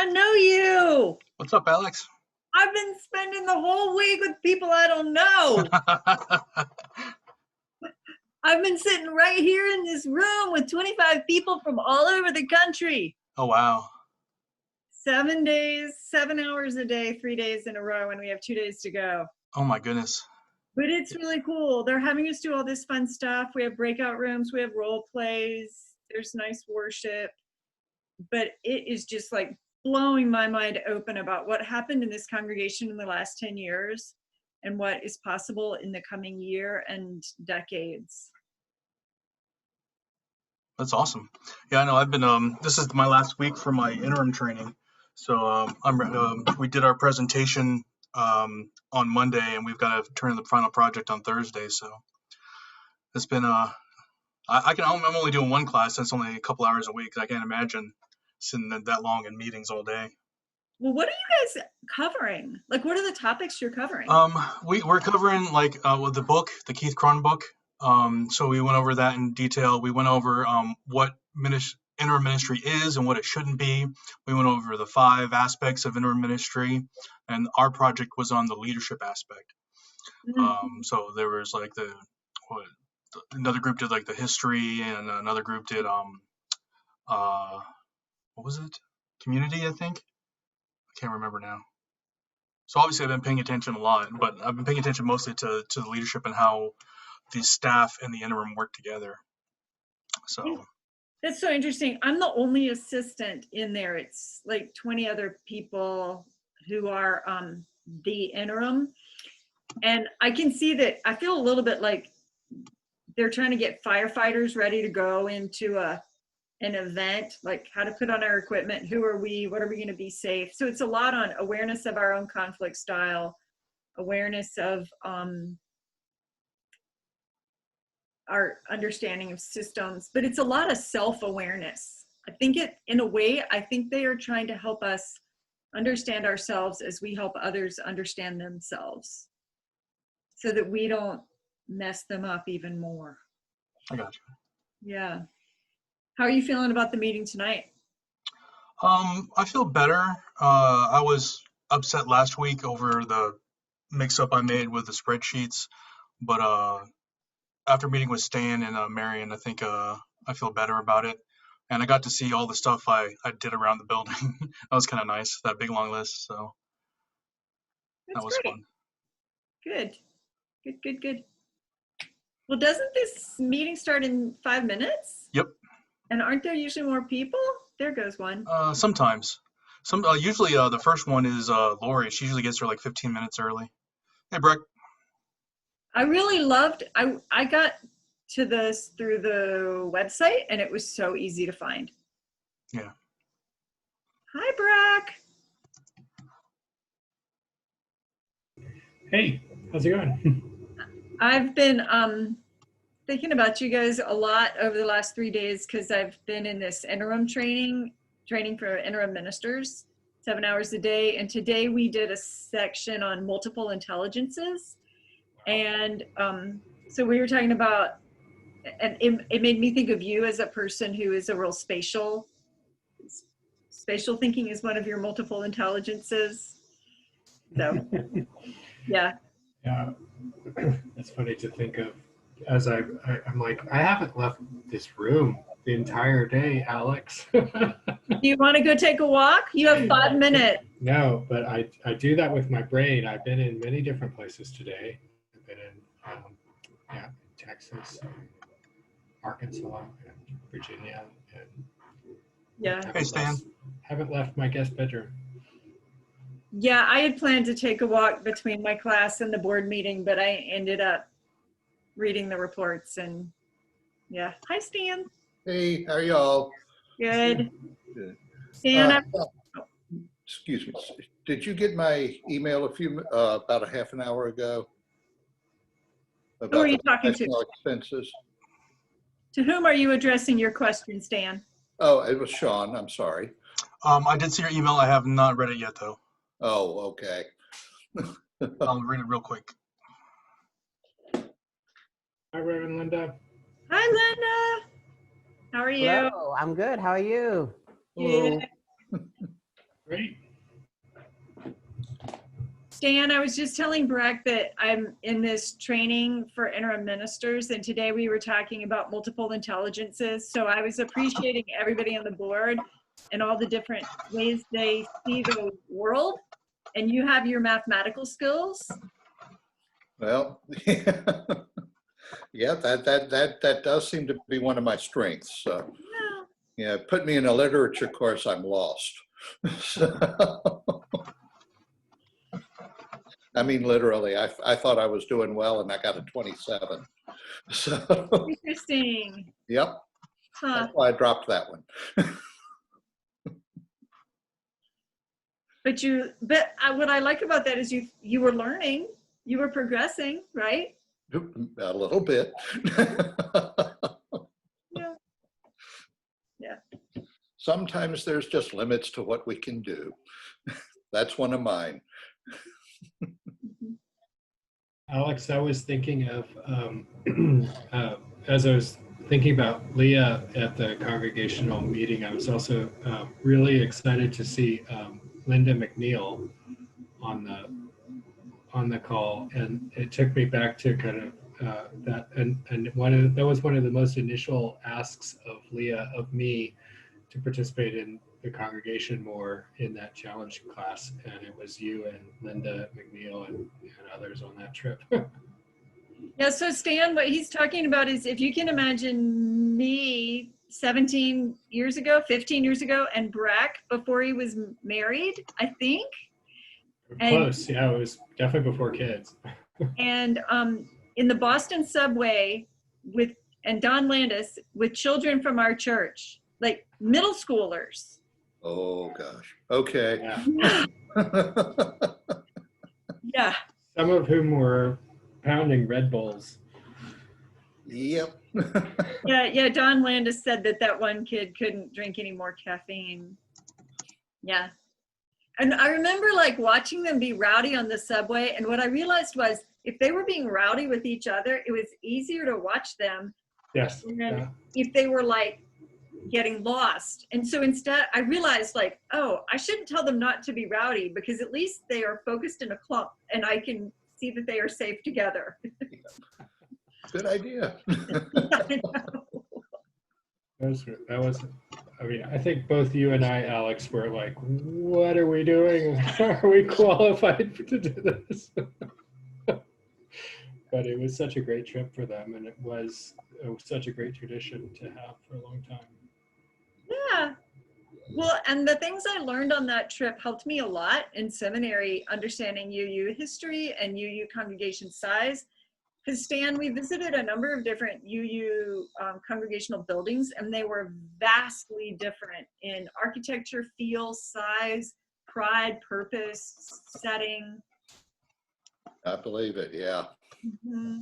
I know you. What's up, Alex? I've been spending the whole week with people I don't know. I've been sitting right here in this room with 25 people from all over the country. Oh, wow. 7 days, 7 hours a day, 3 days in a row, and we have 2 days to go. Oh, my goodness. But it's really cool. They're having us do all this fun stuff. We have breakout rooms, we have role plays, there's nice worship. But it is just like blowing my mind open about what happened in this congregation in the last 10 years and what is possible in the coming year and decades. That's awesome. Yeah, I know. I've been. This is my last week for my interim training, so we did our presentation on Monday, and we've got to turn in the final project on Thursday. So it's been. I'm only doing one class. That's only a couple hours a week. I can't imagine sitting that long in meetings all day. Well, what are you guys covering? Like, what are the topics you're covering? We're covering with the book, the Keith Cron book. So we went over that in detail. We went over what interim ministry is and what it shouldn't be. We went over the 5 aspects of interim ministry, and our project was on the leadership aspect. So there was another group did like the history, and another group did what was it? Community, I think. I can't remember now. So obviously I've been paying attention a lot, but I've been paying attention mostly to the leadership and how the staff and the interim work together. So that's so interesting. I'm the only assistant in there. It's like 20 other people who are the interim. And I can see that I feel a little bit like they're trying to get firefighters ready to go into an event, like how to put on our equipment, who are we, what are we going to be safe. So it's a lot on awareness of our own conflict style, awareness of our understanding of systems, but it's a lot of self-awareness. I think in a way, I think they are trying to help us understand ourselves as we help others understand themselves so that we don't mess them up even more. I got you. Yeah. How are you feeling about the meeting tonight? I feel better. I was upset last week over the mix-up I made with the spreadsheets, but after meeting with Stan and Marion, I think I feel better about it. And I got to see all the stuff I did around the building. That was kind of nice, that big long list. So that was great. fun. Good. Well, doesn't this meeting start in 5 minutes? Yep. And aren't there usually more people? There goes one. Sometimes. Usually the first one is Lori. She usually gets there like 15 minutes early. Hey, Breck. I really loved, I got to this through the website and it was so easy to find. Yeah. Hi, Brock. Hey, how's it going? I've been thinking about you guys a lot over the last 3 days because I've been in this interim training for interim ministers, 7 hours a day. And today we did a section on multiple intelligences. And so we were talking about, and it made me think of you as a person who is a real spatial thinking is one of your multiple intelligences. So, yeah. Yeah, it's funny to think of as I'm like, I haven't left this room the entire day, Alex. Do you want to go take a walk? You have 5 minutes. No, but I do that with my brain. I've been in many different places today. I've been in Texas, Arkansas, and Virginia, and yeah. Hey, Stan. Haven't left my guest bedroom. Yeah, I had planned to take a walk between my class and the board meeting, but I ended up reading the reports and yeah. Hi, Stan. Hey, how are y'all? Good. Good. Stan, Excuse me. Did you get my email about a half an hour ago? who are you talking to? Expenses? To whom are you addressing your question, Stan? Oh, it was Sean. I'm sorry. I did see your email. I have not read it yet, though. Oh, okay. I'll read it real quick. Hi, Reverend Linda. Hi, Linda. How are you? Hello, I'm good. How are you? Hello. Great. Stan, I was just telling Breck that I'm in this training for interim ministers, and today we were talking about multiple intelligences. So I was appreciating everybody on the board and all the different ways they see the world. And you have your mathematical skills. Well, yeah, that does seem to be one of my strengths. Yeah, put me in a literature course, I'm lost. I mean, literally, I thought I was doing well and I got a 27. So, Interesting. yep, Huh. that's why I dropped that one. But what I like about that is you were learning, you were progressing, right? A little bit. Yeah. Yeah. Sometimes there's just limits to what we can do. That's one of mine. Alex, I was thinking of, as I was thinking about Leah at the congregational meeting, I was also really excited to see Linda McNeil on the call, and it took me back to kind of that, and that was one of the most initial asks of Leah of me to participate in the congregation more in that challenge class, and it was you and Linda McNeil and others on that trip. Yeah, so Stan, what he's talking about is if you can imagine me 17 years ago, 15 years ago, and Breck before he was married, I think. Close, yeah, it was definitely before kids. And in the Boston subway and Don Landis with children from our church, like middle schoolers. Oh gosh. Okay. Yeah. Yeah. Some of whom were pounding Red Bulls. Yep. Yeah. Don Landis said that one kid couldn't drink any more caffeine. Yeah. And I remember like watching them be rowdy on the subway. And what I realized was if they were being rowdy with each other, it was easier to watch them. Yes. And if they were like getting lost. And so instead I realized like, oh, I shouldn't tell them not to be rowdy because at least they are focused in a clump and I can see that they are safe together. Good idea. That was, I mean, I think both you and I, Alex, were like, what are we doing? Are we qualified to do this? But it was such a great trip for them, and it was such a great tradition to have for a long time. Yeah. Well, and the things I learned on that trip helped me a lot in seminary, understanding UU history and UU congregation size. Because Stan, we visited a number of different UU congregational buildings, and they were vastly different in architecture, feel, size, pride, purpose, setting. I believe it. Yeah. Mm-hmm.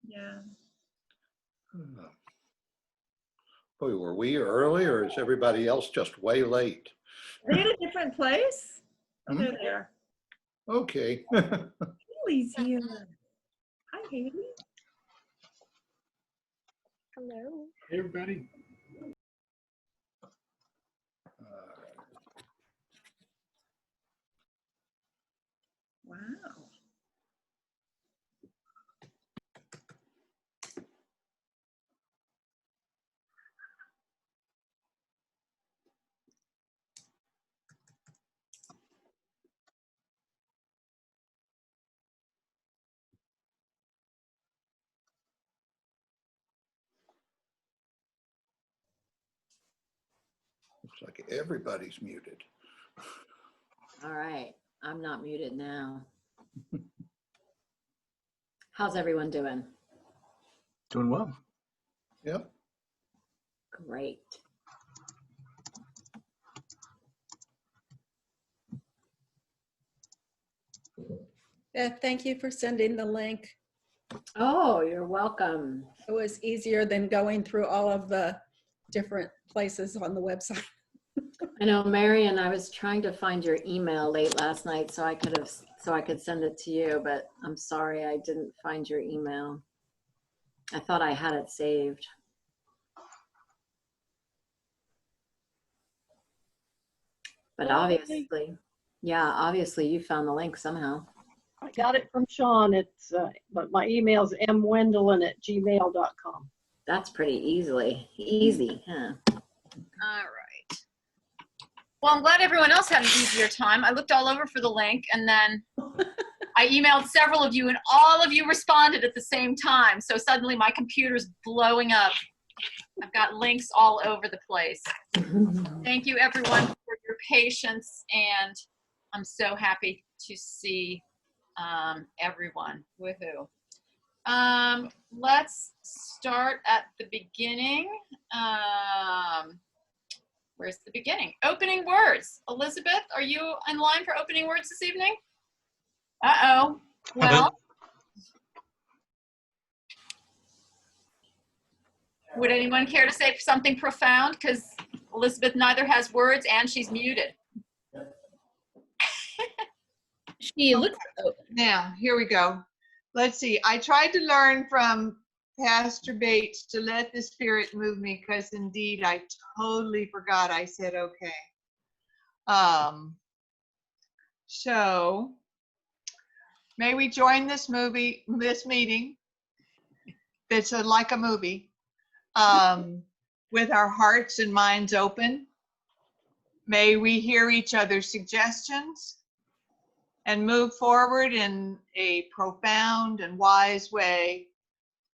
Yeah. Boy, were we early, or is everybody else just way late? Are they at a different place? Oh, they're there. Okay. Haley's here. Hi, Haley. Hello. Hey, everybody. Wow. Looks like everybody's muted. All right. I'm not muted now. How's everyone doing? Doing well. Yep. Great. Beth, thank you for sending the link. Oh, you're welcome. It was easier than going through all of the different places on the website. I know, Marion, I was trying to find your email late last night so I could send it to you, but I'm sorry I didn't find your email. I thought I had it saved. But obviously you found the link somehow. I got it from Sean. It's but my email is mwendolin@gmail.com. That's pretty easy, huh? All right. Well, I'm glad everyone else had an easier time. I looked all over for the link, and then I emailed several of you, and all of you responded at the same time. So suddenly my computer's blowing up. I've got links all over the place. Thank you, everyone, for your patience, and I'm so happy to see everyone. Woohoo. Let's start at the beginning. Where's the beginning? Opening words. Elizabeth, are you in line for opening words this evening? Uh-oh. Well, would anyone care to say something profound? Because Elizabeth neither has words and she's muted. She looks open. Now, here we go. Let's see. I tried to learn from Pastor Bates to let the Spirit move me, because indeed I totally forgot I said okay. So may we join this meeting that's like a movie, with our hearts and minds open. May we hear each other's suggestions and move forward in a profound and wise way,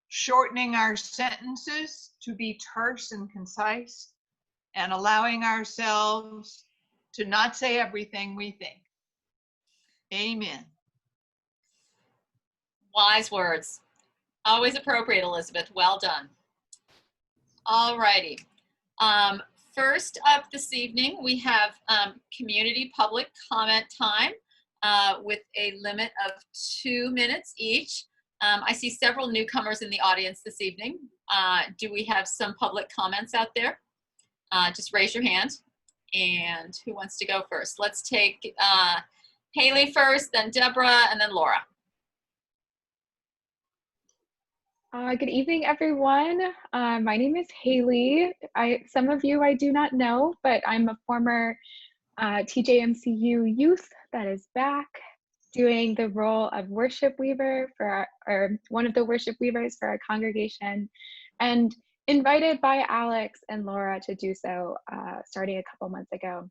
shortening our sentences to be terse and concise, and allowing ourselves to not say everything we think. Amen. Wise words. Always appropriate, Elizabeth. Well done. All righty. First up this evening, we have community public comment time with a limit of 2 minutes each. I see several newcomers in the audience this evening. Do we have some public comments out there? Just raise your hand. And who wants to go first? Let's take Haley first, then Deborah, and then Laura. Good evening, everyone. My name is Haley. Some of you I do not know, but I'm a former TJMCU youth that is back doing the role of worship weaver for or one of the worship weavers for our congregation, and invited by Alex and Laura to do so starting a couple months ago.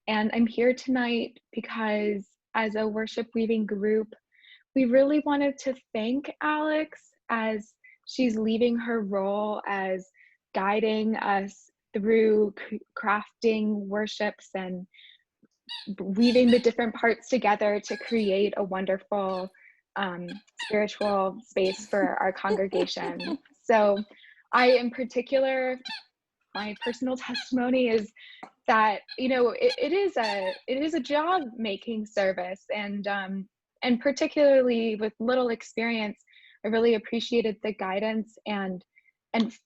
And I'm here tonight because as a worship weaving group, we really wanted to thank Alex as she's leaving her role as guiding us through crafting worships and weaving the different parts together to create a wonderful spiritual space for our congregation. So I, in particular, my personal testimony is that, you know, it is a job making service, and particularly with little experience, I really appreciated the guidance and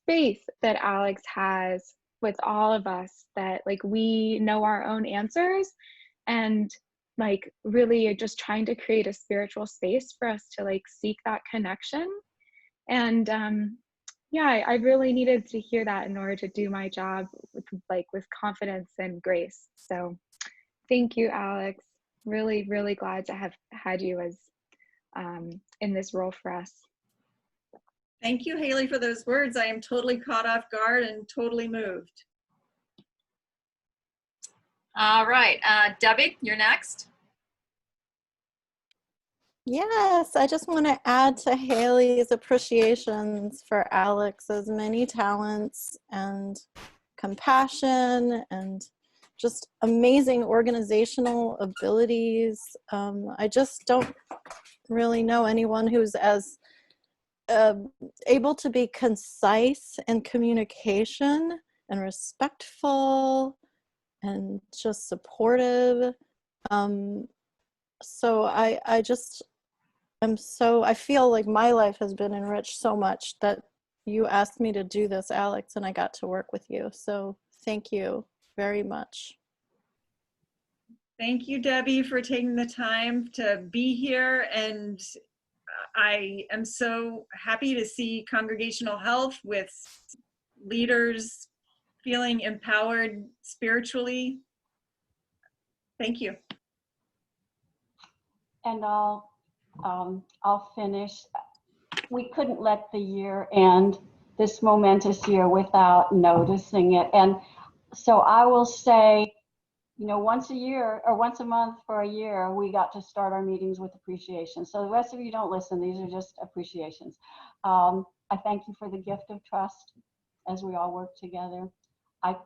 faith that Alex has with all of us, that like we know our own answers, and like really just trying to create a spiritual space for us to like seek that connection. And yeah, I really needed to hear that in order to do my job with confidence and grace. So thank you, Alex. Really, really glad to have had you as in this role for us. Thank you, Haley, for those words. I am totally caught off guard and totally moved. All right, Debbie, you're next. Yes, I just want to add to Haley's appreciations for Alex's many talents and compassion and just amazing organizational abilities. I just don't really know anyone who's as able to be concise in communication and respectful and just supportive. So I feel like my life has been enriched so much that you asked me to do this, Alex, and I got to work with you. So thank you very much. Thank you, Debbie, for taking the time to be here. And I am so happy to see Congregational Health with leaders feeling empowered spiritually. Thank you. And I'll finish. We couldn't let the year end, this momentous year, without noticing it. And so I will say, you know, once a year or once a month for a year, we got to start our meetings with appreciation. So the rest of you don't listen. These are just appreciations. I thank you for the gift of trust as we all work together. I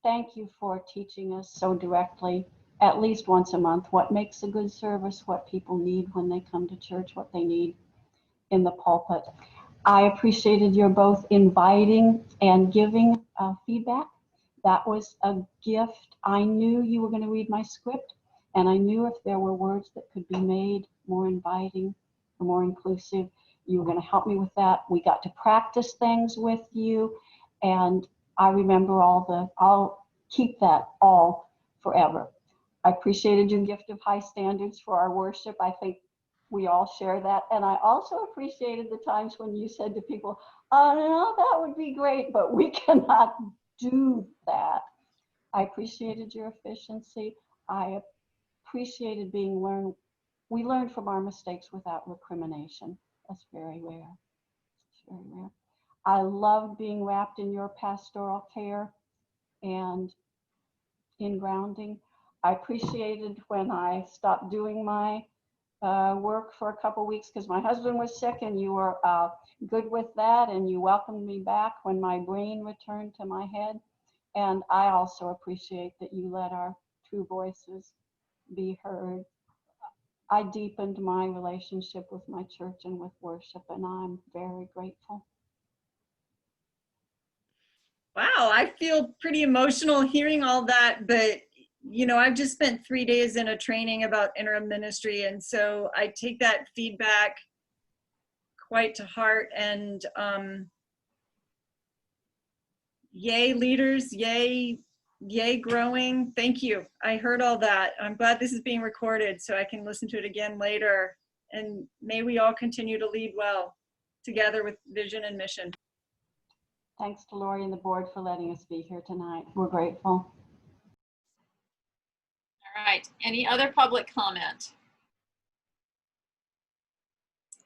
thank you for teaching us so directly, at least once a month, what makes a good service, what people need when they come to church, what they need in the pulpit. I appreciated your both inviting and giving feedback. That was a gift. I knew you were going to read my script, and I knew if there were words that could be made more inviting or more inclusive, you were going to help me with that. We got to practice things with you, and I remember I'll keep that all forever. I appreciated your gift of high standards for our worship. I think we all share that. And I also appreciated the times when you said to people, oh, no, that would be great, but we cannot do that. I appreciated your efficiency. I appreciated we learned from our mistakes without recrimination. That's very rare. It's very rare. I loved being wrapped in your pastoral care and in grounding. I appreciated when I stopped doing my work for a couple weeks because my husband was sick, and you were good with that, and you welcomed me back when my brain returned to my head. And I also appreciate that you let our true voices be heard. I deepened my relationship with my church and with worship, and I'm very grateful. Wow, I feel pretty emotional hearing all that, but you know, I've just spent 3 days in a training about interim ministry, and so I take that feedback quite to heart. And yay leaders, yay growing. Thank you. I heard all that. I'm glad this is being recorded so I can listen to it again later. And may we all continue to lead well together with vision and mission. Thanks to Lori and the board for letting us be here tonight. We're grateful. All right, any other public comment?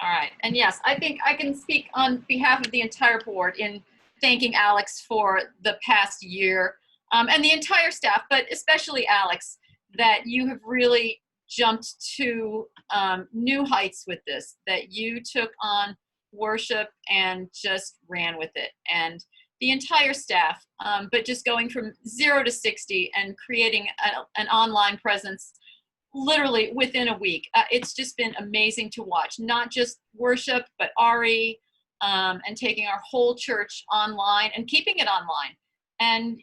All right, and yes, I think I can speak on behalf of the entire board in thanking Alex for the past year and the entire staff, but especially Alex, that you have really jumped to new heights with this, that you took on worship and just ran with it. And the entire staff, but just going from 0 to 60 and creating an online presence literally within a week. It's just been amazing to watch, not just worship, but Ari, and taking our whole church online and keeping it online. And,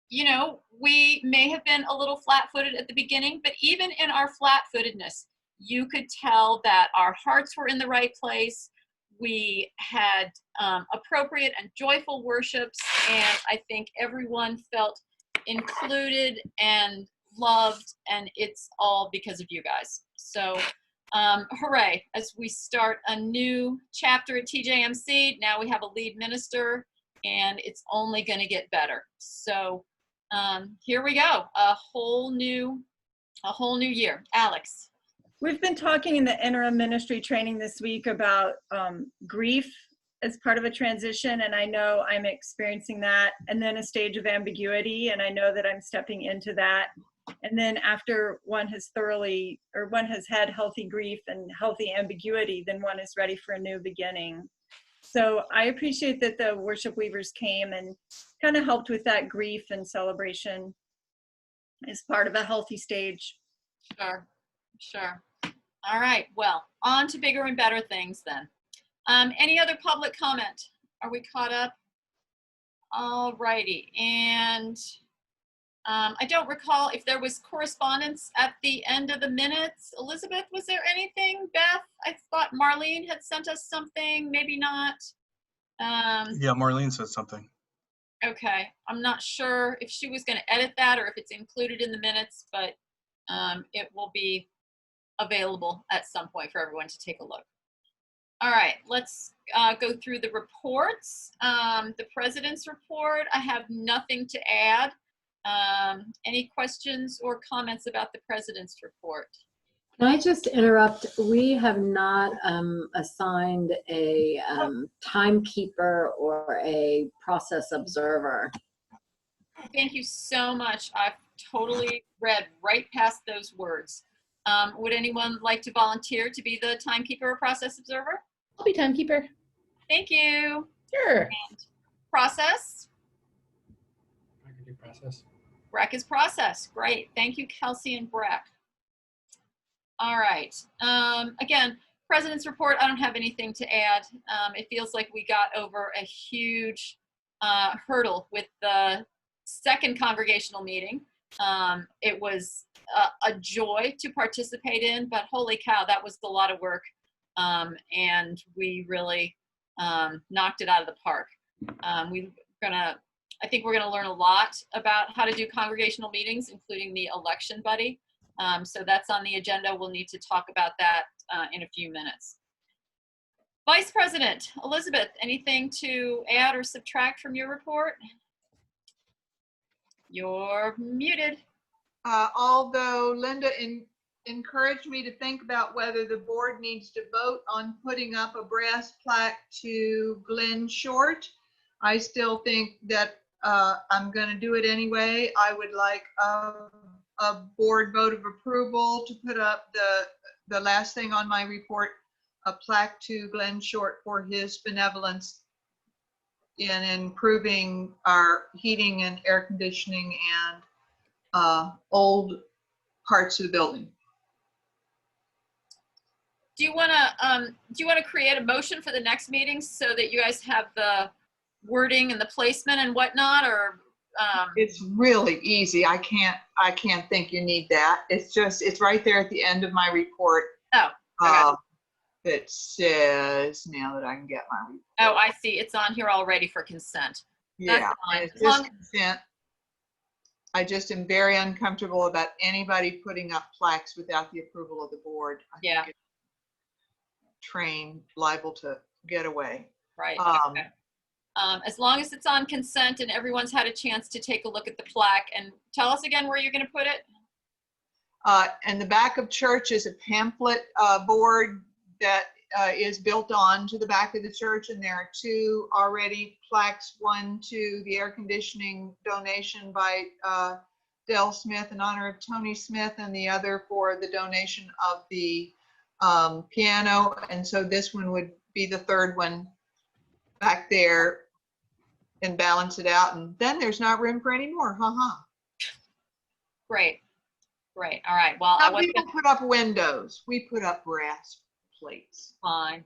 you know, we may have been a little flat-footed at the beginning, but even in our flat-footedness, you could tell that our hearts were in the right place. We had appropriate and joyful worships, and I think everyone felt included and loved, and it's all because of you guys. So hooray, as we start a new chapter at TJMC. Now we have a lead minister, and it's only going to get better. So here we go, a whole new year. Alex. We've been talking in the interim ministry training this week about grief as part of a transition, and I know I'm experiencing that, and then a stage of ambiguity, and I know that I'm stepping into that. And then after one has had healthy grief and healthy ambiguity, then one is ready for a new beginning. So I appreciate that the worship weavers came and kind of helped with that grief and celebration as part of a healthy stage. Sure. All right, well, on to bigger and better things then. Any other public comment? Are we caught up? All righty, and I don't recall if there was correspondence at the end of the minutes. Elizabeth, was there anything? Beth, I thought Marlene had sent us something, maybe not. Yeah, Marlene said something. Okay, I'm not sure if she was going to edit that or if it's included in the minutes, but it will be available at some point for everyone to take a look. All right, let's go through the reports. The president's report, I have nothing to add. Any questions or comments about the president's report? Can I just interrupt? We have not assigned a timekeeper or a process observer. Thank you so much. I've totally read right past those words. Would anyone like to volunteer to be the timekeeper or process observer? I'll be timekeeper. Thank you. Sure. And process? I can do process. Breck is process. Great. Thank you, Kelsey and Breck. All right. Again, President's report, I don't have anything to add. It feels like we got over a huge hurdle with the second congregational meeting. It was a joy to participate in, but holy cow, that was a lot of work. And we really knocked it out of the park. I think we're gonna learn a lot about how to do congregational meetings, including the election buddy. So that's on the agenda. We'll need to talk about that in a few minutes. Vice President Elizabeth, anything to add or subtract from your report? You're muted. Although Linda encouraged me to think about whether the board needs to vote on putting up a brass plaque to Glenn Short, I still think that I'm going to do it anyway. I would like a board vote of approval to put up the last thing on my report, a plaque to Glenn Short for his benevolence in improving our heating and air conditioning and old parts of the building. Do you want to create a motion for the next meeting so that you guys have the wording and the placement and whatnot, or? It's really easy. I can't think you need that. It's right there at the end of my report. Oh, okay. It says, now that I can get my report. Oh, I see. It's on here already for consent. Yeah, and it's just consent. I just am very uncomfortable about anybody putting up plaques without the approval of the board. I think it's liable to get away. Right. Okay. As long as it's on consent and everyone's had a chance to take a look at the plaque, and tell us again where you're going to put it. And the back of church is a pamphlet board that is built on to the back of the church, and there are two already plaques, one to the air conditioning donation by Dell Smith in honor of Tony Smith, and the other for the donation of the piano. And so this one would be the third one back there and balance it out, and then there's not room for any more. Great. Great. All right. Well, some people put up windows. We put up brass plates. Fine.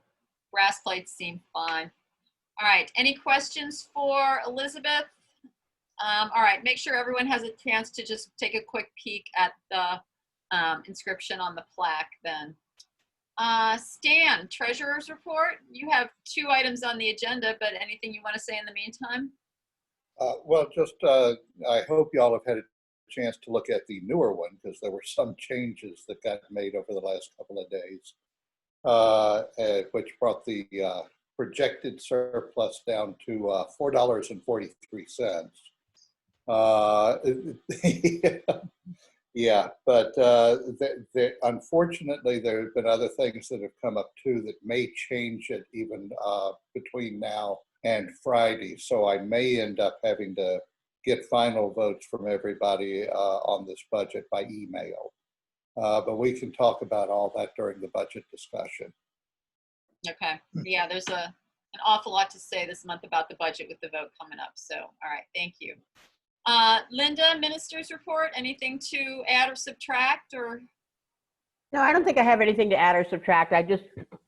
Brass plates seem fine. All right. Any questions for Elizabeth? All right. Make sure everyone has a chance to just take a quick peek at the inscription on the plaque then. Stan, treasurer's report. You have 2 items on the agenda, but anything you want to say in the meantime? Well, just I hope y'all have had a chance to look at the newer one, because there were some changes that got made over the last couple of days, which brought the projected surplus down to $4.43. Yeah, but unfortunately, there have been other things that have come up too that may change it even between now and Friday. So I may end up having to get final votes from everybody on this budget by email. But we can talk about all that during the budget discussion. Okay. Yeah, there's an awful lot to say this month about the budget with the vote coming up. So, all right, thank you. Linda, minister's report, anything to add or subtract, or? No, I don't think I have anything to add or subtract. I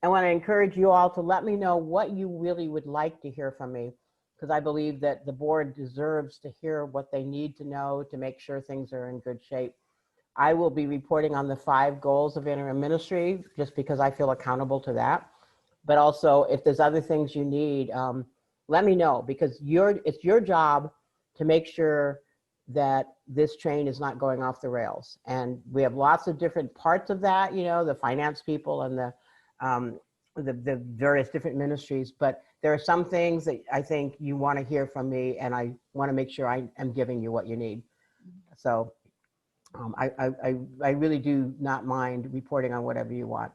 want to encourage you all to let me know what you really would like to hear from me, because I believe that the board deserves to hear what they need to know to make sure things are in good shape. I will be reporting on the 5 goals of interim ministry, just because I feel accountable to that. But also, if there's other things you need, let me know, because it's your job to make sure that this train is not going off the rails. And we have lots of different parts of that, you know, the finance people and the various different ministries, but there are some things that I think you want to hear from me, and I want to make sure I am giving you what you need. So I really do not mind reporting on whatever you want.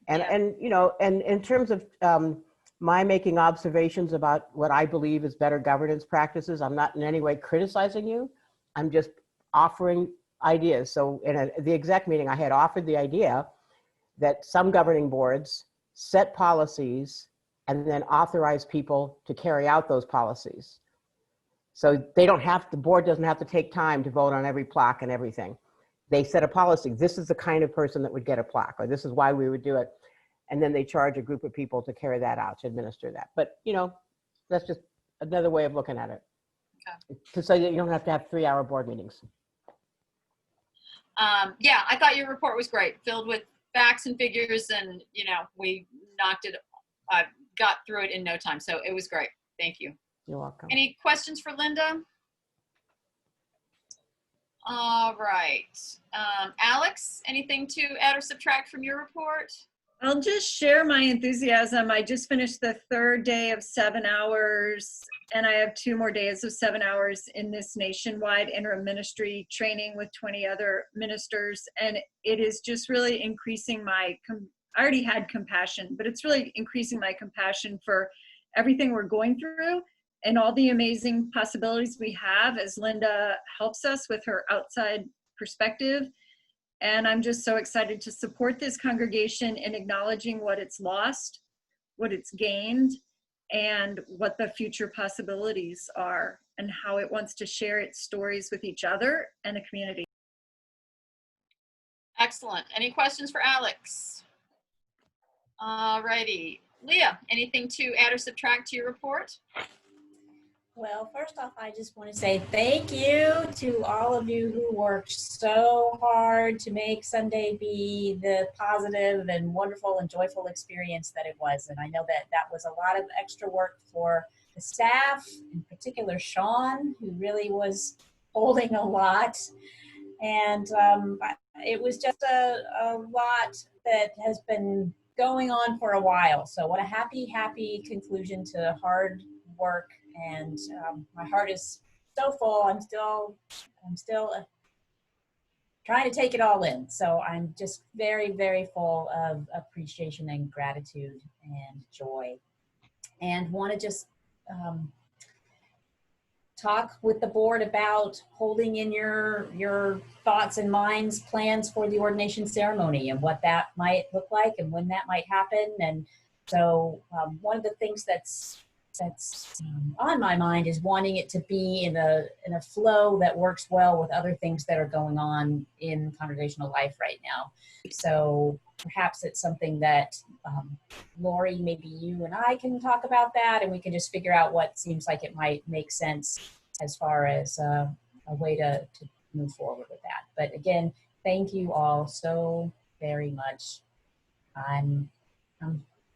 And you know, and in terms of my making observations about what I believe is better governance practices, I'm not in any way criticizing you. I'm just offering ideas. So in the exec meeting, I had offered the idea that some governing boards set policies and then authorize people to carry out those policies. So they don't have, the board doesn't have to take time to vote on every plaque and everything. They set a policy. This is the kind of person that would get a plaque, or this is why we would do it. And then they charge a group of people to carry that out, to administer that. But, you know, that's just another way of looking at it. Okay. So that you don't have to have 3-hour board meetings. Yeah, I thought your report was great, filled with facts and figures, and, you know, we knocked it, got through it in no time. So it was great. Thank you. You're welcome. Any questions for Linda? All right. Alex, anything to add or subtract from your report? I'll just share my enthusiasm. I just finished the 3rd day of 7 hours, and I have 2 more days of 7 hours in this nationwide interim ministry training with 20 other ministers. And it is just really increasing my, I already had compassion, but it's really increasing my compassion for everything we're going through and all the amazing possibilities we have as Linda helps us with her outside perspective. And I'm just so excited to support this congregation in acknowledging what it's lost, what it's gained, and what the future possibilities are, and how it wants to share its stories with each other and the community. Excellent. Any questions for Alex? All righty. Leah, anything to add or subtract to your report? Well, first off, I just want to say thank you to all of you who worked so hard to make Sunday be the positive and wonderful and joyful experience that it was. And I know that that was a lot of extra work for the staff, in particular Sean, who really was holding a lot. And it was just a lot that has been going on for a while. So what a happy, happy conclusion to hard work. And my heart is so full. I'm still trying to take it all in. So I'm just very, very full of appreciation and gratitude and joy, and want to just talk with the board about holding in your thoughts and minds plans for the ordination ceremony and what that might look like and when that might happen. And so one of the things that's on my mind is wanting it to be in a flow that works well with other things that are going on in congregational life right now. So perhaps it's something that Lori, maybe you and I can talk about that, and we can just figure out what seems like it might make sense as far as a way to move forward with that. But again, thank you all so very much. I'm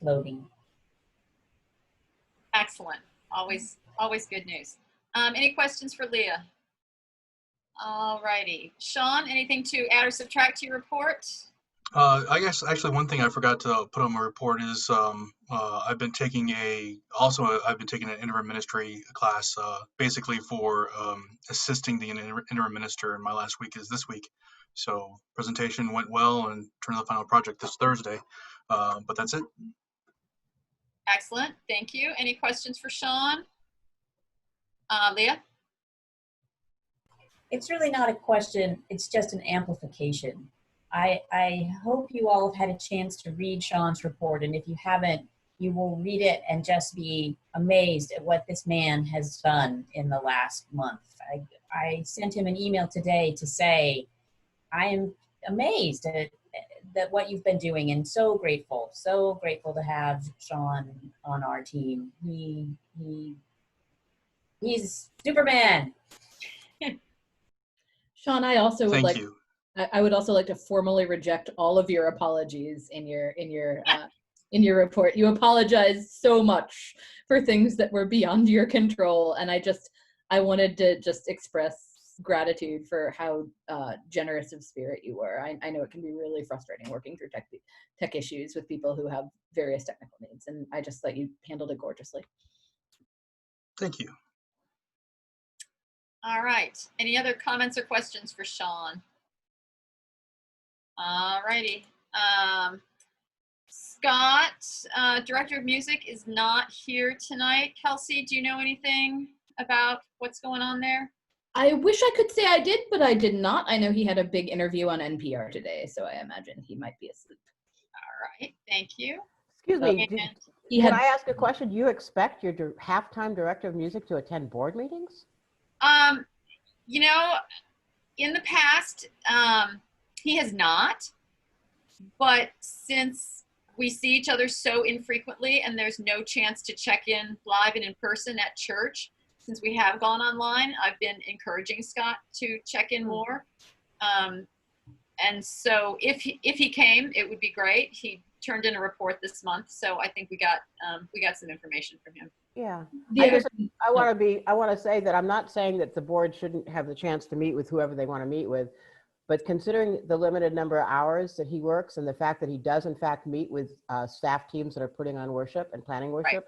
floating. Excellent. Always good news. Any questions for Leah? All righty. Sean, anything to add or subtract to your report? I guess actually one thing I forgot to put on my report is I've been taking an interim ministry class basically for assisting the interim minister, and my last week is this week. So presentation went well and turn to the final project this Thursday, but that's it. Excellent. Thank you. Any questions for Sean? Leah? It's really not a question. It's just an amplification. I hope you all have had a chance to read Sean's report, and if you haven't, you will read it and just be amazed at what this man has done in the last month. I sent him an email today to say, I am amazed at what you've been doing, and so grateful to have Sean on our team. He's Superman. Sean, I also would Thank you. I would also like to formally reject all of your apologies in your report. You apologize so much for things that were beyond your control, and I wanted to just express gratitude for how generous of spirit you were. I know it can be really frustrating working through tech issues with people who have various technical needs, and I just thought you handled it gorgeously. Thank you. All right. Any other comments or questions for Sean? All righty. Scott, Director of Music, is not here tonight. Kelsey, do you know anything about what's going on there? I wish I could say I did, but I did not. I know he had a big interview on NPR today, so I imagine he might be asleep. All right. Thank you. Excuse me. And Can I ask a question? Do you expect your halftime director of music to attend board meetings? You know, in the past, he has not, but since we see each other so infrequently and there's no chance to check in live and in person at church, since we have gone online, I've been encouraging Scott to check in more. And so if he came, it would be great. He turned in a report this month, so I think we got some information from him. Yeah. Yeah. I want to say that I'm not saying that the board shouldn't have the chance to meet with whoever they want to meet with, but considering the limited number of hours that he works and the fact that he does in fact meet with staff teams that are putting on worship and planning worship,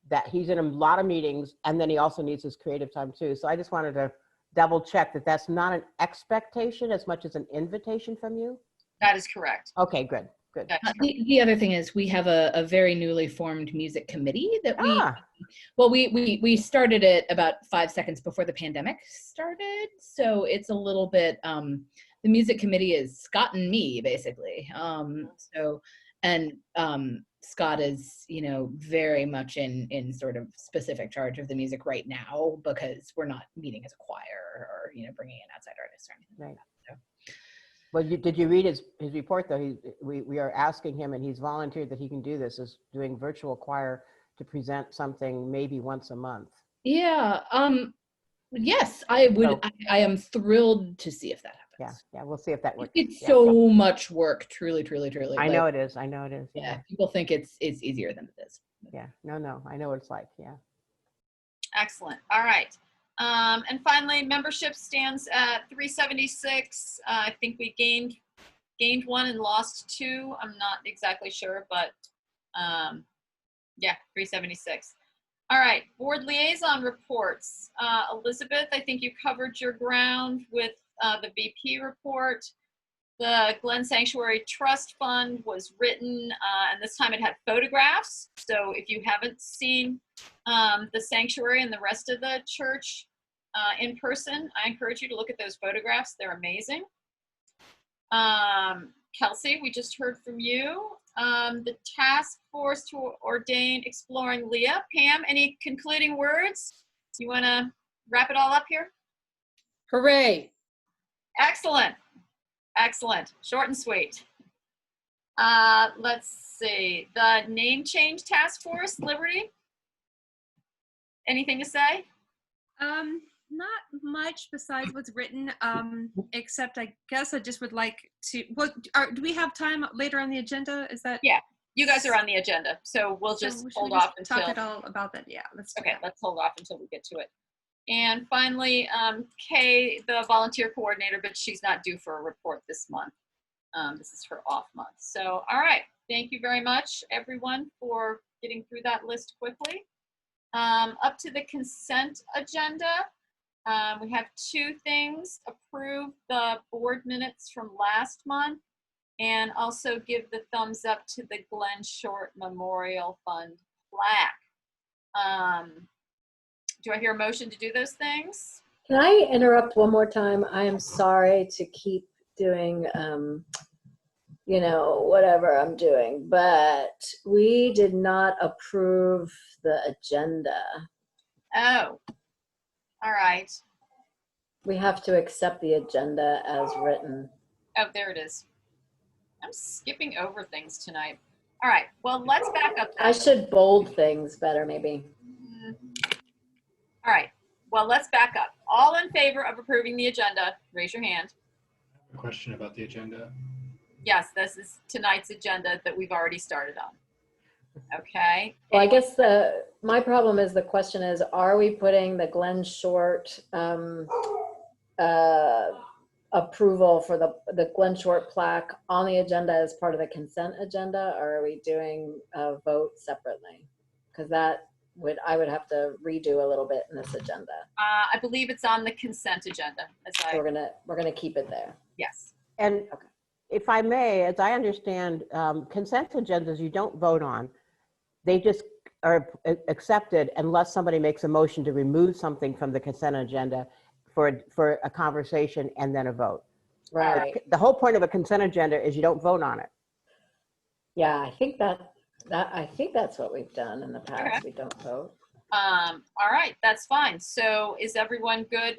that he's in a lot of meetings, and then he also needs his creative time too. So I just wanted to double check that that's not an expectation as much as an invitation from you. That is correct. Okay, good. Good. The other thing is we have a very newly formed music committee that we started it about 5 seconds before the pandemic started. So it's a little bit, the music committee is Scott and me basically. Scott is, very much in sort of specific charge of the music right now because we're not meeting as a choir or, bringing in outside artists or anything like that. So. Well, did you read his report though? We are asking him, and he's volunteered that he can do this, is doing virtual choir to present something maybe once a month. Yeah. Yes, I would. So, I am thrilled to see if that happens. Yeah. We'll see if that works. It's so much work, truly. I know it is. Yeah. People think it's easier than it is. Yeah. No. I know what it's like. Yeah. Excellent. All right. And finally, membership stands at 376. I think we gained 1 and lost 2. I'm not exactly sure, but yeah, 376. All right, board liaison reports. Elizabeth, I think you covered your ground with the VP report. The Glen Sanctuary Trust Fund was written, and this time it had photographs. So if you haven't seen the sanctuary and the rest of the church in person, I encourage you to look at those photographs. They're amazing. Kelsey, we just heard from you. The task force to ordain exploring Leah. Pam, any concluding words? You want to wrap it all up here? Hooray. Excellent. Excellent. Short and sweet. Let's see. The name change task force, Liberty? Anything to say? Not much besides what's written, except I guess I just would like to, do we have time later on the agenda? Is that? Yeah, you guys are on the agenda, so we'll just hold off until. Talk it all about that, yeah. Let's hold off until we get to it. And finally, Kay, the volunteer coordinator, but she's not due for a report this month. This is her off month. So, all right, thank you very much, everyone, for getting through that list quickly. Up to the consent agenda. We have 2 things: approve the board minutes from last month and also give the thumbs up to the Glenn Short Memorial Fund plaque. Do I hear a motion to do those things? Can I interrupt one more time? I am sorry to keep doing, whatever I'm doing, but we did not approve the agenda. Oh, all right. We have to accept the agenda as written. Oh, there it is. I'm skipping over things tonight. All right, well, let's back up then. I should bold things better, maybe. All right, well, let's back up. All in favor of approving the agenda, raise your hand. I have a question about the agenda. Yes, this is tonight's agenda that we've already started on. Okay. Well, I guess my problem is, the question is, are we putting the Glenn Short approval for the Glenn Short plaque on the agenda as part of the consent agenda, or are we doing a vote separately? Because that I would have to redo a little bit in this agenda. I believe it's on the consent agenda. So we're gonna keep it there. Yes. And if I may, as I understand, consent agendas you don't vote on. They just are accepted unless somebody makes a motion to remove something from the consent agenda for a conversation and then a vote. Right. The whole point of a consent agenda is you don't vote on it. Yeah, I think that's what we've done in the past. We don't vote. All right, that's fine. So is everyone good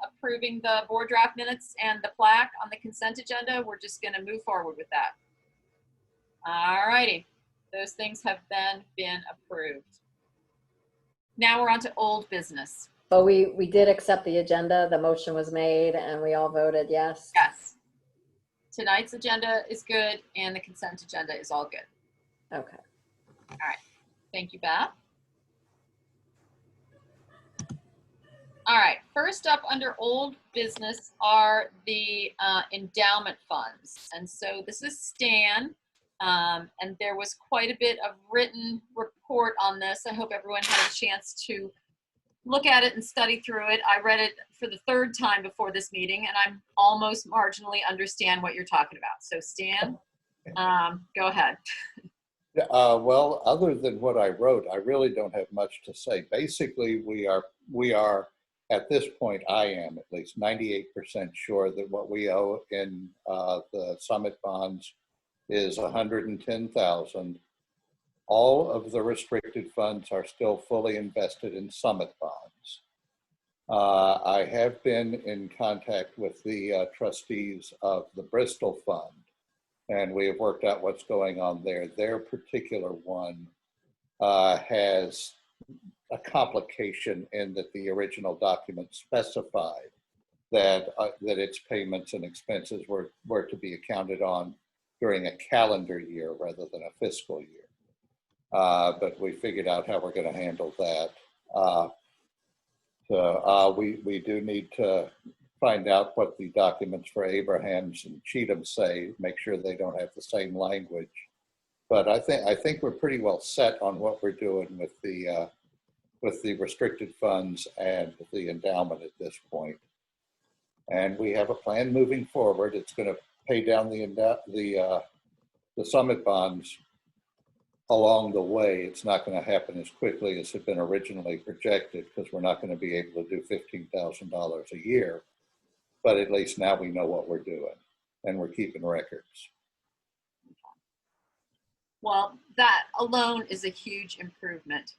approving the board draft minutes and the plaque on the consent agenda? We're just going to move forward with that. All righty. Those things have then been approved. Now we're on to old business. But we did accept the agenda. The motion was made and we all voted yes. Yes. Tonight's agenda is good and the consent agenda is all good. Okay. All right. Thank you, Beth. All right. First up under old business are the endowment funds. And so this is Stan. And there was quite a bit of written report on this. I hope everyone had a chance to look at it and study through it. I read it for the third time before this meeting, and I'm almost marginally understand what you're talking about. So Stan, go ahead. Well, other than what I wrote, I really don't have much to say. Basically, we are at this point, I am at least 98% sure that what we owe in the Summit bonds is $110,000. All of the restricted funds are still fully invested in Summit bonds. I have been in contact with the trustees of the Bristol Fund, and we have worked out what's going on there. Their particular one has a complication in that the original document specified that its payments and expenses were to be accounted on during a calendar year rather than a fiscal year. But we figured out how we're going to handle that. So we do need to find out what the documents for Abrahams and Cheatham say, make sure they don't have the same language. But I think we're pretty well set on what we're doing with the restricted funds and the endowment at this point. And we have a plan moving forward. It's going to pay down the Summit bonds along the way. It's not going to happen as quickly as had been originally projected because we're not going to be able to do $15,000 a year. But at least now we know what we're doing and we're keeping records. Well, that alone is a huge improvement.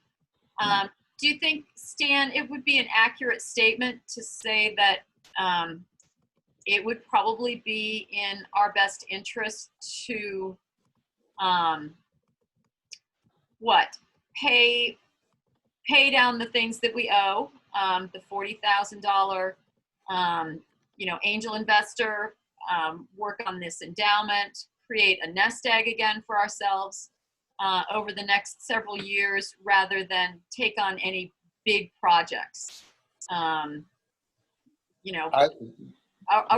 Do you think, Stan, it would be an accurate statement to say that it would probably be in our best interest to pay down the things that we owe, the $40,000 angel investor, work on this endowment, create a nest egg again for ourselves over the next several years rather than take on any big projects. A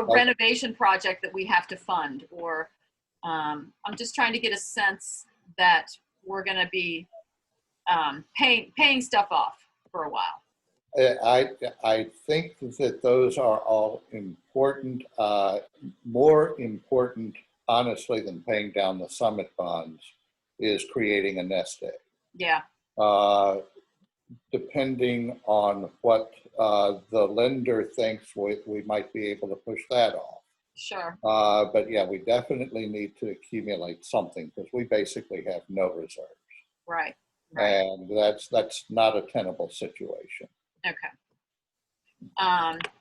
renovation project that we have to fund, or I'm just trying to get a sense that we're going to be paying stuff off for a while. I think that those are all important, more important, honestly, than paying down the Summit bonds is creating a nest egg. Yeah. Depending on what the lender thinks, we might be able to push that off. Sure. But yeah, we definitely need to accumulate something because we basically have no reserves. Right. And that's not a tenable situation. Okay.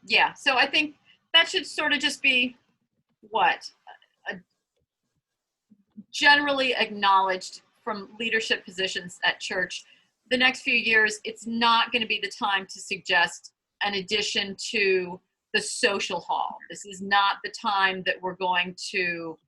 Yeah, so I think that should sort of just be generally acknowledged from leadership positions at church. The next few years, it's not going to be the time to suggest an addition to the social hall. This is not the time that we're going to,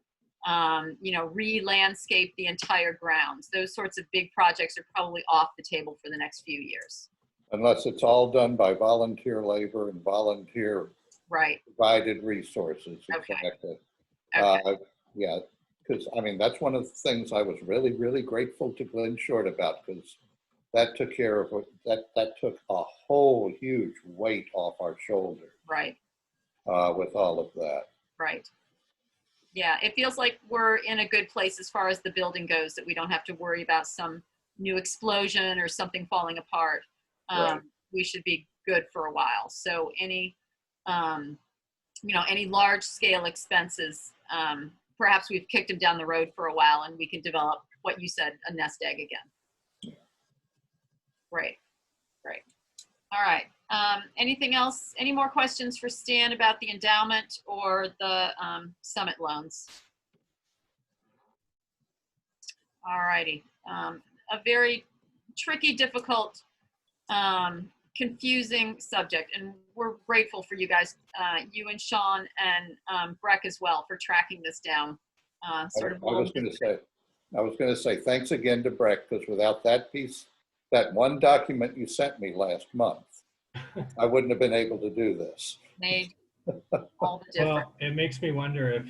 re-landscape the entire grounds. Those sorts of big projects are probably off the table for the next few years. Unless it's all done by volunteer labor and volunteer provided resources. Okay. Exactly. Okay. Yeah, because I mean, that's one of the things I was really, really grateful to Glenn Short about, because that took care of it. That took a whole huge weight off our shoulder Right, with all of that. right. Yeah, it feels like we're in a good place as far as the building goes, that we don't have to worry about some new explosion or something falling apart. Right. We should be good for a while. So any, any large scale expenses, perhaps we've kicked them down the road for a while and we can develop what you said, a nest egg again. Great, great. All right. Anything else? Any more questions for Stan about the endowment or the summit loans? All righty. A very tricky, difficult, confusing subject, and we're grateful for you guys, you and Sean and Breck as well, for tracking this down. I was going to say thanks again to Breck, because without that piece, that one document you sent me last month, I wouldn't have been able to do this. Made all the difference. Well, it makes me wonder if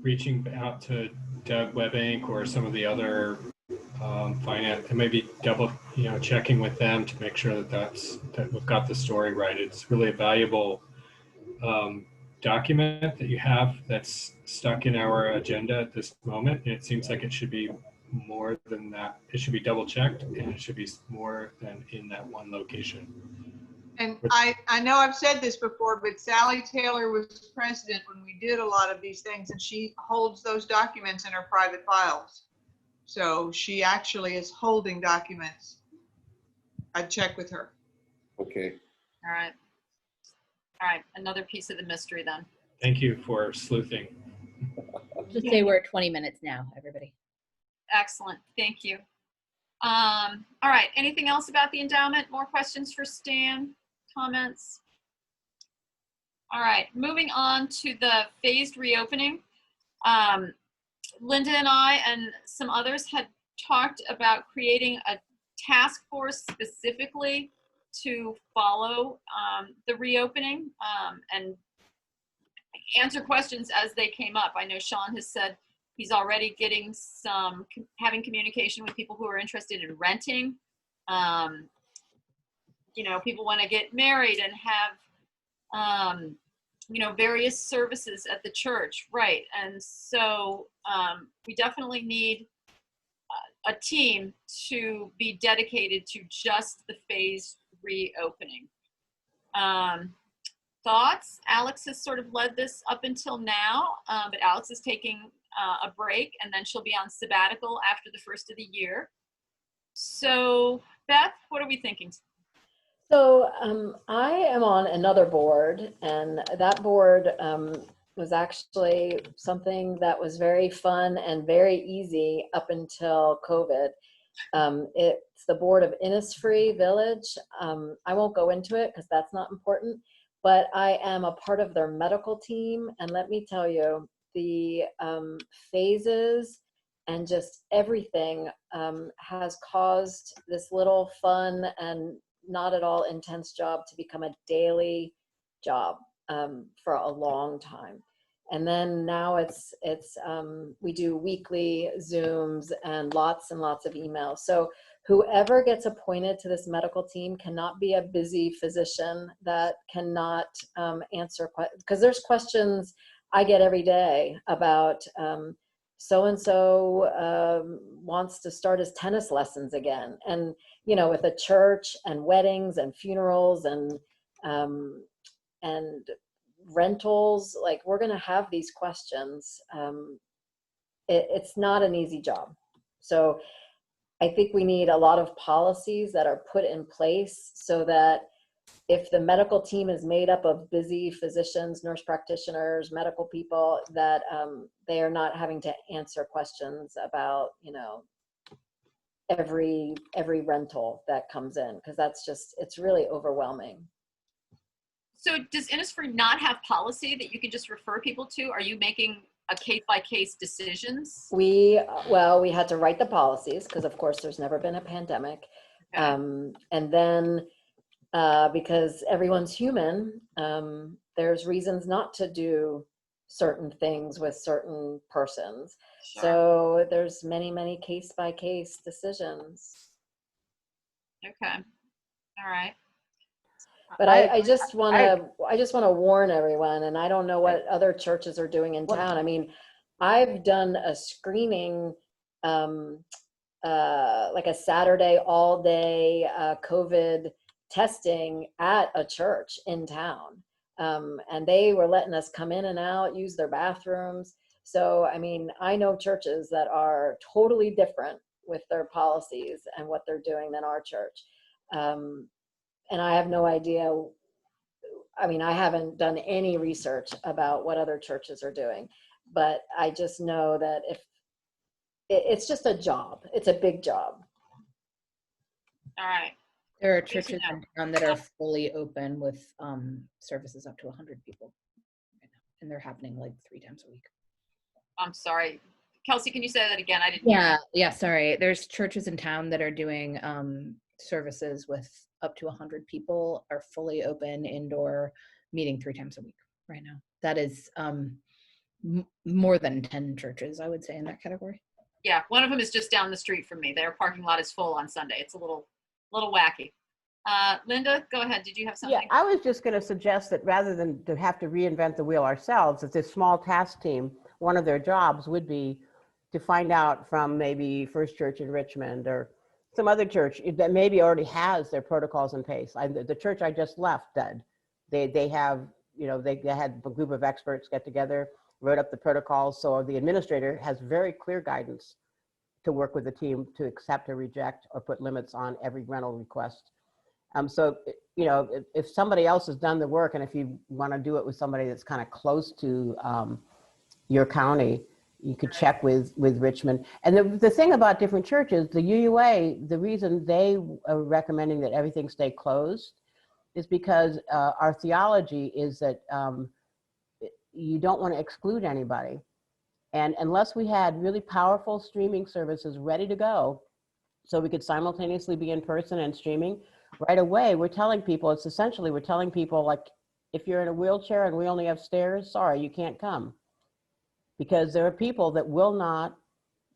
reaching out to Doug Webbank or some of the other finance, and maybe double, checking with them to make sure that we've got the story right. It's really a valuable document that you have that's stuck in our agenda at this moment. And it seems like it should be more than that. It should be double checked, and it should be more than in that one location. And I know I've said this before, but Sally Taylor was president when we did a lot of these things, and she holds those documents in her private files. So she actually is holding documents. I'd check with her. Okay. All right. All right. Another piece of the mystery then. Thank you for sleuthing. Just say we're at 20 minutes now, everybody. Excellent. Thank you. All right. Anything else about the endowment? More questions for Stan? Comments? All right. Moving on to the phased reopening. Linda and I and some others had talked about creating a task force specifically to follow the reopening and answer questions as they came up. I know Sean has said he's already having communication with people who are interested in renting. People want to get married and have, various services at the church. Right. And so we definitely need a team to be dedicated to just the phased reopening. Thoughts? Alex has sort of led this up until now, but Alex is taking a break, and then she'll be on sabbatical after the first of the year. So Beth, what are we thinking? So I am on another board, and that board was actually something that was very fun and very easy up until COVID. It's the board of Innisfree Village. I won't go into it because that's not important, but I am a part of their medical team, and let me tell you, the phases and just everything has caused this little fun and not at all intense job to become a daily job for a long time. And then now it's we do weekly Zooms and lots of emails. So whoever gets appointed to this medical team cannot be a busy physician that cannot answer questions, because there's questions I get every day about so-and-so wants to start his tennis lessons again. And, with a church and weddings and funerals and rentals, like, we're going to have these questions. It's not an easy job. So I think we need a lot of policies that are put in place so that if the medical team is made up of busy physicians, nurse practitioners, medical people, that they are not having to answer questions about, every rental that comes in, because it's really overwhelming. So does Innisfree not have policy that you can just refer people to? Are you making a case-by-case decisions? We had to write the policies because, of course, there's never been a pandemic. Okay. And then because everyone's human, there's reasons not to do certain things with certain persons. Sure. So there's many case-by-case decisions. Okay. All right. But I just want to warn everyone, and I don't know what other churches are doing in town. I mean, I've done a screening, like a Saturday all day COVID testing at a church in town. And they were letting us come in and out, use their bathrooms. So, I mean, I know churches that are totally different with their policies and what they're doing than our church. And I have no idea. I mean, I haven't done any research about what other churches are doing, but I just know that if it's just a job, it's a big job. All right. There are churches in town that are fully open with services up to 100 people right now, and they're happening like 3 times a week. I'm sorry. Kelsey, can you say that again? I didn't Yeah, sorry. There's churches in town that are doing services with up to 100 people, are fully open, indoor, meeting 3 times a week right now. That is more than 10 churches, I would say, in that category. Yeah, one of them is just down the street from me. Their parking lot is full on Sunday. It's a little wacky. Linda, go ahead. Did you have something? Yeah, I was just going to suggest that rather than to have to reinvent the wheel ourselves, that this small task team, one of their jobs would be to find out from maybe First Church in Richmond or some other church that maybe already has their protocols in place. The church I just left did. They have, you know, they had a group of experts get together, wrote up the protocols. So the administrator has very clear guidance to work with the team to accept or reject or put limits on every rental request. So, you know, if somebody else has done the work, and if you want to do it with somebody that's kind of close to your county, you could check with Richmond. And the thing about different churches, the UUA, the reason they are recommending that everything stay closed is because our theology is that you don't want to exclude anybody. And unless we had really powerful streaming services ready to go, so we could simultaneously be in person and streaming right away, we're telling people, we're telling people, like, if you're in a wheelchair and we only have stairs, sorry, you can't come. Because there are people that will not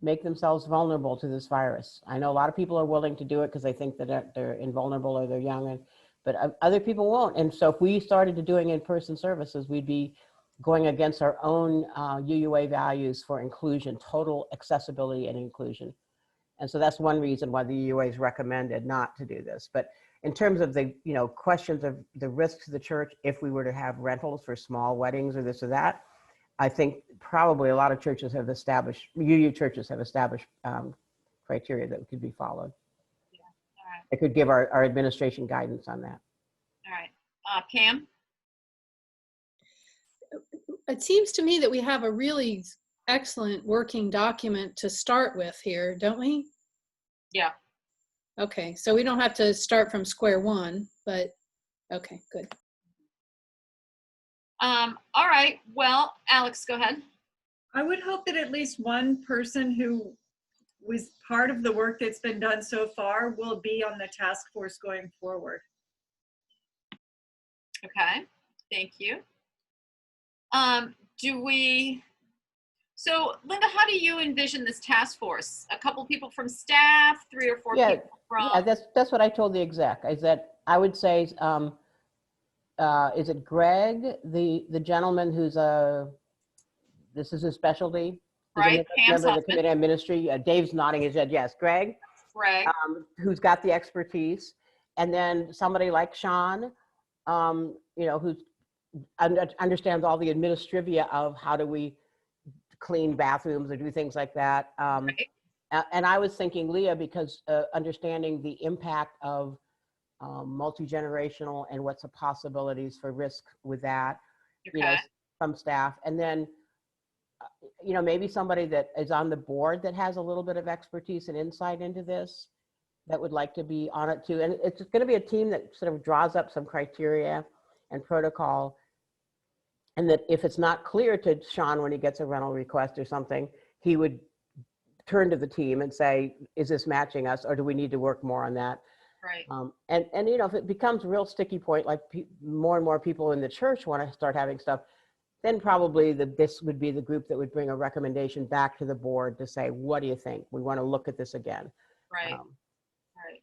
make themselves vulnerable to this virus. I know a lot of people are willing to do it because they think that they're invulnerable or they're young, but other people won't. And so if we started to doing in-person services, we'd be going against our own UUA values for inclusion, total accessibility and inclusion. And so that's one reason why the UUA has recommended not to do this. But in terms of the, you know, questions of the risk to the church, if we were to have rentals for small weddings or this or that, I think probably a lot of churches have established, UU churches have established criteria that could be followed. Yeah. All right. It could give our administration guidance on that. All right. Pam? It seems to me that we have a really excellent working document to start with here, don't we? Yeah. Okay, so we don't have to start from square one, but okay, good. All right. Well, Alex, go ahead. I would hope that at least one person who was part of the work that's been done so far will be on the task force going forward. Okay. Thank you. So Linda, how do you envision this task force? A couple people from staff, 3 or 4 people from? Yeah, that's what I told the exec, is that I would say, is it Greg, the gentleman who's this is his specialty? Right, Pam's member of the husband. committee on ministry. Dave's nodding his head, yes. Greg, who's got the expertise. And then somebody like Sean, you know, who understands all the administrivia of how do we clean bathrooms or do things like that. And I was thinking Leah, because understanding the impact of multi-generational and what's the possibilities for risk with that, you know, from staff. And then, you know, maybe somebody that is on the board that has a little bit of expertise and insight into this that would like to be on it too. And it's going to be a team that sort of draws up some criteria and protocol. And that if it's not clear to Sean when he gets a rental request or something, he would turn to the team and say, is this matching us, or do we need to work more on that? Right. And you know, if it becomes a real sticky point, like more and more people in the church want to start having stuff, then probably this would be the group that would bring a recommendation back to the board to say, what do you think? We want to look at this again. Right. Right.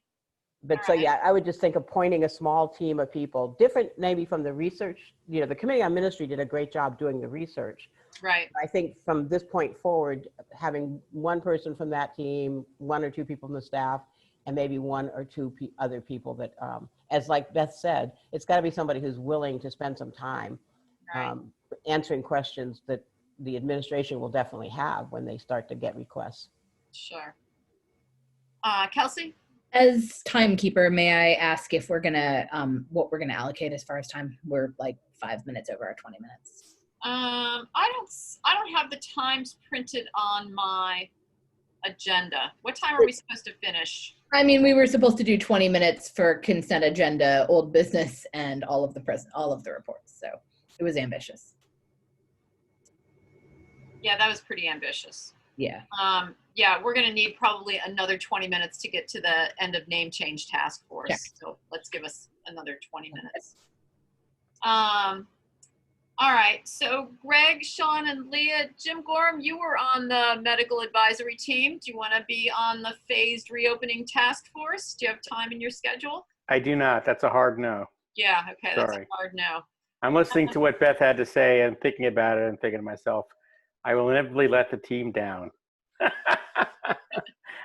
But so, yeah, I would just think appointing a small team of people, different maybe from the research. You know, the Committee on Ministry did a great job doing the research. Right. I think from this point forward, having one person from that team, one or two people from the staff, and maybe one or two other people that, as like Beth said, it's got to be somebody who's willing to spend some time answering questions that the administration will definitely have when they start to get requests. Sure. Kelsey? As timekeeper, may I ask if we're gonna, what we're gonna allocate as far as time? We're like 5 minutes over our 20 minutes. I don't have the times printed on my agenda. What time are we supposed to finish? I mean, we were supposed to do 20 minutes for consent agenda, old business, and all of the reports. So it was ambitious. Yeah, that was pretty ambitious. Yeah. Yeah, we're going to need probably another 20 minutes to get to the end of name change task force. Check. So let's give us another 20 minutes. All right. So Greg, Sean, and Leah, Jim Gorham, you were on the medical advisory team. Do you want to be on the phased reopening task force? Do you have time in your schedule? I do not. That's a hard no. Yeah. Okay. That's Sorry. a hard no. I'm listening to what Beth had to say and thinking about it and thinking to myself, I will inevitably let the team down.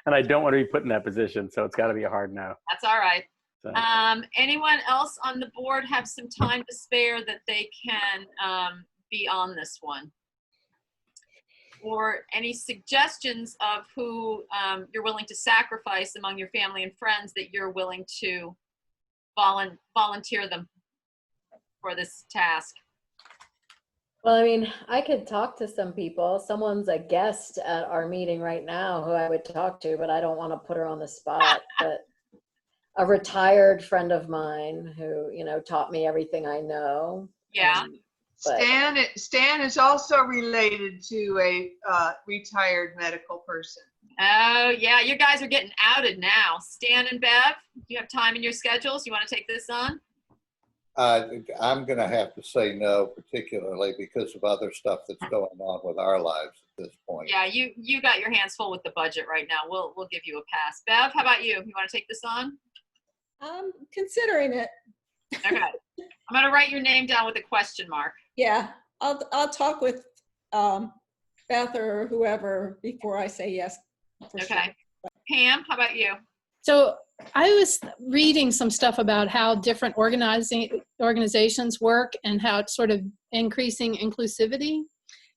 And I don't want to be put in that position, so it's got to be a hard no. That's all right. So. Anyone else on the board have some time to spare that they can be on this one? Or any suggestions of who you're willing to sacrifice among your family and friends that you're willing to volunteer them for this task? Well, I mean, I could talk to some people. Someone's a guest at our meeting right now who I would talk to, but I don't want to put her on the spot. But a retired friend of mine who, you know, taught me everything I know. Yeah. Stan is also related to a retired medical person. Oh, yeah. You guys are getting outed now. Stan and Bev, do you have time in your schedules? You want to take this on? I'm going to have to say no, particularly because of other stuff that's going on with our lives at this point. Yeah, you got your hands full with the budget right now. We'll give you a pass. Bev, how about you? You want to take this on? I'm considering it. Okay. I'm going to write your name down with a question mark. Yeah, I'll talk with Beth or whoever before I say yes. Okay. Sure. Pam, how about you? So I was reading some stuff about how different organizations work and how it's sort of increasing inclusivity.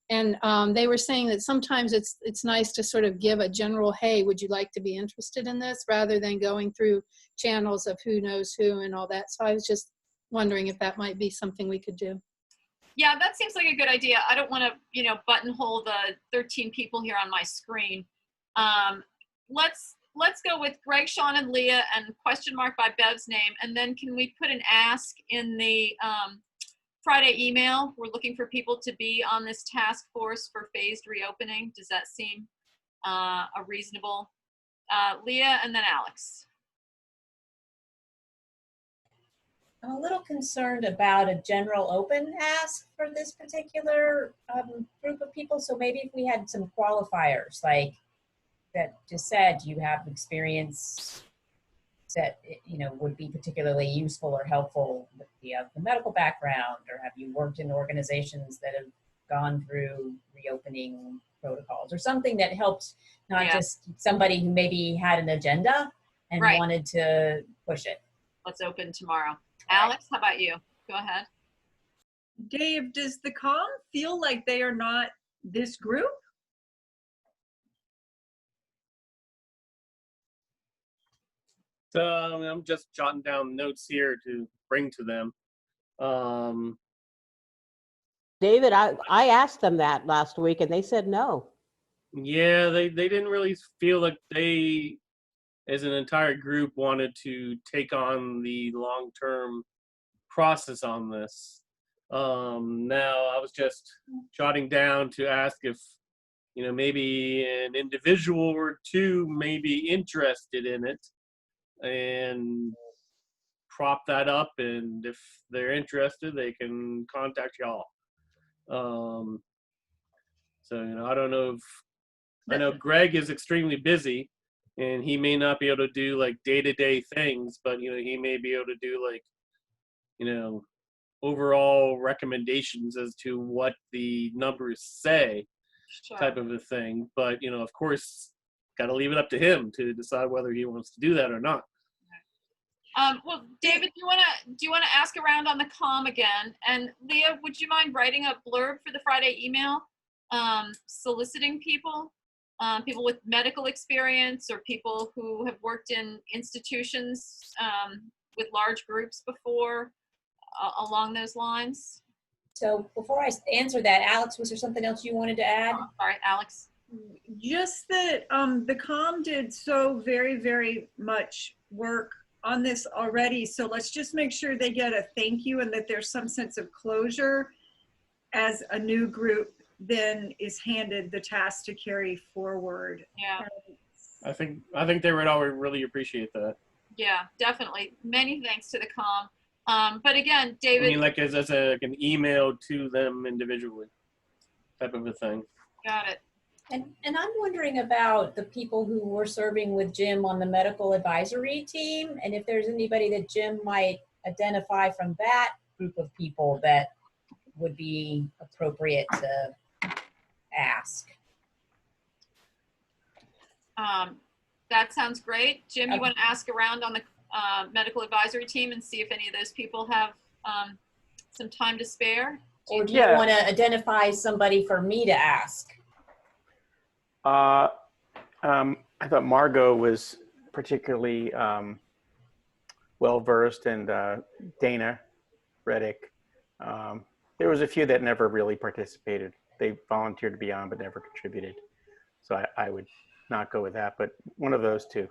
And they were saying that sometimes it's nice to sort of give a general, hey, would you like to be interested in this, rather than going through channels of who knows who and all that. So I was just wondering if that might be something we could do. Yeah, that seems like a good idea. I don't want to, buttonhole the 13 people here on my screen. Let's go with Greg, Sean, and Leah, and question mark by Bev's name. And then can we put an ask in the Friday email? We're looking for people to be on this task force for phased reopening. Does that seem a reasonable? Leah, and then Alex. I'm a little concerned about a general open ask for this particular group of people. So maybe if we had some qualifiers, like that just said, you have experience that would be particularly useful or helpful with the medical background, or have you worked in organizations that have gone through reopening protocols, or something that helped not just somebody who maybe had an agenda and wanted to push it. Let's open tomorrow. Alex, how about you? Go ahead. Dave, does the COM feel like they are not this group? I'm just jotting down notes here to bring to them. David, I asked them that last week and they said no. Yeah, they didn't really feel like they, as an entire group, wanted to take on the long-term process on this. Now, I was just jotting down to ask if, maybe an individual or two may be interested in it, and prop that up, and if they're interested, they can contact y'all. So I don't know if, I know Greg is extremely busy, and he may not be able to do like day-to-day things, but he may be able to do like overall recommendations as to what the numbers say, Sure. type of a thing. But of course, got to leave it up to him to decide whether he wants to do that or not. Well, David, do you want to ask around on the comm again? And Leah, would you mind writing a blurb for the Friday email, soliciting people, people with medical experience or people who have worked in institutions with large groups before, along those lines? So before I answer that, Alex, was there something else you wanted to add? Oh, sorry, Alex. Just that the comm did so very, very much work on this already. So let's just make sure they get a thank you and that there's some sense of closure as a new group then is handed the task to carry forward. Yeah. I think they would all really appreciate that. Yeah, definitely. Many thanks to the comm. But again, David. I mean, like as like an email to them individually, type of a thing. Got it. And I'm wondering about the people who were serving with Jim on the medical advisory team, and if there's anybody that Jim might identify from that group of people that would be appropriate to ask. That sounds great. Jim, you want to ask around on the medical advisory team and see if any of those people have some time to spare? Or do you want to identify somebody for me to ask? I thought Margot was particularly well-versed, and Dana Reddick. There was a few that never really participated. They volunteered to be on but never contributed. So I would not go with that, but one of those two.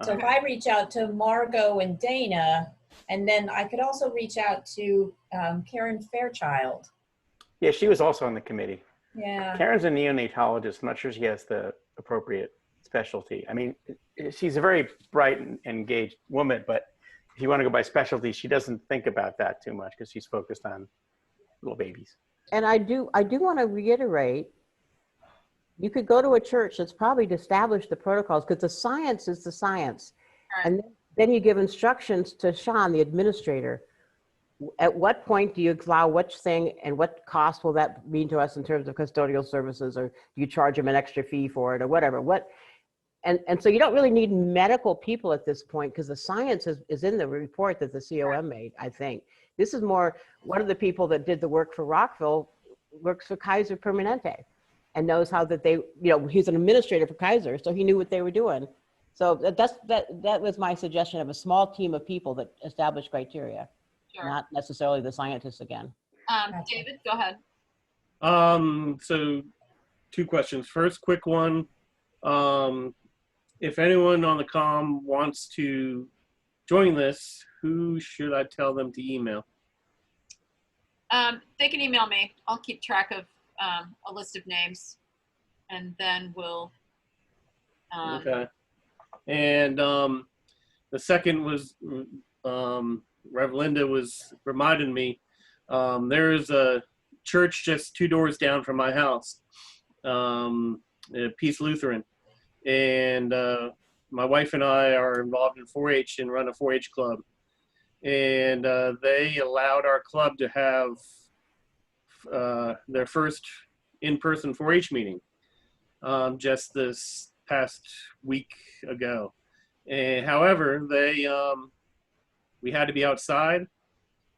So if I reach out to Margot and Dana, and then I could also reach out to Karen Fairchild. Yeah, she was also on the committee. Yeah. Karen's a neonatologist. I'm not sure she has the appropriate specialty. I mean, she's a very bright and engaged woman, but if you want to go by specialty, she doesn't think about that too much because she's focused on little babies. And I do want to reiterate, you could go to a church that's probably established the protocols, because the science is the science. Right. And then you give instructions to Sean, the administrator. At what point do you allow which thing, and what cost will that mean to us in terms of custodial services, or do you charge them an extra fee for it, or whatever? And so you don't really need medical people at this point, because the science is in the report that the COM made, I think. This is more, one of the people that did the work for Rockville works for Kaiser Permanente and knows how that they, he's an administrator for Kaiser, so he knew what they were doing. So that was my suggestion, of a small team of people that establish criteria, not necessarily the scientists again. David, go ahead. So 2 questions. First, quick one. If anyone on the comm wants to join this, who should I tell them to email? They can email me. I'll keep track of a list of names, and then we'll. Okay. And the second was, Rev Linda was reminding me, there's a church just 2 doors down from my house, Peace Lutheran. And my wife and I are involved in 4-H and run a 4-H club. And they allowed our club to have their first in-person 4-H meeting just this past week ago. And however, we had to be outside.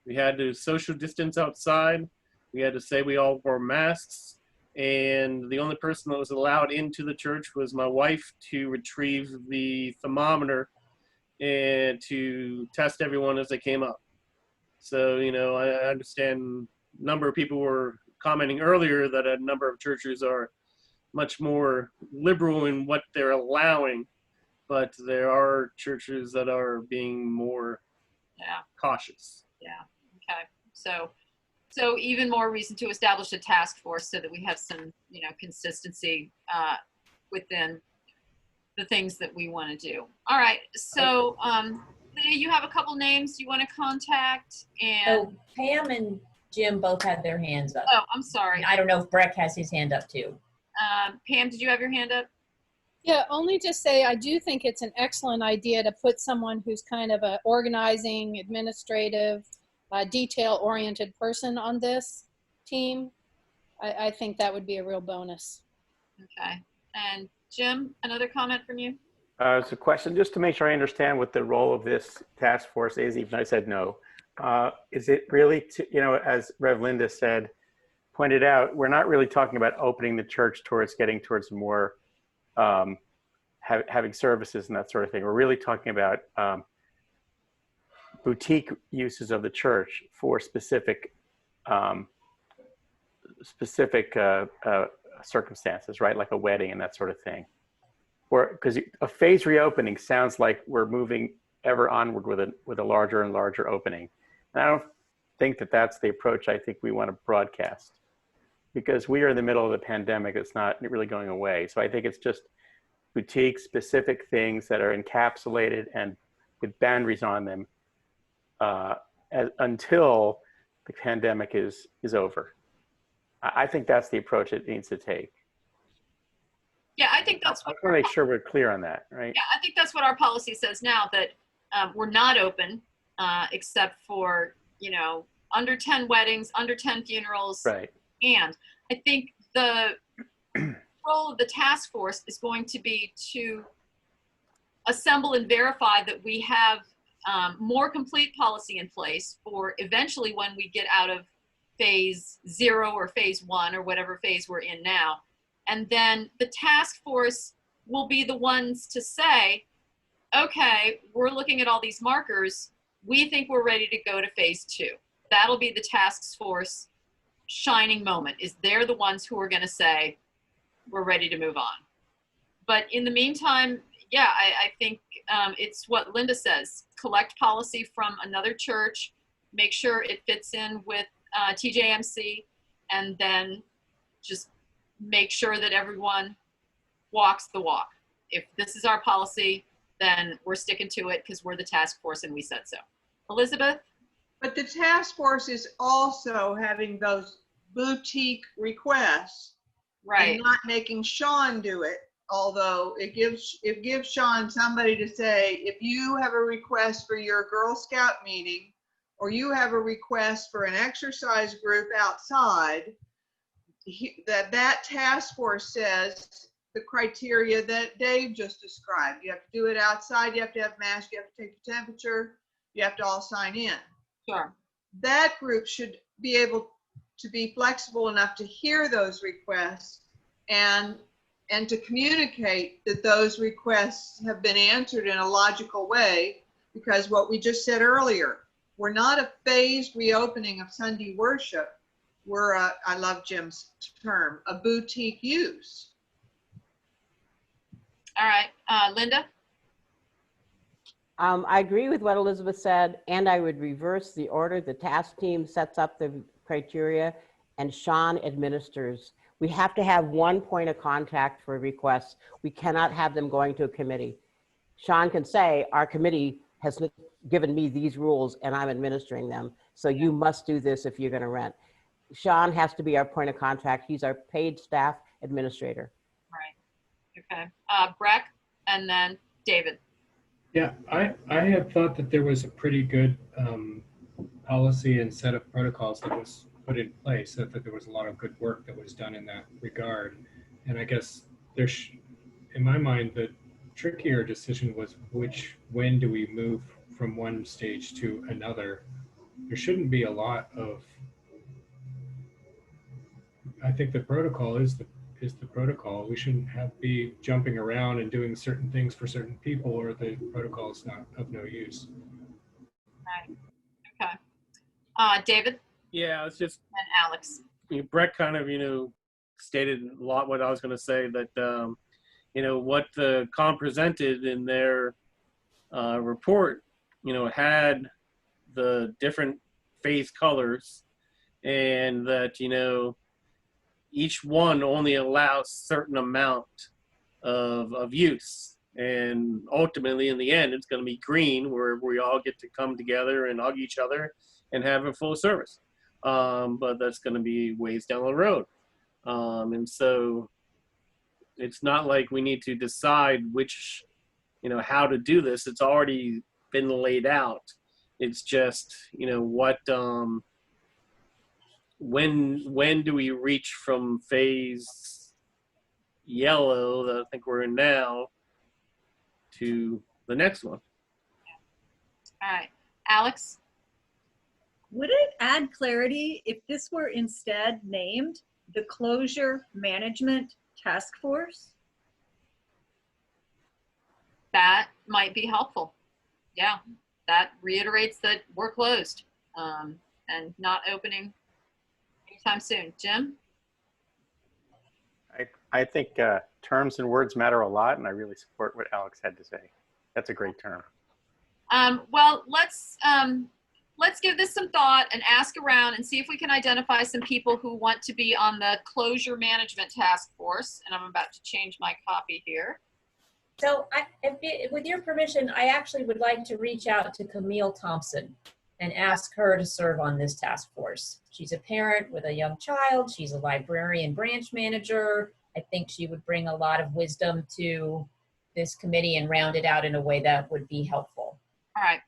We had to social distance outside. We had to say we all wore masks. And the only person that was allowed into the church was my wife to retrieve the thermometer and to test everyone as they came up. So, I understand a number of people were commenting earlier that a number of churches are much more liberal in what they're allowing, but there are churches that are being more cautious. Yeah. Okay. So even more reason to establish a task force so that we have some, consistency within the things that we want to do. All right. So, Leah, you have a couple names you want to contact, and So Pam and Jim both had their hands up. Oh, I'm sorry. I don't know if Breck has his hand up too. Pam, did you have your hand up? Yeah, only to say I do think it's an excellent idea to put someone who's kind of a organizing, administrative, detail-oriented person on this team. I think that would be a real bonus. Okay. And Jim, another comment from you? It's a question just to make sure I understand what the role of this task force is, even though I said no. Is it really, as Rev Linda said, pointed out, we're not really talking about opening the church towards getting towards more having services and that sort of thing. We're really talking about boutique uses of the church for specific circumstances, right? Like a wedding and that sort of thing. Or because a phased reopening sounds like we're moving ever onward with a larger and larger opening. And I don't think that that's the approach I think we want to broadcast, because we are in the middle of the pandemic. It's not really going away. So I think it's just boutique specific things that are encapsulated and with boundaries on them until the pandemic is over. I think that's the approach it needs to take. Yeah, I think that's I want to make sure we're clear on that, right? Yeah, I think that's what our policy says now, that we're not open except for, under 10 weddings, under 10 funerals. Right. And I think the role of the task force is going to be to assemble and verify that we have more complete policy in place for eventually when we get out of phase 0 or phase 1 or whatever phase we're in now. And then the task force will be the ones to say, okay, we're looking at all these markers. We think we're ready to go to phase 2. That'll be the task force shining moment, is they're the ones who are going to say, we're ready to move on. But in the meantime, yeah, I think it's what Linda says, collect policy from another church, make sure it fits in with TJMC, and then just make sure that everyone walks the walk. If this is our policy, then we're sticking to it because we're the task force and we said so. Elizabeth? But the task force is also having those boutique requests, right, and not making Sean do it. Although it gives Sean somebody to say, if you have a request for your Girl Scout meeting, or you have a request for an exercise group outside, that task force says the criteria that Dave just described. You have to do it outside, you have to have masks, you have to take the temperature, you have to all sign in. Sure. That group should be able to be flexible enough to hear those requests and to communicate that those requests have been answered in a logical way, because what we just said earlier, we're not a phased reopening of Sunday worship. We're I love Jim's term, a boutique use. All right, Linda? I agree with what Elizabeth said, and I would reverse the order. The task team sets up the criteria and Sean administers. We have to have one point of contact for requests. We cannot have them going to a committee. Sean can say, our committee has given me these rules and I'm administering them. So you must do this if you're going to rent. Sean has to be our point of contact. He's our paid staff administrator. Right. Okay. Breck, and then David. Yeah, I had thought that there was a pretty good policy and set of protocols that was put in place. I thought there was a lot of good work that was done in that regard. And I guess in my mind, the trickier decision was when do we move from one stage to another? There shouldn't be a lot of, I think the protocol is the protocol. We shouldn't be jumping around and doing certain things for certain people, or the protocol is not of no use. Right. Okay. David? Yeah, it's just. And Alex. Brett kind of, stated a lot what I was going to say, that, what the COM presented in their report, had the different phase colors, and that, each one only allows certain amount of use. And ultimately, in the end, it's going to be green, where we all get to come together and hug each other and have a full service. But that's going to be ways down the road. And so it's not like we need to decide which, how to do this. It's already been laid out. It's just, what, when do we reach from phase yellow that I think we're in now to the next one? All right, Alex? Would it add clarity if this were instead named the Closure Management Task Force? That might be helpful. Yeah, that reiterates that we're closed and not opening anytime soon. Jim? I think terms and words matter a lot, and I really support what Alex had to say. That's a great term. Well, let's give this some thought and ask around and see if we can identify some people who want to be on the Closure Management Task Force. And I'm about to change my copy here. So with your permission, I actually would like to reach out to Camille Thompson and ask her to serve on this task force. She's a parent with a young child. She's a librarian branch manager. I think she would bring a lot of wisdom to this committee and round it out in a way that would be helpful. All right.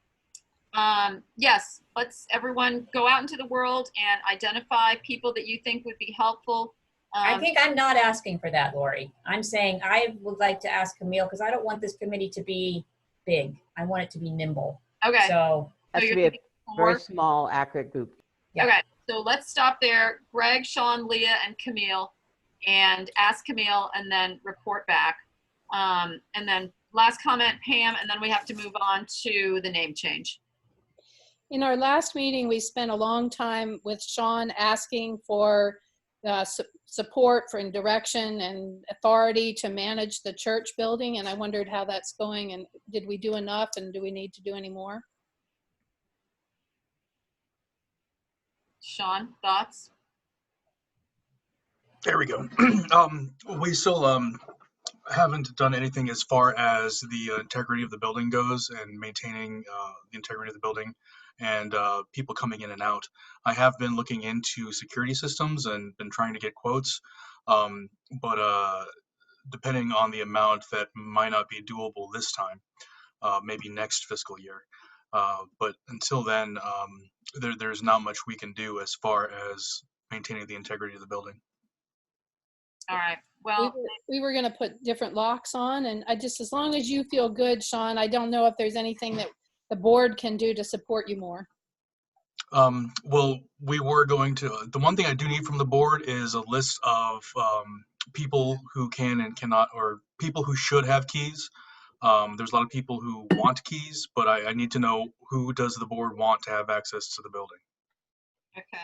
Yes, let's everyone go out into the world and identify people that you think would be helpful. I think I'm not asking for that, Lori. I'm saying I would like to ask Camille because I don't want this committee to be big. I want it to be nimble. Okay. So Has to be a very small, accurate group. Yeah. Okay, so let's stop there. Greg, Sean, Leah, and Camille, and ask Camille and then report back. And then last comment, Pam, and then we have to move on to the name change. In our last meeting, we spent a long time with Sean asking for support for direction and authority to manage the church building, and I wondered how that's going, and did we do enough, and do we need to do any more? Sean, thoughts? There we go. We still haven't done anything as far as the integrity of the building goes and maintaining the integrity of the building and people coming in and out. I have been looking into security systems and been trying to get quotes, but depending on the amount, that might not be doable this time, maybe next fiscal year. But until then, there's not much we can do as far as maintaining the integrity of the building. All right. Well, we were going to put different locks on, and I just, as long as you feel good, Sean, I don't know if there's anything that the board can do to support you more. Well, we were going to, the one thing I do need from the board is a list of people who can and cannot, or people who should have keys. There's a lot of people who want keys, but I need to know who does the board want to have access to the building. okay.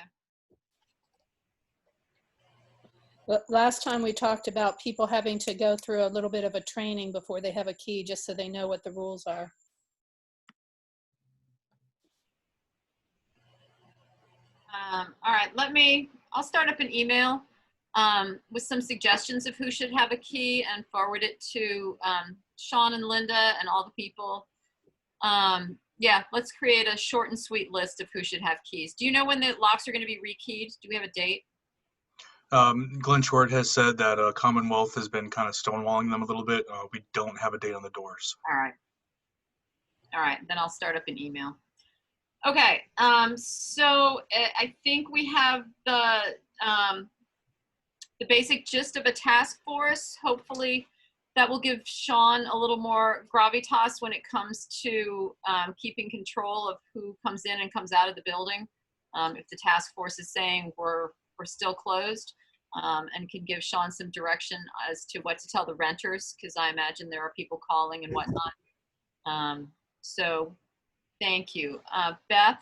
Last time we talked about people having to go through a little bit of a training before they have a key, just so they know what the rules are. All right, I'll start up an email with some suggestions of who should have a key and forward it to Sean and Linda and all the people. Yeah, let's create a short and sweet list of who should have keys. Do you know when the locks are going to be rekeyed? Do we have a date? Glenn Short has said that Commonwealth has been kind of stonewalling them a little bit. We don't have a date on the doors. All right. All right, then I'll start up an email. Okay, so I think we have the basic gist of a task force. Hopefully that will give Sean a little more gravitas when it comes to keeping control of who comes in and comes out of the building. If the task force is saying we're still closed, and can give Sean some direction as to what to tell the renters, because I imagine there are people calling and whatnot. So thank you. Beth?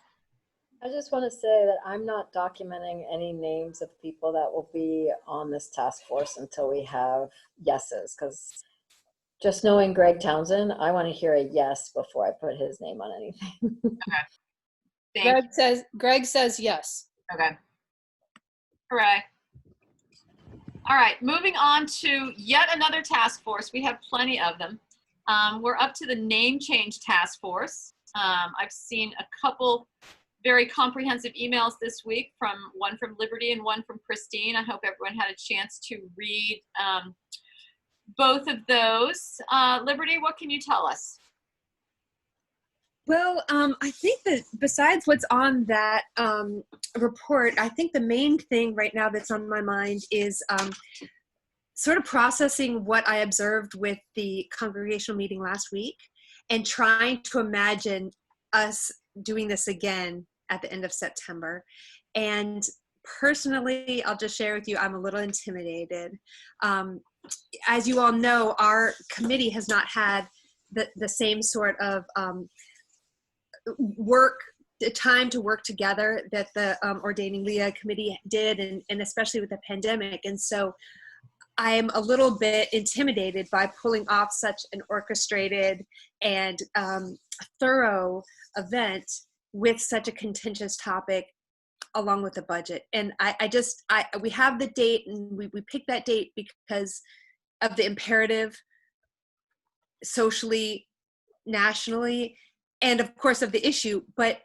I just want to say that I'm not documenting any names of people that will be on this task force until we have yeses, because just knowing Greg Townsend, I want to hear a yes before I put his name on anything. Okay. Greg says yes. Okay. Hooray. All right, moving on to yet another task force. We have plenty of them. We're up to the name change task force. I've seen a couple very comprehensive emails this week, one from Liberty and one from Christine. I hope everyone had a chance to read both of those. Liberty, what can you tell us? Well, I think that besides what's on that report, I think the main thing right now that's on my mind is sort of processing what I observed with the congregational meeting last week and trying to imagine us doing this again at the end of September. And personally, I'll just share with you, I'm a little intimidated. As you all know, our committee has not had the same sort of time to work together that the Ordaining Leah committee did, and especially with the pandemic. And so I am a little bit intimidated by pulling off such an orchestrated and thorough event with such a contentious topic along with the budget. And we have the date, and we picked that date because of the imperative socially, nationally, and of course of the issue. But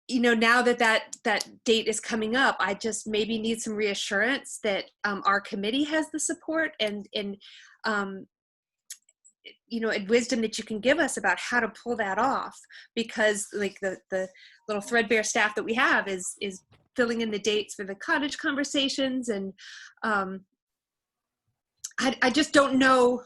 now that date is coming up, I just maybe need some reassurance that our committee has the support and wisdom that you can give us about how to pull that off, because like the little threadbare staff that we have is filling in the dates for the cottage conversations, and I just don't know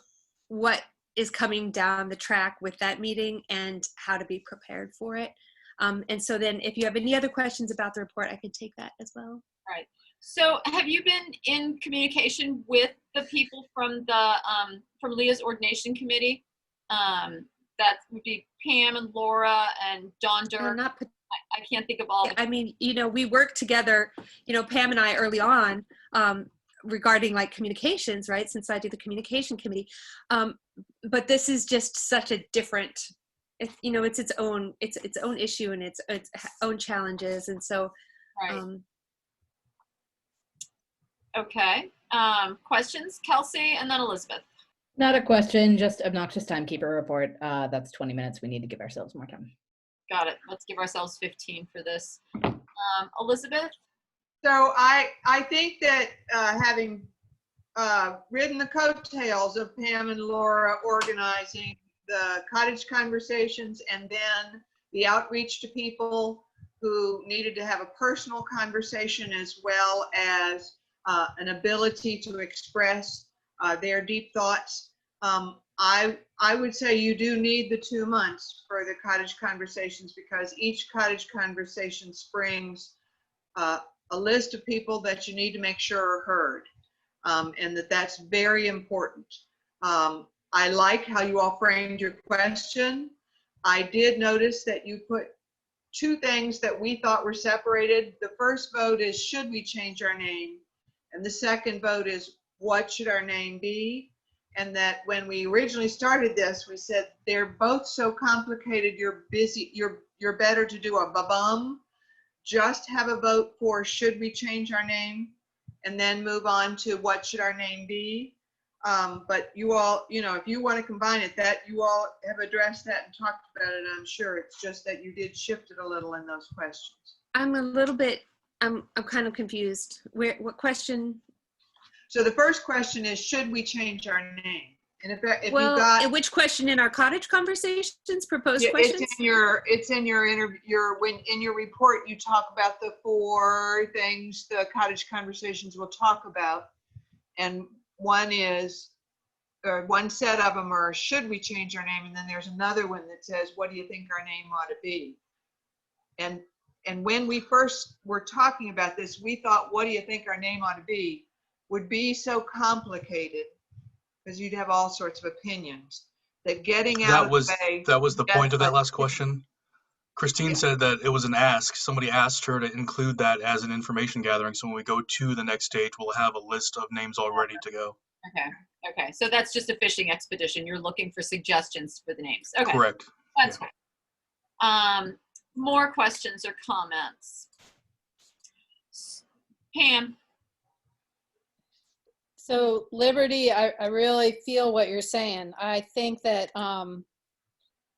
what is coming down the track with that meeting and how to be prepared for it. And so then if you have any other questions about the report, I can take that as well. Right. So have you been in communication with the people from the from Leah's ordination committee? That would be Pam and Laura and Dawn Dirk. I can't think of all. I mean, we worked together, Pam and I early on regarding like communications, right? Since I do the communication committee. But this is just such a different, it's its own issue and its own challenges. And so, right. Okay. Questions, Kelsey, and then Elizabeth. Not a question, just obnoxious timekeeper report. That's 20 minutes. We need to give ourselves more time. Got it. Let's give ourselves 15 for this. Elizabeth? So I think that having ridden the coattails of Pam and Laura organizing the cottage conversations and then the outreach to people who needed to have a personal conversation as well as an ability to express their deep thoughts. I would say you do need the 2 months for the cottage conversations, because each cottage conversation springs a list of people that you need to make sure are heard, and that's very important. I like how you all framed your question. I did notice that you put 2 things that we thought were separated. The first vote is, should we change our name? And the second vote is, what should our name be? And that when we originally started this, we said they're both so complicated, you're busy, you're better to do a ba-bum. Just have a vote for, should we change our name? And then move on to, what should our name be? But you all, if you want to combine it, that you all have addressed that and talked about it, I'm sure. It's just that you did shift it a little in those questions. I'm a little bit, I'm kind of confused. What question? So the first question is, should we change our name? And if you got, which question in our cottage conversations? Proposed questions? It's in your report. You talk about the 4 things the cottage conversations will talk about, and one set of them are, should we change our name? And then there's another one that says, what do you think our name ought to be? And when we first were talking about this, we thought, what do you think our name ought to be, would be so complicated, because you'd have all sorts of opinions, that getting out of the way. That was the point of that last question. Christine said that it was an ask. Somebody asked her to include that as an information gathering. So when we go to the next stage, we'll have a list of names all ready to go. Okay. So that's just a fishing expedition. You're looking for suggestions for the names. Okay. Correct. That's good. More questions or comments? Pam? So Liberty, I really feel what you're saying. I think that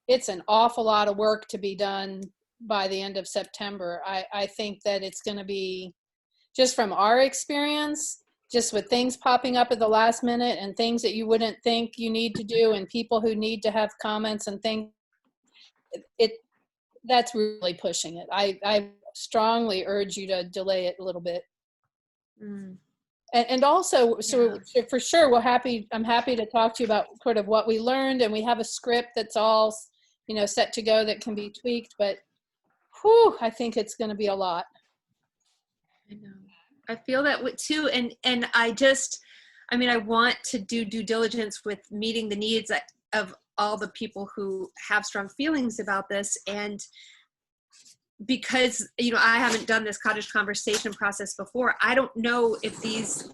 it's an awful lot of work to be done by the end of September. I think that it's going to be, just from our experience, just with things popping up at the last minute and things that you wouldn't think you need to do and people who need to have comments and things, that's really pushing it. I strongly urge you to delay it a little bit. And also, so for sure, I'm happy to talk to you about sort of what we learned, and we have a script that's all, set to go that can be tweaked, but whew, I think it's going to be a lot. I know. I feel that too. And I want to do due diligence with meeting the needs of all the people who have strong feelings about this. And because, I haven't done this cottage conversation process before, I don't know if these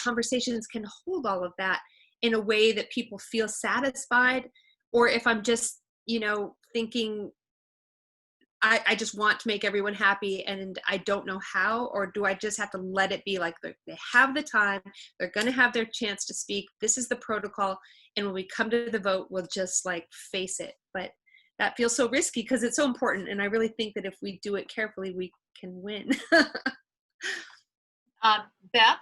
conversations can hold all of that in a way that people feel satisfied, or if I'm just, thinking I just want to make everyone happy and I don't know how, or do I just have to let it be like they have the time, they're going to have their chance to speak, this is the protocol, and when we come to the vote, we'll just face it. But that feels so risky because it's so important, and I really think that if we do it carefully, we can win. Beth?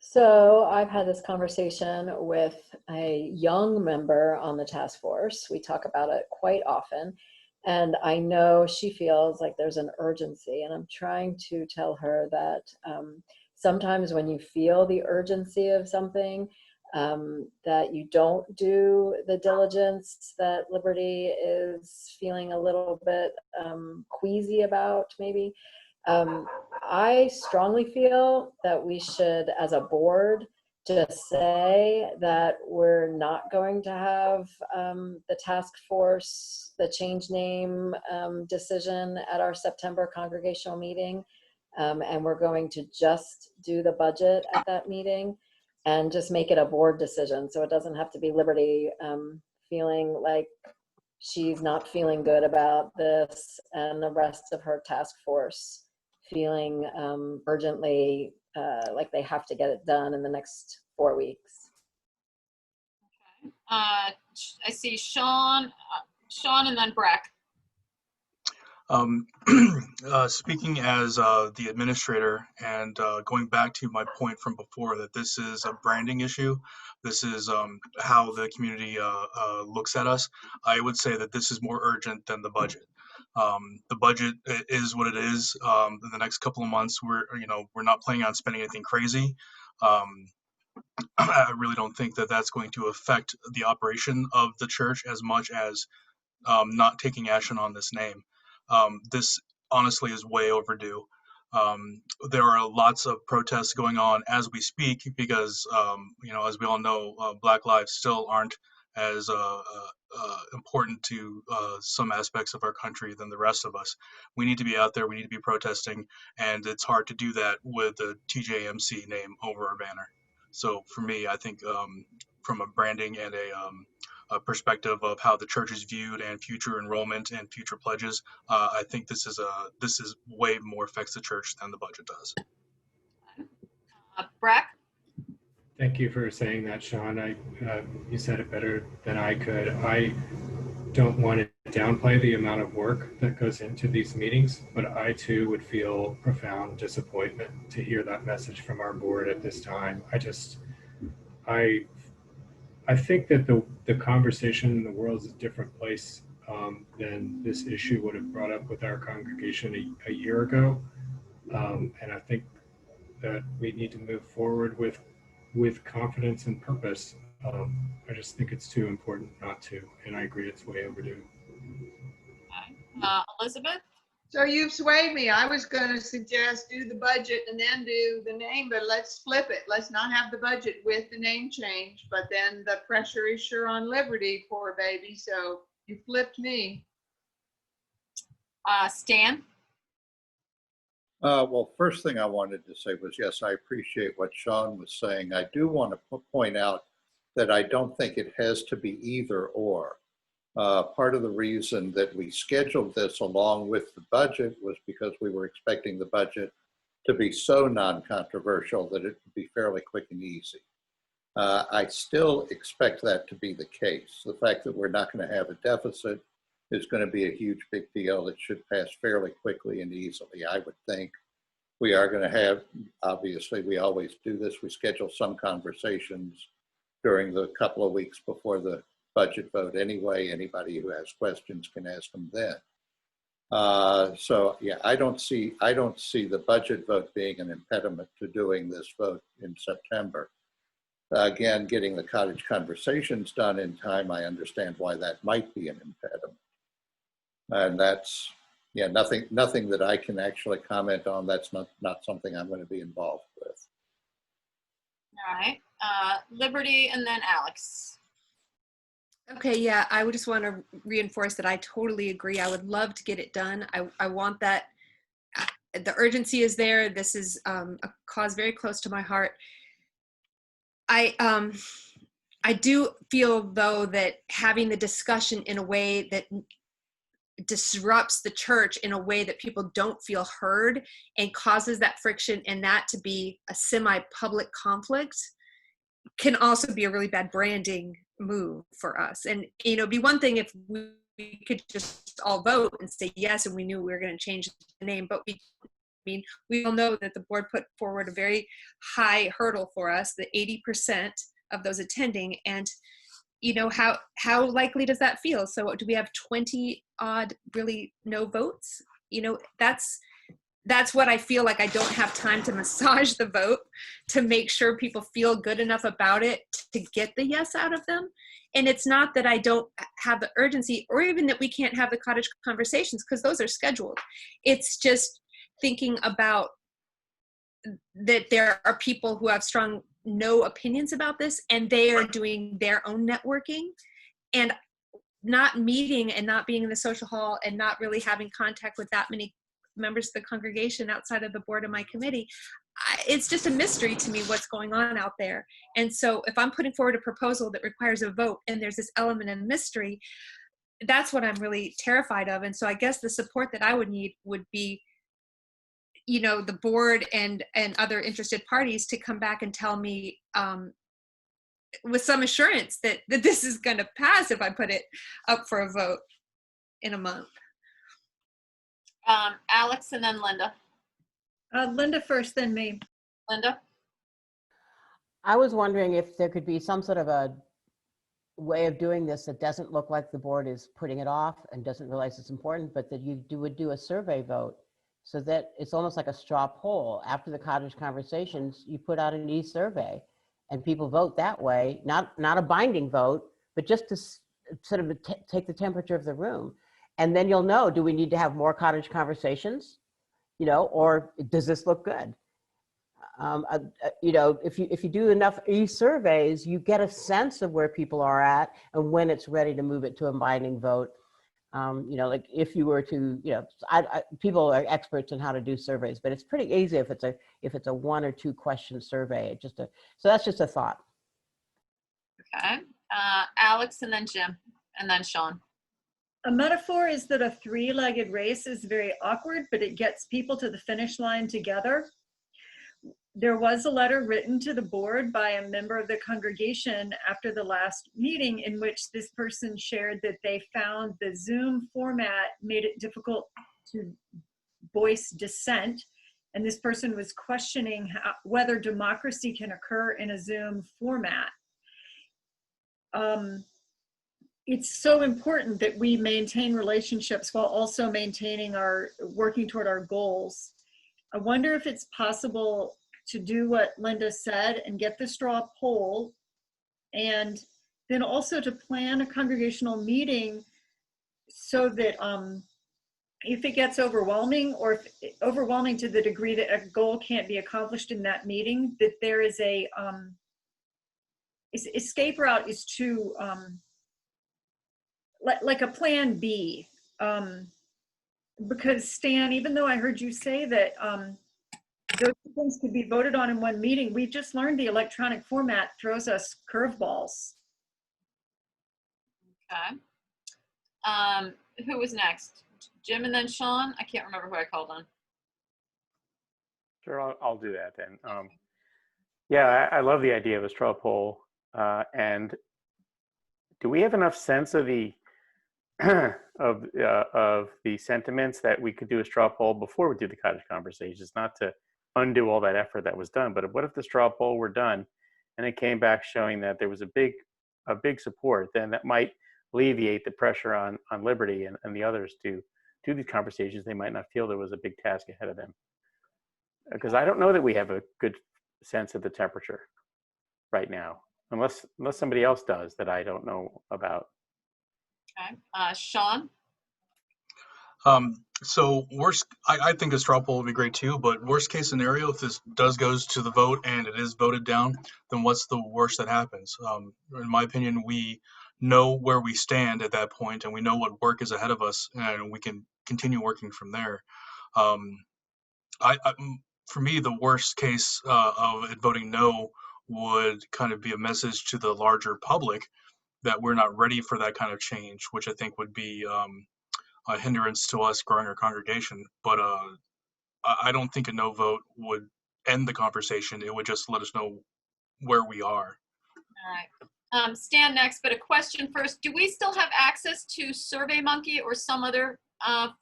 So I've had this conversation with a young member on the task force. We talk about it quite often, and I know she feels like there's an urgency, and I'm trying to tell her that sometimes when you feel the urgency of something, that you don't do the diligence that Liberty is feeling a little bit queasy about, maybe. I strongly feel that we should, as a board, just say that we're not going to have the task force, the change name decision at our September congregational meeting, and we're going to just do the budget at that meeting and just make it a board decision. So it doesn't have to be Liberty feeling like she's not feeling good about this and the rest of her task force feeling urgently like they have to get it done in the next 4 weeks. I see Sean and then Breck. Speaking as the administrator and going back to my point from before that this is a branding issue, this is how the community looks at us, I would say that this is more urgent than the budget. The budget is what it is. In the next couple of months, we're not planning on spending anything crazy. I really don't think that that's going to affect the operation of the church as much as not taking action on this name. This honestly is way overdue. There are lots of protests going on as we speak because, as we all know, Black lives still aren't as important to some aspects of our country than the rest of us. We need to be out there, we need to be protesting, and it's hard to do that with the TJMC name over our banner. So for me, I think from a branding and a perspective of how the church is viewed and future enrollment and future pledges, I think this is way more affects the church than the budget does. Breck? Thank you for saying that, Sean. You said it better than I could. I don't want to downplay the amount of work that goes into these meetings, but I too would feel profound disappointment to hear that message from our board at this time. I think that the conversation in the world is a different place than this issue would have brought up with our congregation a year ago. And I think that we need to move forward with confidence and purpose. I just think it's too important not to, and I agree it's way overdue. Elizabeth? So you've swayed me. I was going to suggest do the budget and then do the name, but let's flip it. Let's not have the budget with the name change, but then the pressure is sure on Liberty, poor baby. So you flipped me. Stan? Well, first thing I wanted to say was, yes, I appreciate what Sean was saying. I do want to point out that I don't think it has to be either or. Part of the reason that we scheduled this along with the budget was because we were expecting the budget to be so non-controversial that it would be fairly quick and easy. I still expect that to be the case. The fact that we're not going to have a deficit is going to be a huge big deal. It should pass fairly quickly and easily, I would think. we are going to have, obviously, we always do this. We schedule some conversations during the couple of weeks before the budget vote anyway. Anybody who has questions can ask them then. So yeah, I don't see the budget vote being an impediment to doing this vote in September. Again, getting the cottage conversations done in time, I understand why that might be an impediment. And that's, yeah, nothing that I can actually comment on. That's not something I'm going to be involved with. All right. Liberty and then Alex. Okay, yeah, I would just want to reinforce that I totally agree. I would love to get it done. I want that. The urgency is there. This is a cause very close to my heart. I do feel, though, that having the discussion in a way that disrupts the church in a way that people don't feel heard and causes that friction, and that to be a semi-public conflict can also be a really bad branding move for us. And, you know, it'd be one thing if we could just all vote and say yes, and we knew we were going to change the name, but we all know that the board put forward a very high hurdle for us, the 80% of those attending. And, you know, how likely does that feel? So do we have 20 odd really no votes? You know, that's what I feel like I don't have time to massage the vote to make sure people feel good enough about it to get the yes out of them. And it's not that I don't have the urgency or even that we can't have the cottage conversations, because those are scheduled. It's just thinking about that there are people who have strong no opinions about this, and they are doing their own networking and not meeting and not being in the social hall and not really having contact with that many members of the congregation outside of the board and my committee. It's just a mystery to me what's going on out there. And so if I'm putting forward a proposal that requires a vote and there's this element of mystery, that's what I'm really terrified of. And so I guess the support that I would need would be, you know, the board and other interested parties to come back and tell me with some assurance that this is going to pass if I put it up for a vote in a month. Alex and then Linda. Linda first, then me. Linda? I was wondering if there could be some sort of a way of doing this that doesn't look like the board is putting it off and doesn't realize it's important, but that you would do a survey vote so that it's almost like a straw poll. After the cottage conversations, you put out an e-survey and people vote that way, not a binding vote, but just to sort of take the temperature of the room. And then you'll know, do we need to have more cottage conversations? You know, or does this look good? You know, if you do enough e-surveys, you get a sense of where people are at and when it's ready to move it to a binding vote. You know, like if you were to, you know, people are experts in how to do surveys, but it's pretty easy if it's a 1 or 2 question survey. So that's just a thought. Okay. Alex and then Jim and then Sean. A metaphor is that a 3-legged race is very awkward, but it gets people to the finish line together. There was a letter written to the board by a member of the congregation after the last meeting in which this person shared that they found the Zoom format made it difficult to voice dissent. And this person was questioning whether democracy can occur in a Zoom format. It's so important that we maintain relationships while also working toward our goals. I wonder if it's possible to do what Linda said and get the straw poll, and then also to plan a congregational meeting so that if it gets overwhelming, or if overwhelming to the degree that a goal can't be accomplished in that meeting, that there is a escape route is to like a plan B, because Stan, even though I heard you say that those things could be voted on in one meeting, we just learned the electronic format throws us curveballs. Okay. Who was next? Jim and then Sean? I can't remember who I called on. Sure, I'll do that then. Yeah, I love the idea of a straw poll. And do we have enough sense of the of the sentiments that we could do a straw poll before we do the cottage conversations? Not to undo all that effort that was done. But what if the straw poll were done and it came back showing that there was a big support? Then that might alleviate the pressure on Liberty and the others to do these conversations. They might not feel there was a big task ahead of them. Because I don't know that we have a good sense of the temperature right now, unless somebody else does that I don't know about. Okay, Sean? So I think a straw poll would be great too, but worst case scenario, if this goes to the vote and it is voted down, then what's the worst that happens? In my opinion, we know where we stand at that point and we know what work is ahead of us and we can continue working from there. For me, the worst case of it voting no would kind of be a message to the larger public that we're not ready for that kind of change, which I think would be a hindrance to us growing our congregation. But I don't think a no vote would end the conversation. It would just let us know where we are. All right. Stan next, but a question first. Do we still have access to SurveyMonkey or some other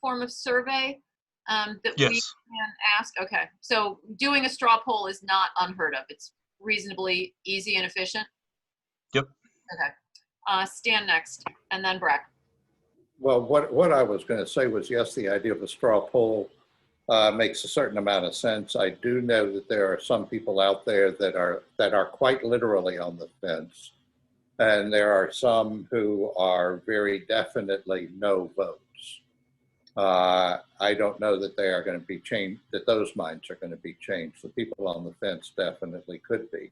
form of survey that Yes. we can ask? Okay, so doing a straw poll is not unheard of. It's reasonably easy and efficient? Yep. Okay. Stan next, and then Breck. Well, what I was going to say was, yes, the idea of a straw poll makes a certain amount of sense. I do know that there are some people out there that are quite literally on the fence, and there are some who are very definitely no votes. I don't know that they are going to be changed, that those minds are going to be changed. The people on the fence definitely could be.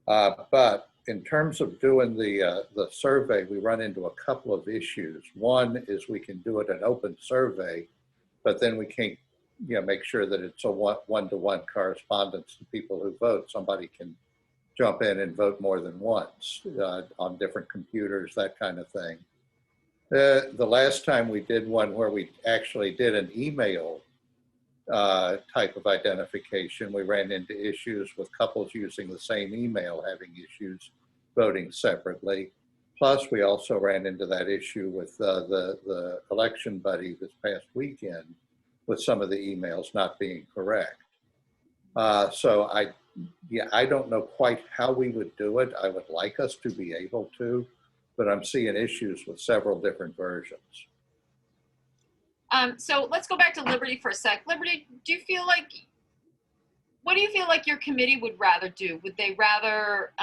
But in terms of doing the survey, we run into a couple of issues. One is we can do it an open survey, but then we can't make sure that it's a one-to-one correspondence to people who vote. Somebody can jump in and vote more than once on different computers, that kind of thing. The last time we did one where we actually did an email type of identification, we ran into issues with couples using the same email having issues voting separately. Plus, we also ran into that issue with the election buddy this past weekend with some of the emails not being correct. So I don't know quite how we would do it. I would like us to be able to, but I'm seeing issues with several different versions. So let's go back to Liberty for a sec. Liberty, what do you feel like your committee would rather do? Would they rather,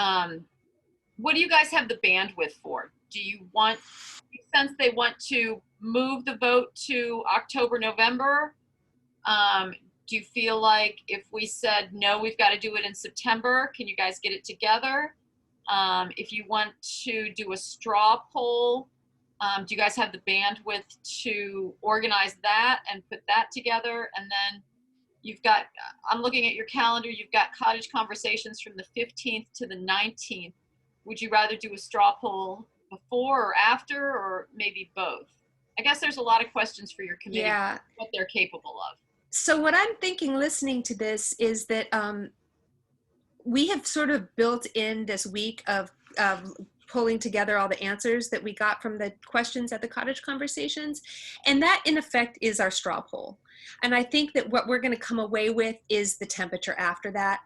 what do you guys have the bandwidth for? Do you sense they want to move the vote to October, November? Do you feel like if we said, no, we've got to do it in September, can you guys get it together? If you want to do a straw poll, do you guys have the bandwidth to organize that and put that together? And then you've got, I'm looking at your calendar, you've got cottage conversations from the 15th to the 19th. Would you rather do a straw poll before or after, or maybe both? I guess there's a lot of questions for your committee, what they're capable of. So what I'm thinking listening to this is that we have sort of built in this week of pulling together all the answers that we got from the questions at the cottage conversations. And that in effect is our straw poll. And I think that what we're going to come away with is the temperature after that.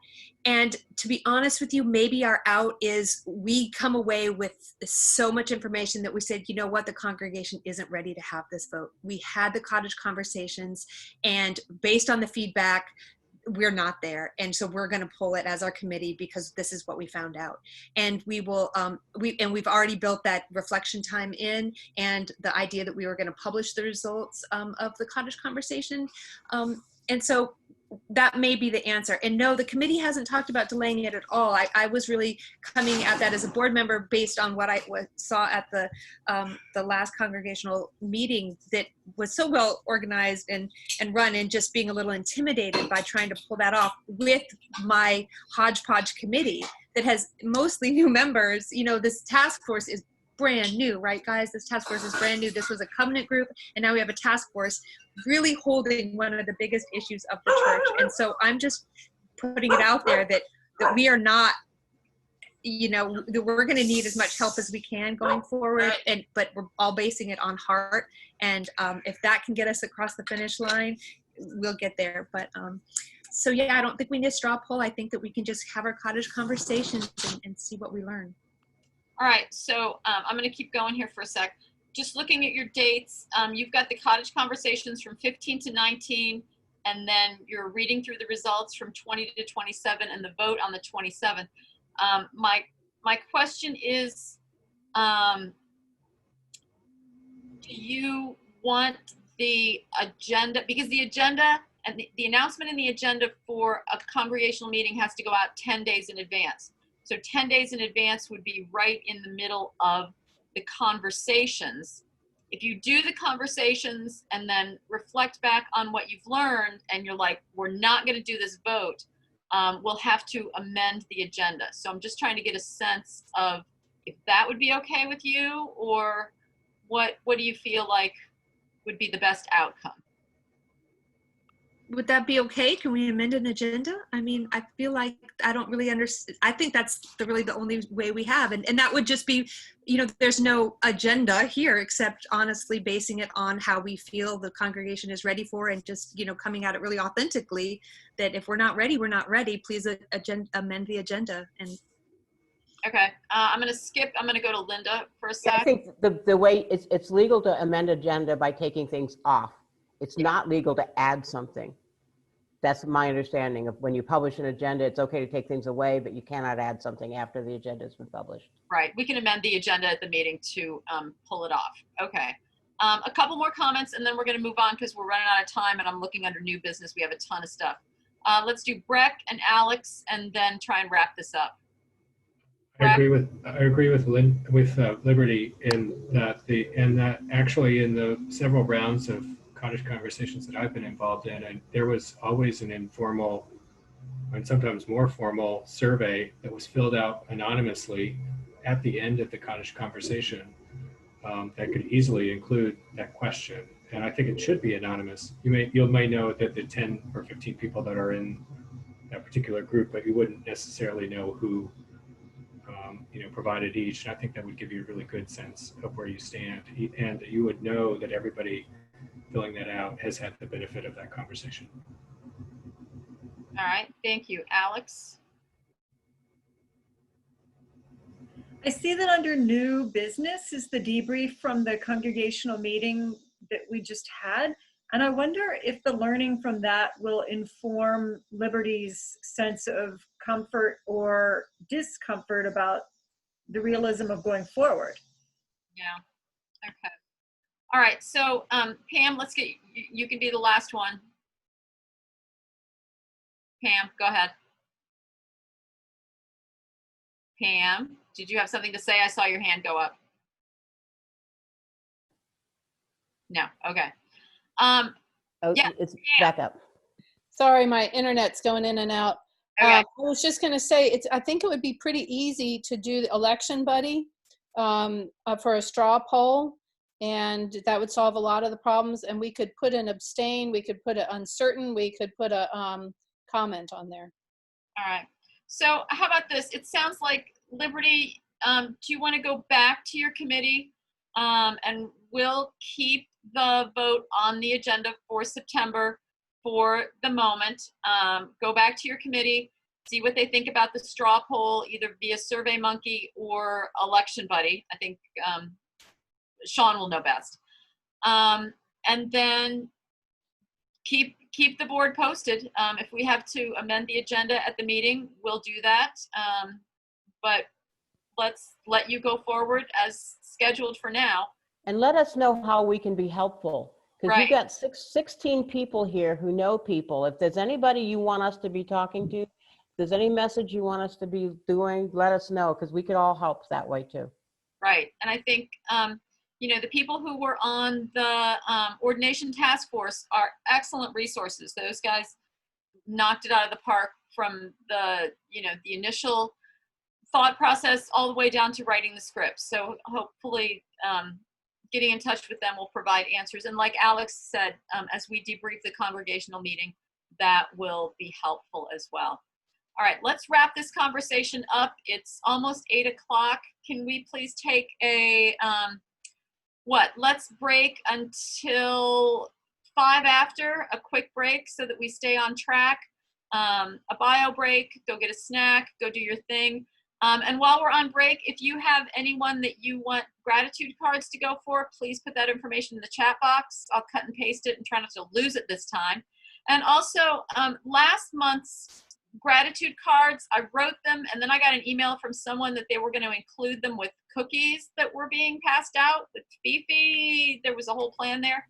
And to be honest with you, maybe our out is we come away with so much information that we said, you know what, the congregation isn't ready to have this vote. We had the cottage conversations, and based on the feedback, we're not there. And so we're going to pull it as our committee because this is what we found out. And we will, we've already built that reflection time in, and the idea that we were going to publish the results of the cottage conversation. And so that may be the answer. And no, the committee hasn't talked about delaying it at all. I was really coming at that as a board member based on what I saw at the last congregational meeting that was so well organized and run, and just being a little intimidated by trying to pull that off with my hodgepodge committee that has mostly new members. You know, this task force is brand new, right, guys? This task force is brand new. This was a covenant group, and now we have a task force really holding one of the biggest issues of the church. And so I'm just putting it out there that we are not, you know, that we're going to need as much help as we can going forward, but we're all basing it on heart. And if that can get us across the finish line, we'll get there. But So yeah, I don't think we need a straw poll. I think that we can just have our cottage conversations and see what we learn. All right, so I'm going to keep going here for a sec. Just looking at your dates, you've got the cottage conversations from 15 to 19, and then you're reading through the results from 20 to 27, and the vote on the 27th. My question is, do you want the agenda, because the agenda and the announcement in the agenda for a congregational meeting has to go out 10 days in advance. So 10 days in advance would be right in the middle of the conversations. If you do the conversations and then reflect back on what you've learned and you're like, we're not going to do this vote, we'll have to amend the agenda. So I'm just trying to get a sense of if that would be okay with you, or what do you feel like would be the best outcome? Would that be okay? Can we amend an agenda? I mean, I feel like I don't really understand. I think that's really the only way we have. And that would just be, you know, there's no agenda here except honestly basing it on how we feel the congregation is ready for, and just, you know, coming at it really authentically that if we're not ready, we're not ready. Please amend the agenda. And okay, I'm going to skip. I'm going to go to Linda for a sec. Yeah, I think the way it's legal to amend agenda by taking things off. It's not legal to add something. That's my understanding of when you publish an agenda, it's okay to take things away, but you cannot add something after the agenda has been published. Right, we can amend the agenda at the meeting to pull it off. Okay, a couple more comments and then we're going to move on because we're running out of time and I'm looking under new business. We have a ton of stuff. Let's do Breck and Alex and then try and wrap this up. I agree with Liberty in that actually in the several rounds of cottage conversations that I've been involved in, and there was always an informal and sometimes more formal survey that was filled out anonymously at the end of the cottage conversation that could easily include that question. And I think it should be anonymous. You may know that the 10 or 15 people that are in that particular group, but you wouldn't necessarily know who provided each. And I think that would give you a really good sense of where you stand. And you would know that everybody filling that out has had the benefit of that conversation. All right, thank you. Alex? I see that under new business is the debrief from the congregational meeting that we just had. And I wonder if the learning from that will inform Liberty's sense of comfort or discomfort about the realism of going forward. Yeah, okay. All right, so Pam, let's get, you can be the last one. Pam, go ahead. Pam, did you have something to say? I saw your hand go up. No, okay. Yeah, it's Pam. back up. Sorry, my internet's going in and out. Okay. I was just going to say, I think it would be pretty easy to do the election buddy for a straw poll, and that would solve a lot of the problems. And we could put an abstain, we could put an uncertain, we could put a comment on there. All right. So how about this? It sounds like Liberty, do you want to go back to your committee and we'll keep the vote on the agenda for September for the moment. Go back to your committee, see what they think about the straw poll, either via SurveyMonkey or Election Buddy. I think Sean will know best. And then keep the board posted. If we have to amend the agenda at the meeting, we'll do that. But let's let you go forward as scheduled for now. And let us know how we can be helpful. Because Right. you've got 16 people here who know people. If there's anybody you want us to be talking to, if there's any message you want us to be doing, let us know, because we could all help that way too. Right. And I think, the people who were on the ordination task force are excellent resources. Those guys knocked it out of the park from the initial thought process all the way down to writing the script. So hopefully getting in touch with them will provide answers. And like Alex said, as we debrief the congregational meeting, that will be helpful as well. All right, let's wrap this conversation up. It's almost 8 o'clock. Can we please take a, let's break until 5 after, a quick break so that we stay on track. a bio break, go get a snack, go do your thing. And while we're on break, if you have anyone that you want gratitude cards to go for, please put that information in the chat box. I'll cut and paste it and try not to lose it this time. And also, last month's gratitude cards, I wrote them, and then I got an email from someone that they were going to include them with cookies that were being passed out with Fifi. There was a whole plan there.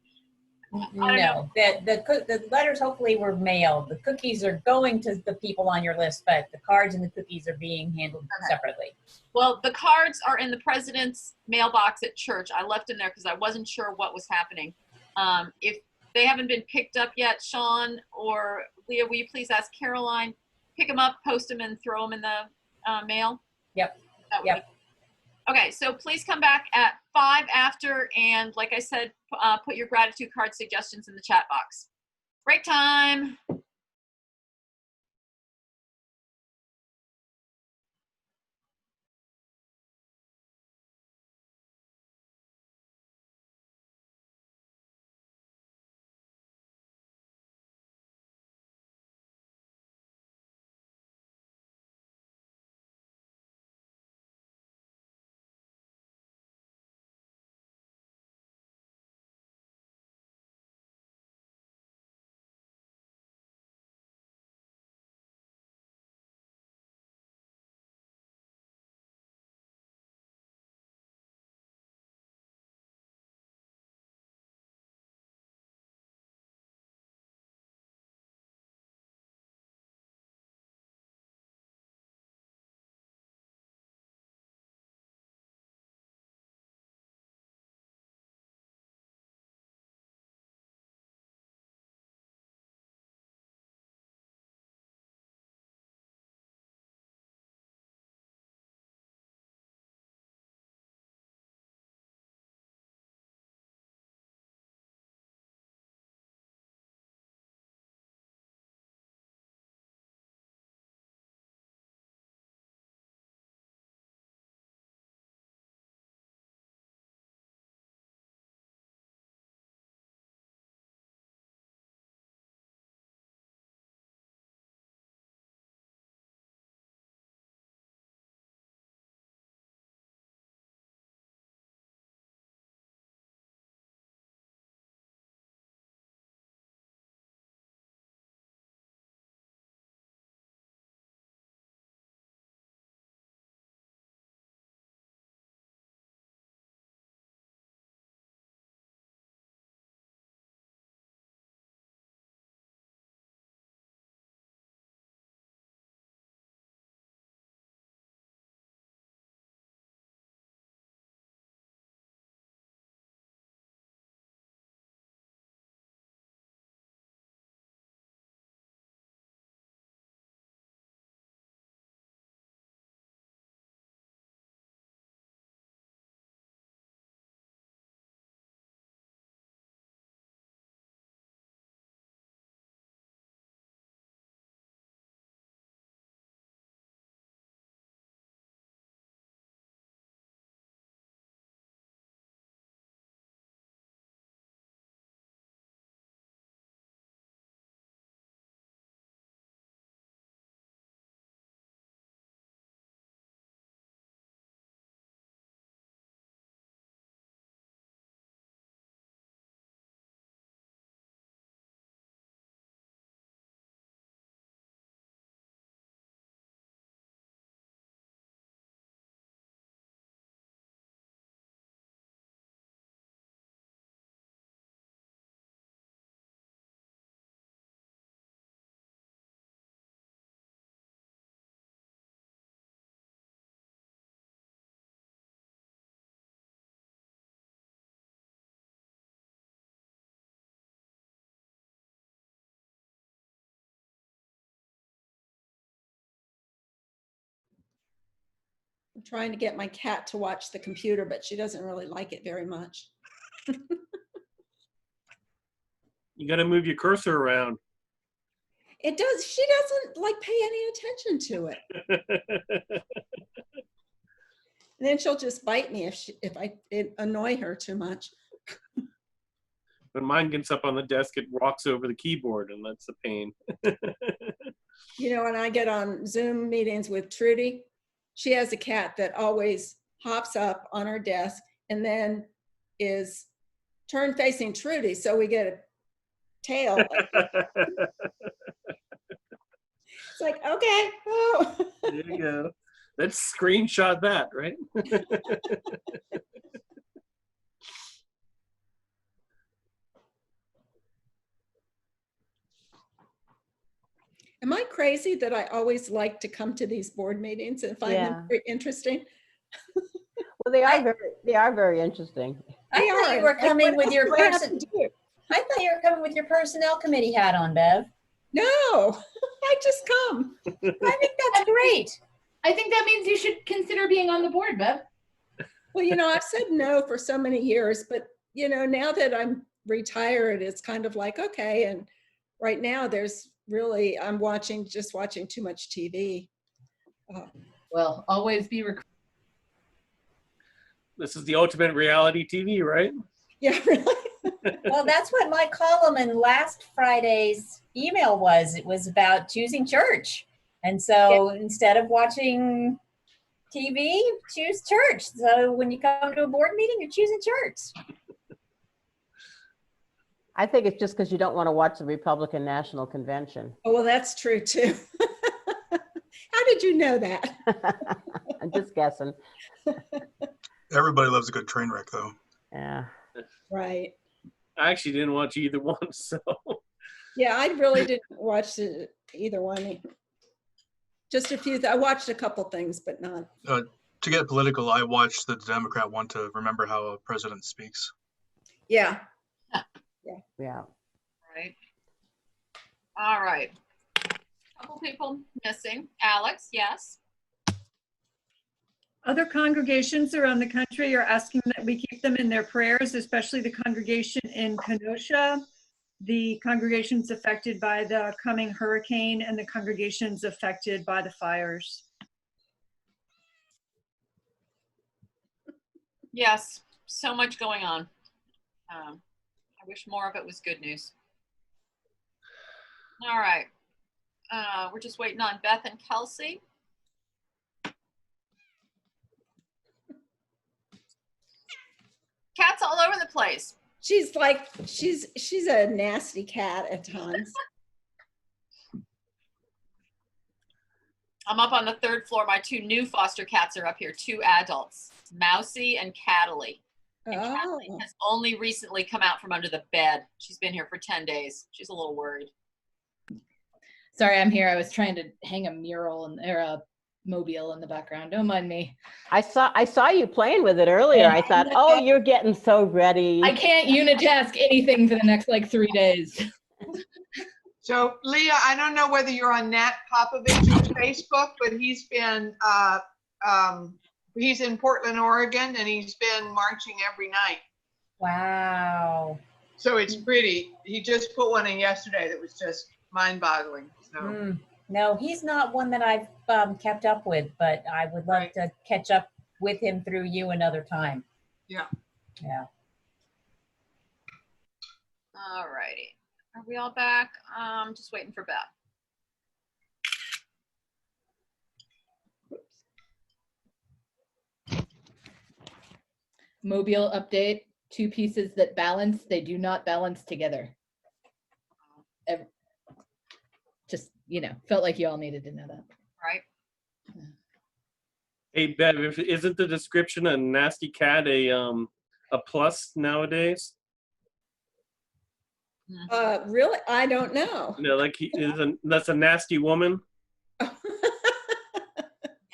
No, the letters hopefully were mailed. The cookies are going to the people on your list, but the cards and the cookies are being handled separately. Well, the cards are in the president's mailbox at church. I left them there because I wasn't sure what was happening. If they haven't been picked up yet, Sean or Leah, will you please ask Caroline, pick them up, post them, and throw them in the mail? Yep. That would be. Okay, so please come back at 5 after, and like I said, put your gratitude card suggestions in the chat box. Break time. I'm trying to get my cat to watch the computer, but she doesn't really like it very much. You got to move your cursor around. It does. She doesn't like pay any attention to it. And then she'll just bite me if I annoy her too much. When mine gets up on the desk, it walks over the keyboard, and that's a pain. You know, when I get on Zoom meetings with Trudy, she has a cat that always hops up on her desk and then is turned facing Trudy. So we get a tail. It's like, okay. Oh. There you go. Let's screenshot that, right? Am I crazy that I always like to come to these board meetings and find them very interesting? Well, they are very interesting. I thought you were coming with your person. I thought you were coming with your personnel committee hat on, Bev. No, I just come. I think that's great. I think that means you should consider being on the board, Bev. Well, you know, I've said no for so many years, but you know, now that I'm retired, it's kind of like, okay. And right now there's really, I'm just watching too much TV. Well, always be This is the ultimate reality TV, right? Yeah, really. Well, that's what my column in last Friday's email was. It was about choosing church. And so instead of watching TV, choose church. So when you come to a board meeting, you're choosing church. I think it's just because you don't want to watch the Republican National Convention. Oh, well, that's true too. How did you know that? I'm just guessing. Everybody loves a good train wreck, though. Yeah. Right. I actually didn't watch either one, so. Yeah, I really didn't watch either one. Just a few. I watched a couple things, but not. To get political, I watched the Democrat one to remember how a president speaks. Yeah. Yeah. Right. All right. Couple people missing. Alex, yes. Other congregations around the country are asking that we keep them in their prayers, especially the congregation in Kenosha, the congregations affected by the coming hurricane, and the congregations affected by the fires. Yes, so much going on. I wish more of it was good news. All right. We're just waiting on Beth and Kelsey. Cat's all over the place. She's a nasty cat at times. I'm up on the third floor. My two new foster cats are up here, 2 adults, Mousy and Cataly. And Cataly has only recently come out from under the bed. She's been here for 10 days. She's a little worried. Sorry, I'm here. I was trying to hang a mural or a mobile in the background. Don't mind me. I saw you playing with it earlier. Yeah. I thought, oh, you're getting so ready. I can't unitask anything for the next like 3 days. So Leah, I don't know whether you're on Nat Popovich's Facebook, but he's been, he's in Portland, Oregon, and he's been marching every night. Wow. So it's pretty. He just put one in yesterday that was just mind-boggling. So. No, he's not one that I've kept up with, but I would love to catch up with him through you another time. Yeah. Yeah. All righty. Are we all back? Just waiting for Beth. Mobile update, 2 pieces that balance, they do not balance together. Just, you know, felt like you all needed to know that. Right. Hey, Bev, isn't the description a nasty cat a plus nowadays? Really? I don't know. You know, like that's a nasty woman.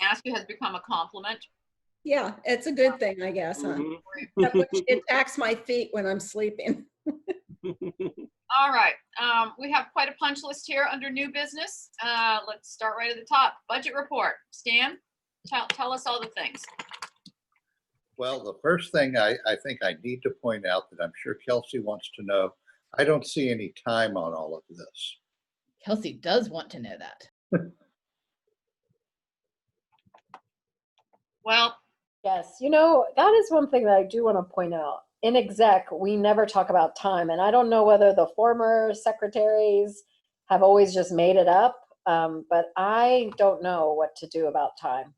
Nasty has become a compliment. Yeah, it's a good thing, I guess. Huh? It attacks my feet when I'm sleeping. All right. We have quite a punch list here under new business. Let's start right at the top. Budget report. Stan, tell us all the things. Well, the first thing I think I need to point out that I'm sure Kelsey wants to know, I don't see any time on all of this. Kelsey does want to know that. Well, yes, you know, that is one thing that I do want to point out. In exec, we never talk about time, and I don't know whether the former secretaries have always just made it up but I don't know what to do about time.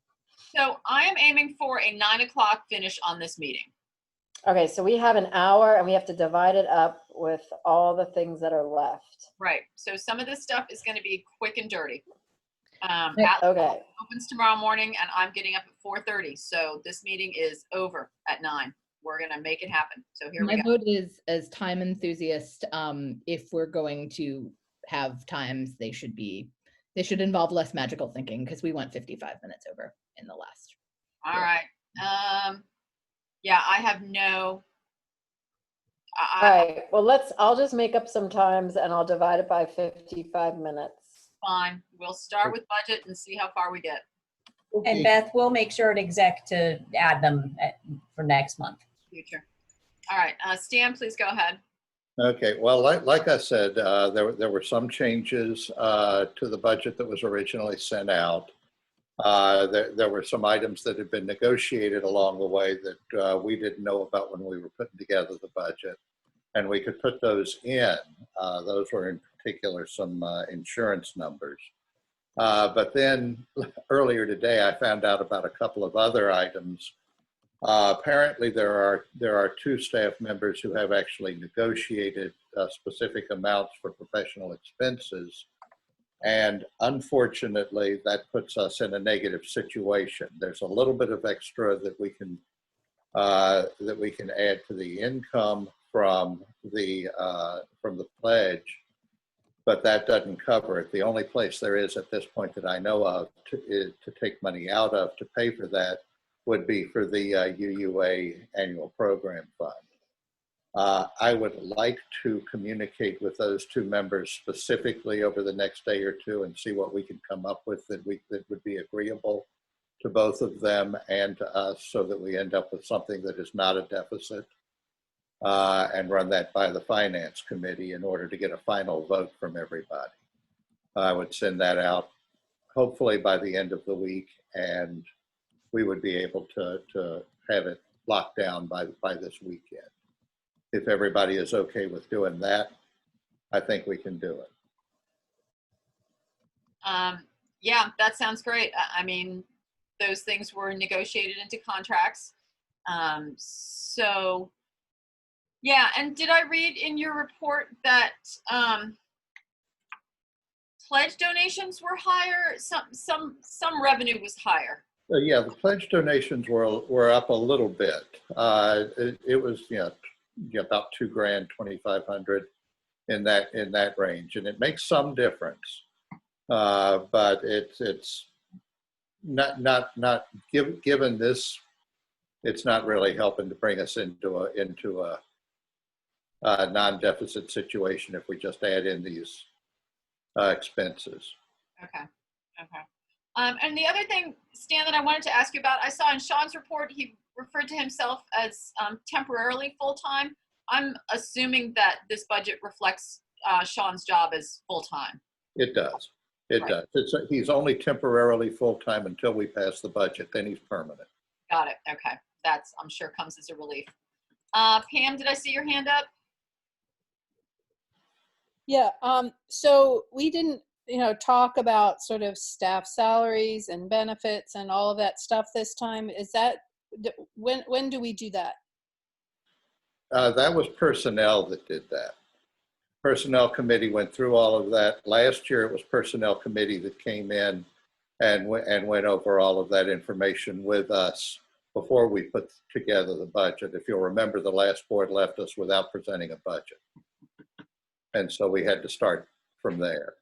So I am aiming for a 9 o'clock finish on this meeting. Okay, so we have an hour and we have to divide it up with all the things that are left. Right. So some of this stuff is going to be quick and dirty. Okay. Opens tomorrow morning, and I'm getting up at 4:30. So this meeting is over at 9. We're going to make it happen. So here we My go. vote is as time enthusiast. If we're going to have times, they should involve less magical thinking, because we went 55 minutes over in the last. All right. Yeah, I have no. All right, well, I'll just make up some times and I'll divide it by 55 minutes. Fine. We'll start with budget and see how far we get. And Beth, we'll make sure at exec to add them for next month. Future. All right. Stan, please go ahead. Okay, well, like I said, there were some changes to the budget that was originally sent out. There were some items that had been negotiated along the way that we didn't know about when we were putting together the budget, and we could put those in. Those were in particular some insurance numbers. But then earlier today, I found out about a couple of other items. Apparently, there are 2 staff members who have actually negotiated specific amounts for professional expenses. And unfortunately, that puts us in a negative situation. There's a little bit of extra that we can add to the income from the pledge, but that doesn't cover it. The only place there is at this point that I know of to take money out of to pay for that would be for the UUA annual program fund. I would like to communicate with those 2 members specifically over the next day or 2 and see what we can come up with that would be agreeable to both of them and to us, so that we end up with something that is not a deficit, and run that by the finance committee in order to get a final vote from everybody. I would send that out hopefully by the end of the week, and we would be able to have it locked down by this weekend. If everybody is okay with doing that, I think we can do it. Yeah, that sounds great. I mean, those things were negotiated into contracts. So, yeah. And did I read in your report that pledge donations were higher? Some revenue was higher. Yeah, the pledge donations were up a little bit. It was about $2,000, $2,500 in that range, and it makes some difference. But it's not given this, it's not really helping to bring us into a non-deficit situation if we just add in these expenses. Okay. And the other thing, Stan, that I wanted to ask you about, I saw in Sean's report, he referred to himself as temporarily full-time. I'm assuming that this budget reflects Sean's job as full-time. It does. It does. He's only temporarily full-time until we pass the budget. Then he's permanent. Got it. Okay. That's, I'm sure, comes as a relief. Pam, did I see your hand up? Yeah, so we didn't, talk about sort of staff salaries and benefits and all of that stuff this time. Is that, when do we do that? That was personnel that did that. Personnel committee went through all of that. Last year, it was personnel committee that came in and went over all of that information with us before we put together the budget. If you'll remember, the last board left us without presenting a budget. And so we had to start from there.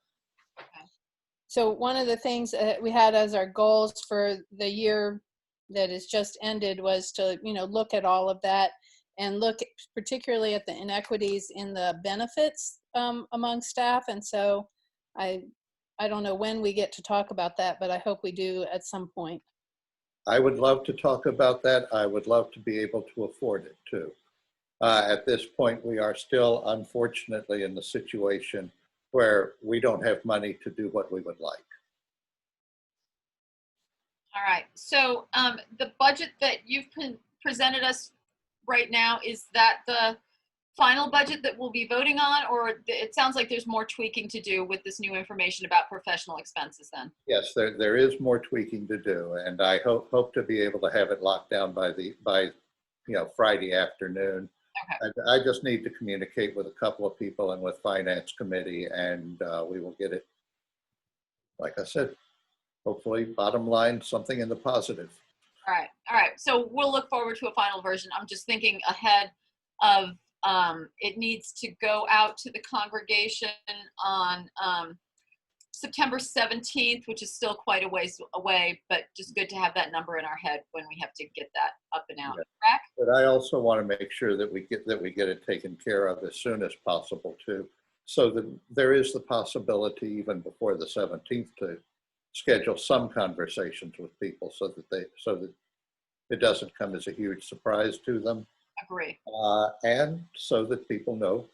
So one of the things that we had as our goals for the year that has just ended was to, look at all of that and look particularly at the inequities in the benefits among staff. And so I don't know when we get to talk about that, but I hope we do at some point. I would love to talk about that. I would love to be able to afford it too. At this point, we are still, unfortunately, in the situation where we don't have money to do what we would like. All right. So the budget that you've presented us right now, is that the final budget that we'll be voting on, or it sounds like there's more tweaking to do with this new information about professional expenses then? Yes, there is more tweaking to do, and I hope to be able to have it locked down by Friday afternoon. Okay. I just need to communicate with a couple of people and with Finance Committee, and we will get it, like I said, hopefully bottom line, something in the positive. All right. So we'll look forward to a final version. I'm just thinking ahead of it needs to go out to the congregation on September 17th, which is still quite a ways away, but just good to have that number in our head when we have to get that up and out. Yeah. But I also want to make sure that we get it taken care of as soon as possible too, so that there is the possibility even before the 17th to schedule some conversations with people so that it doesn't come as a huge surprise to them. Agree. And so that people know,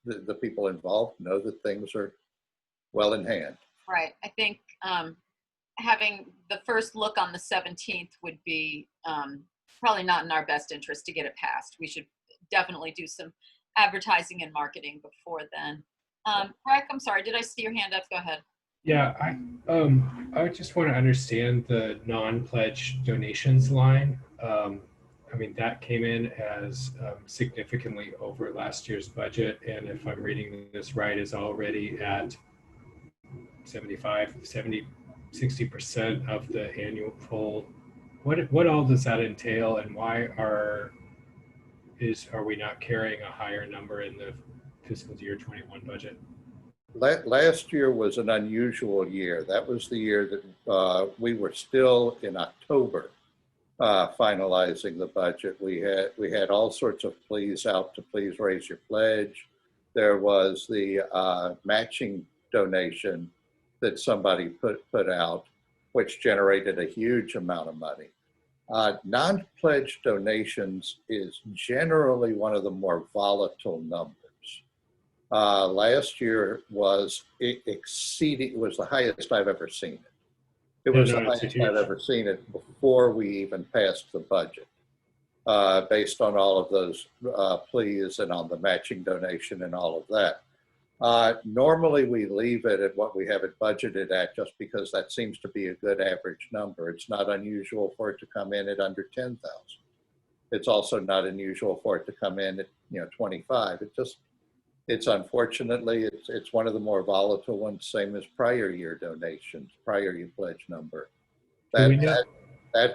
the people involved know that things are well in hand. Right. I think having the first look on the 17th would be probably not in our best interest to get it passed. We should definitely do some advertising and marketing before then. Breck, I'm sorry, did I see your hand up? Go ahead. Yeah, I just want to understand the non-pledge donations line. I mean, that came in as significantly over last year's budget, and if I'm reading this right, is already at 60% of the annual full. What all does that entail, and why are we not carrying a higher number in the fiscal year 21 budget? Last year was an unusual year. That was the year that we were still in October finalizing the budget. We had all sorts of pleas out to please raise your pledge. There was the matching donation that somebody put out, which generated a huge amount of money. Non-pledge donations is generally one of the more volatile numbers. Last year was it was the highest I've ever seen it. It was the highest I've ever seen it before we even passed the budget, based on all of those pleas and on the matching donation and all of that. Normally we leave it at what we have it budgeted at, just because that seems to be a good average number. It's not unusual for it to come in at under 10,000. It's also not unusual for it to come in at 25. It's unfortunately, it's one of the more volatile ones, same as prior year donations, prior year pledge number. That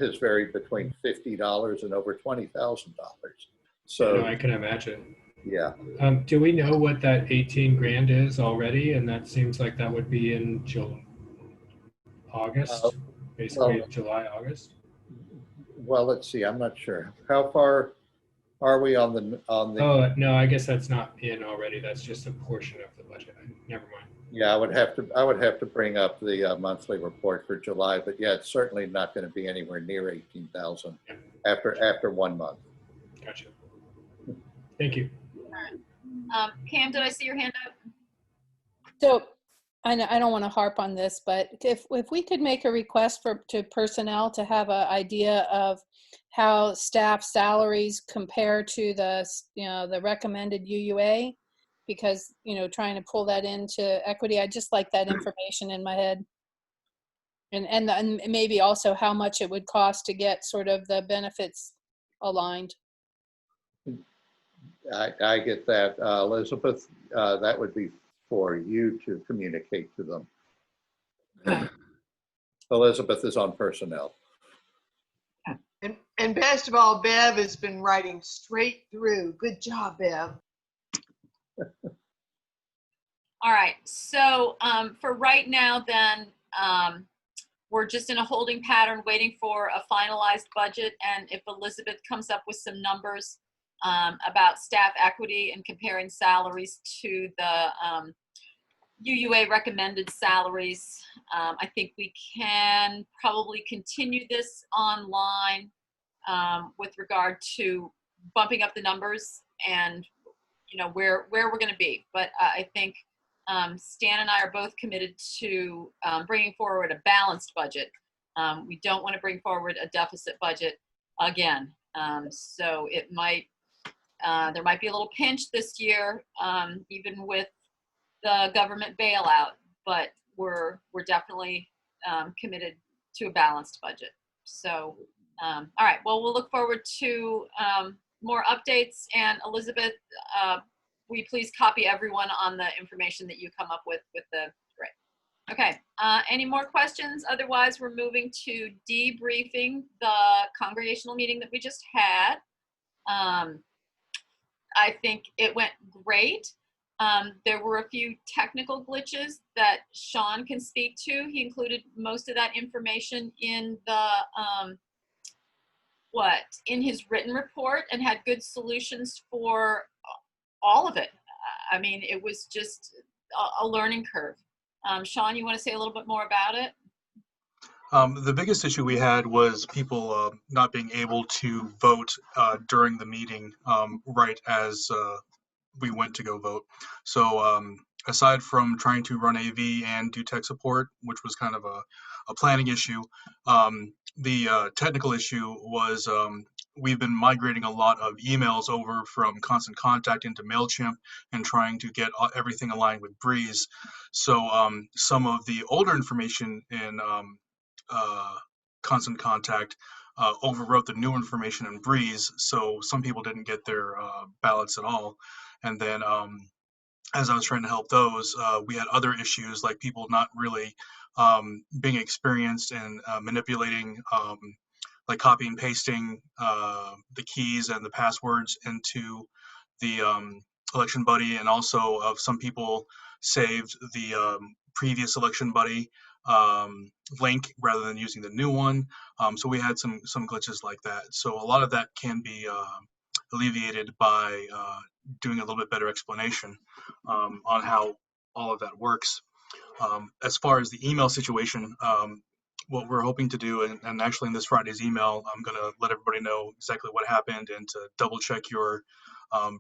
has varied between $50 and over $20,000. So I can imagine. Yeah. Do we know what that 18 grand is already? And that seems like that would be in August, basically July, August. Well, let's see. I'm not sure. How far are we on the? Oh no, I guess that's not in already. That's just a portion of the budget. Never mind. Yeah, I would have to bring up the monthly report for July, but yeah, it's certainly not going to be anywhere near 18,000 after 1 month. Gotcha. Thank you. Cam, did I see your hand up? So I don't want to harp on this, but if we could make a request to personnel to have an idea of how staff salaries compare to the recommended UUA, because trying to pull that into equity, I just like that information in my head, and maybe also how much it would cost to get sort of the benefits aligned. I get that, Elizabeth. That would be for you to communicate to them. Elizabeth is on personnel. And best of all, Bev has been writing straight through. Good job, Bev. All right. So for right now, then, we're just in a holding pattern waiting for a finalized budget. And if Elizabeth comes up with some numbers about staff equity and comparing salaries to the UUA recommended salaries, I think we can probably continue this online with regard to bumping up the numbers and where we're going to be. But I think Stan and I are both committed to bringing forward a balanced budget. We don't want to bring forward a deficit budget again. So it might There might be a little pinch this year, even with the government bailout, but we're definitely committed to a balanced budget. So, all right, well, we'll look forward to more updates. And Elizabeth, will you please copy everyone on the information that you come up with the, great. Okay, any more questions? Otherwise, we're moving to debriefing the congregational meeting that we just had. I think it went great. There were a few technical glitches that Sean can speak to. He included most of that information in the in his written report and had good solutions for all of it. I mean, it was just a learning curve. Sean, you want to say a little bit more about it? The biggest issue we had was people not being able to vote during the meeting right as we went to go vote. So aside from trying to run AV and do tech support, which was kind of a planning issue, the technical issue was we've been migrating a lot of emails over from Constant Contact into MailChimp and trying to get everything aligned with Breeze. So some of the older information in Constant Contact overwrote the new information in Breeze, so some people didn't get their ballots at all. And then as I was trying to help those, we had other issues like people not really being experienced in manipulating, like copy and pasting the keys and the passwords into the election buddy, and also of some people saved the previous election buddy link rather than using the new one. So we had some glitches like that. So a lot of that can be alleviated by doing a little bit better explanation on how all of that works. As far as the email situation, what we're hoping to do, and actually in this Friday's email, I'm going to let everybody know exactly what happened and to double check your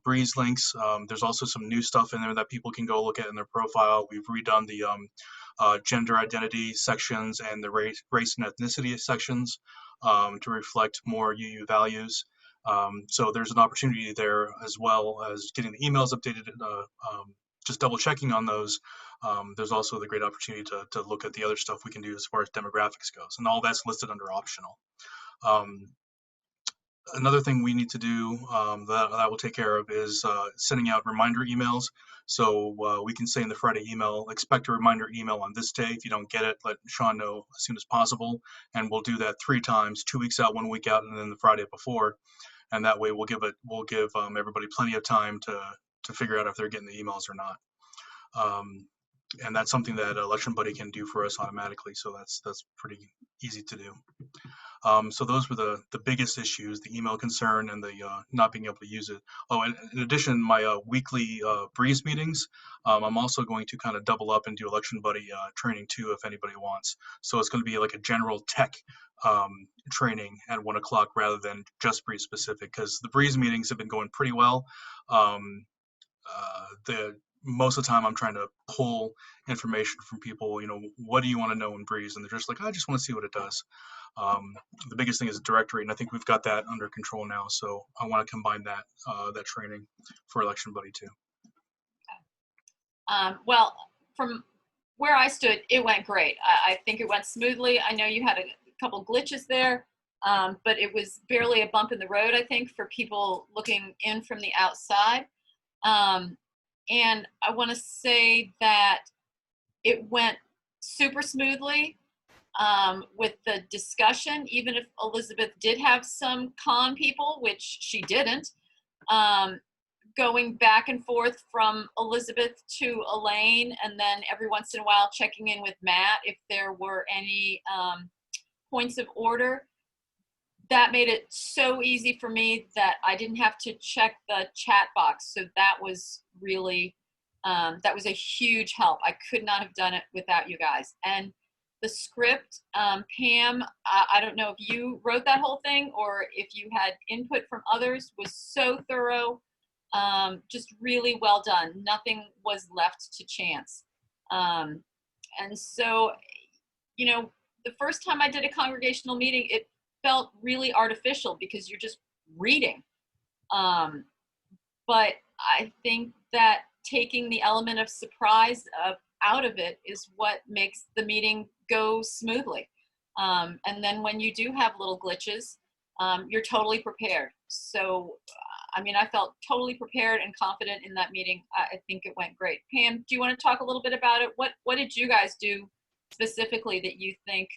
Breeze links. There's also some new stuff in there that people can go look at in their profile. We've redone the gender identity sections and the race and ethnicity sections to reflect more UU values. So there's an opportunity there, as well as getting the emails updated, just double checking on those. There's also the great opportunity to look at the other stuff we can do as far as demographics goes, and all that's listed under optional. Another thing we need to do that will take care of is sending out reminder emails. So we can say in the Friday email, expect a reminder email on this day. If you don't get it, let Sean know as soon as possible. And we'll do that 3 times, 2 weeks out, 1 week out, and then the Friday before. And that way we'll give everybody plenty of time to figure out if they're getting the emails or not. And that's something that Election Buddy can do for us automatically. So that's pretty easy to do. So those were the biggest issues, the email concern and the not being able to use it. Oh, and in addition, my weekly Breeze meetings, I'm also going to kind of double up and do Election Buddy training too, if anybody wants. So it's going to be like a general tech training at 1 o'clock rather than just Breeze specific, because the Breeze meetings have been going pretty well. Most of the time I'm trying to pull information from people, what do you want to know in Breeze? And they're just like, I just want to see what it does. The biggest thing is directory, and I think we've got that under control now. So I want to combine that that training for Election Buddy too. Well, from where I stood, it went great. I think it went smoothly. I know you had a couple glitches there, but it was barely a bump in the road, I think, for people looking in from the outside. And I want to say that it went super smoothly with the discussion, even if Elizabeth did have some con people, which she didn't, going back and forth from Elizabeth to Elaine, and then every once in a while checking in with Matt if there were any points of order. That made it so easy for me that I didn't have to check the chat box. So that was really, that was a huge help. I could not have done it without you guys. And the script, Pam, I don't know if you wrote that whole thing or if you had input from others, was so thorough, just really well done. Nothing was left to chance. And so, the first time I did a congregational meeting, it felt really artificial because you're just reading. but I think that taking the element of surprise out of it is what makes the meeting go smoothly. And then when you do have little glitches, you're totally prepared. So, I mean, I felt totally prepared and confident in that meeting. I think it went great. Pam, do you want to talk a little bit about it? What did you guys do specifically that you think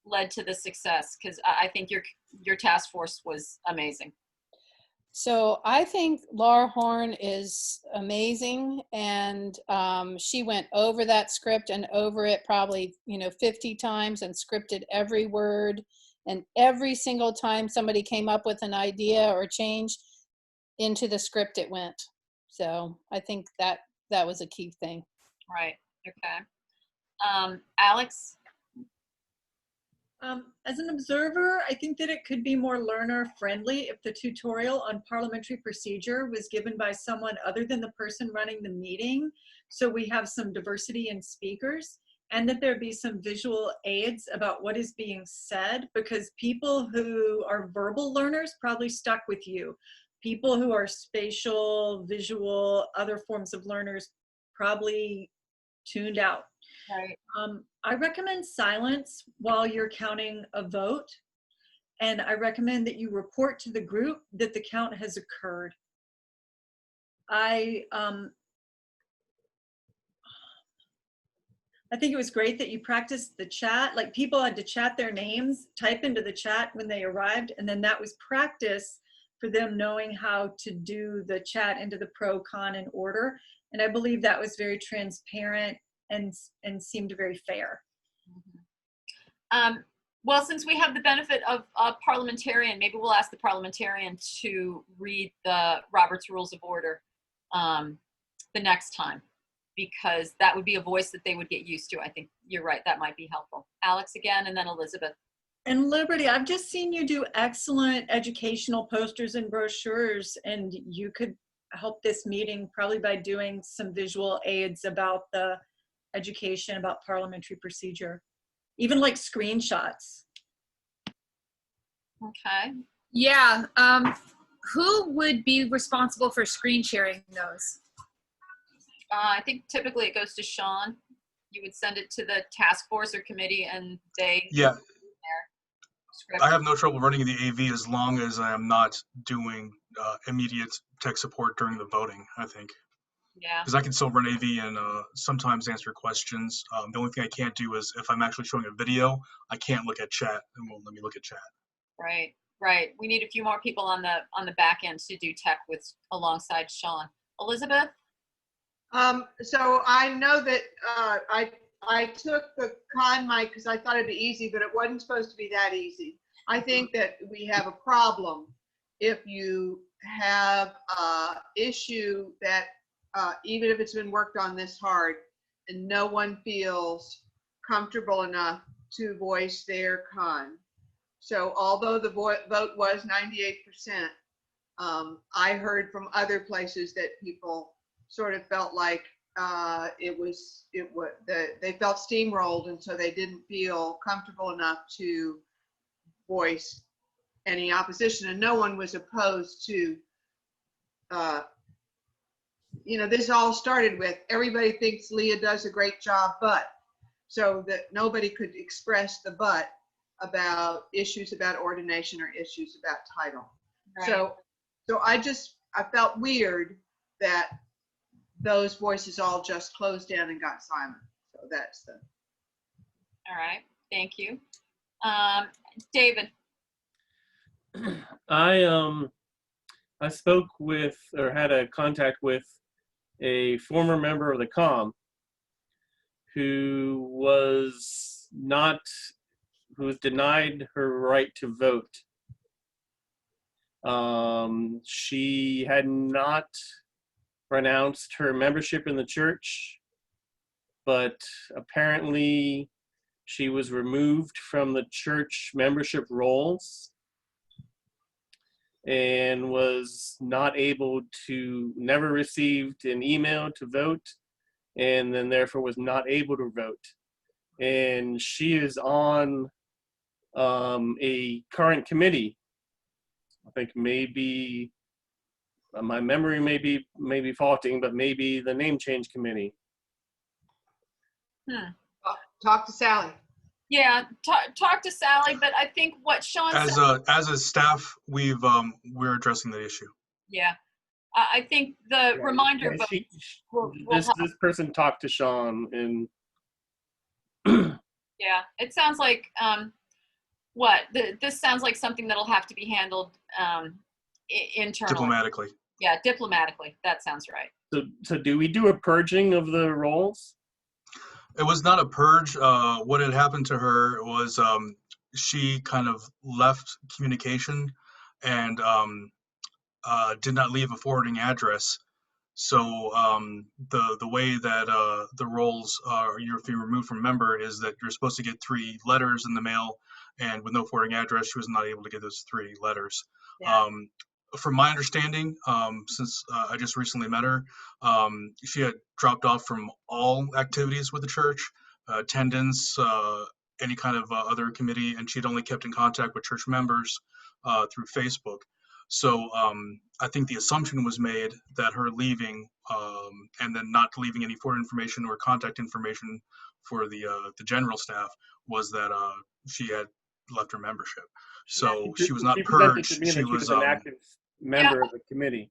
led to the success? Because I think your task force was amazing. So I think Laura Horn is amazing, and she went over that script and over it probably 50 times and scripted every word, and every single time somebody came up with an idea or change, into the script it went. So I think that was a key thing. Right. Okay. Alex? As an observer, I think that it could be more learner friendly if the tutorial on parliamentary procedure was given by someone other than the person running the meeting. So we have some diversity in speakers, and that there be some visual aids about what is being said, because people who are verbal learners probably stuck with you. People who are spatial, visual, other forms of learners probably tuned out. Right. I recommend silence while you're counting a vote, and I recommend that you report to the group that the count has occurred. I think it was great that you practiced the chat. Like, people had to chat their names, type into the chat when they arrived, and then that was practice for them knowing how to do the chat into the pro, con, and order. And I believe that was very transparent and seemed very fair. Well, since we have the benefit of a parliamentarian, maybe we'll ask the parliamentarian to read the Robert's Rules of Order the next time, because that would be a voice that they would get used to. I think you're right. That might be helpful. Alex again, and then Elizabeth. And Liberty, I've just seen you do excellent educational posters and brochures, and you could help this meeting probably by doing some visual aids about the education about parliamentary procedure, even like screenshots. Okay. Yeah. Who would be responsible for screen sharing those? I think typically it goes to Sean. You would send it to the task force or committee, and they Yeah. Script. I have no trouble running the AV as long as I am not doing immediate tech support during the voting, I think. Yeah. Because I can still run AV and sometimes answer questions. The only thing I can't do is if I'm actually showing a video, I can't look at chat. It won't let me look at chat. Right, right. We need a few more people on the back end to do tech with alongside Sean. Elizabeth? So I know that I took the con mic because I thought it'd be easy, but it wasn't supposed to be that easy. I think that we have a problem if you have an issue that even if it's been worked on this hard and no one feels comfortable enough to voice their con. So although the vote was 98%, I heard from other places that people sort of felt like they felt steamrolled, and so they didn't feel comfortable enough to voice any opposition, and no one was opposed to this all started with everybody thinks Leah does a great job, but so that nobody could express the but about issues about ordination or issues about title. Right. So I felt weird that those voices all just closed down and got silent. So that's the. All right, thank you. David. I spoke with, or had a contact with, a former member of the COM who was denied her right to vote. She had not renounced her membership in the church, but apparently she was removed from the church membership rolls and was not able to, never received an email to vote, and then therefore was not able to vote. And she is on a current committee, I think maybe my memory may be faulting, but maybe the name change committee. Talk to Sally. Yeah, talk to Sally, but I think what Sean said. As a staff, we're addressing the issue. Yeah, I think the reminder vote will This help. person talked to Sean, and Yeah, it sounds like this sounds like something that'll have to be handled internally. Diplomatically. Yeah, diplomatically. That sounds right. So do we do a purging of the roles? It was not a purge. What had happened to her was she kind of left communication and did not leave a forwarding address. So the way that the roles are, if you're removed from member, is that you're supposed to get 3 letters in the mail, and with no forwarding address, she was not able to get those 3 letters. Yeah. From my understanding, since I just recently met her, she had dropped off from all activities with the church, attendance, any kind of other committee, and she'd only kept in contact with church members through Facebook. So I think the assumption was made that her leaving and then not leaving any forward information or contact information for the general staff was that she had left her membership. So she was not purged. She was an active member of the committee.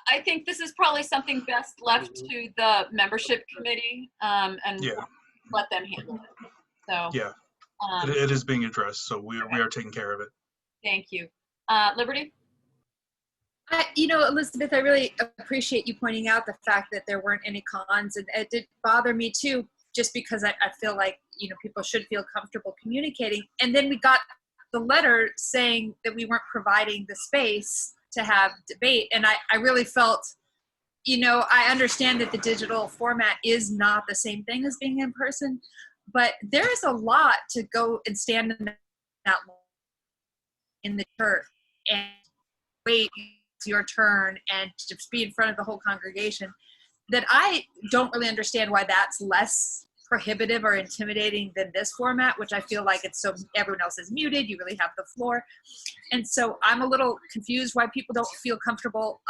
I think this is probably something best left to the membership committee and let them handle it. So yeah, it is being addressed. So we are taking care of it. Thank you. Liberty? Elizabeth, I really appreciate you pointing out the fact that there weren't any cons, and it did bother me too, just because I feel like, people should feel comfortable communicating. And then we got the letter saying that we weren't providing the space to have debate. And I really felt, I understand that the digital format is not the same thing as being in person, but there is a lot to go and stand in the church and wait your turn and just be in front of the whole congregation, that I don't really understand why that's less prohibitive or intimidating than this format, which I feel like it's so everyone else is muted, you really have the floor. And so I'm a little confused why people don't feel comfortable,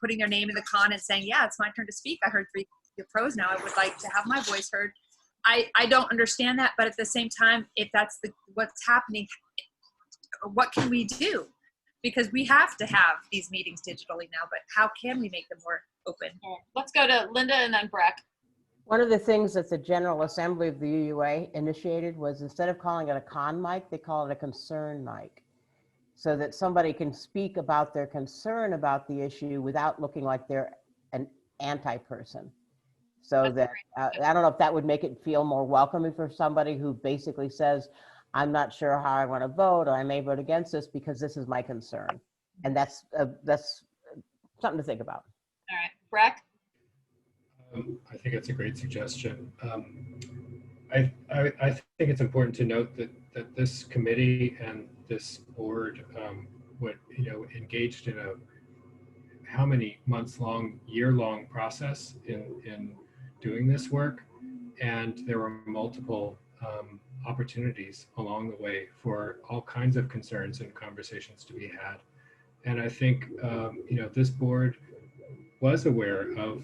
putting their name in the con and saying, yeah, it's my turn to speak. I heard 3 pros now. I would like to have my voice heard. I don't understand that, but at the same time, if that's what's happening, what can we do? Because we have to have these meetings digitally now, but how can we make them more open? Let's go to Linda and then Breck. One of the things that the General Assembly of the UUA initiated was, instead of calling it a con mic, they call it a concern mic, so that somebody can speak about their concern about the issue without looking like they're an anti-person. So that, I don't know if that would make it feel more welcoming for somebody who basically says, I'm not sure how I want to vote, or I may vote against this because this is my concern. And that's something to think about. All right, Breck? I think it's a great suggestion. I think it's important to note that this committee and this board engaged in a how many months long, year long process in doing this work, and there were multiple opportunities along the way for all kinds of concerns and conversations to be had. And I think this board was aware of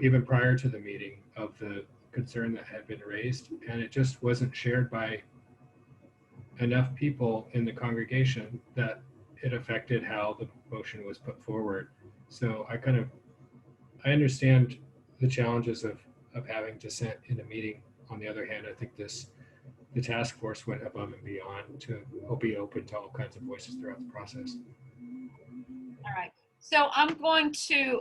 even prior to the meeting, of the concern that had been raised, and it just wasn't shared by enough people in the congregation that it affected how the motion was put forward. So I understand the challenges of having dissent in a meeting. On the other hand, I think the task force went above and beyond to be open to all kinds of voices throughout the process. All right, so I'm going to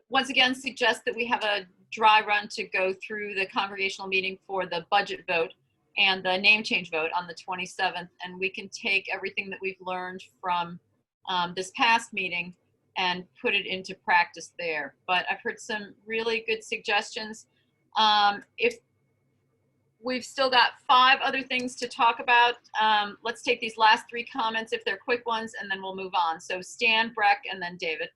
once again suggest that we have a dry run to go through the congregational meeting for the budget vote and the name change vote on the 27th, and we can take everything that we've learned from this past meeting and put it into practice there. But I've heard some really good suggestions. If we've still got 5 other things to talk about, let's take these last 3 comments if they're quick ones, and then we'll move on. So Stan, Breck, and then David.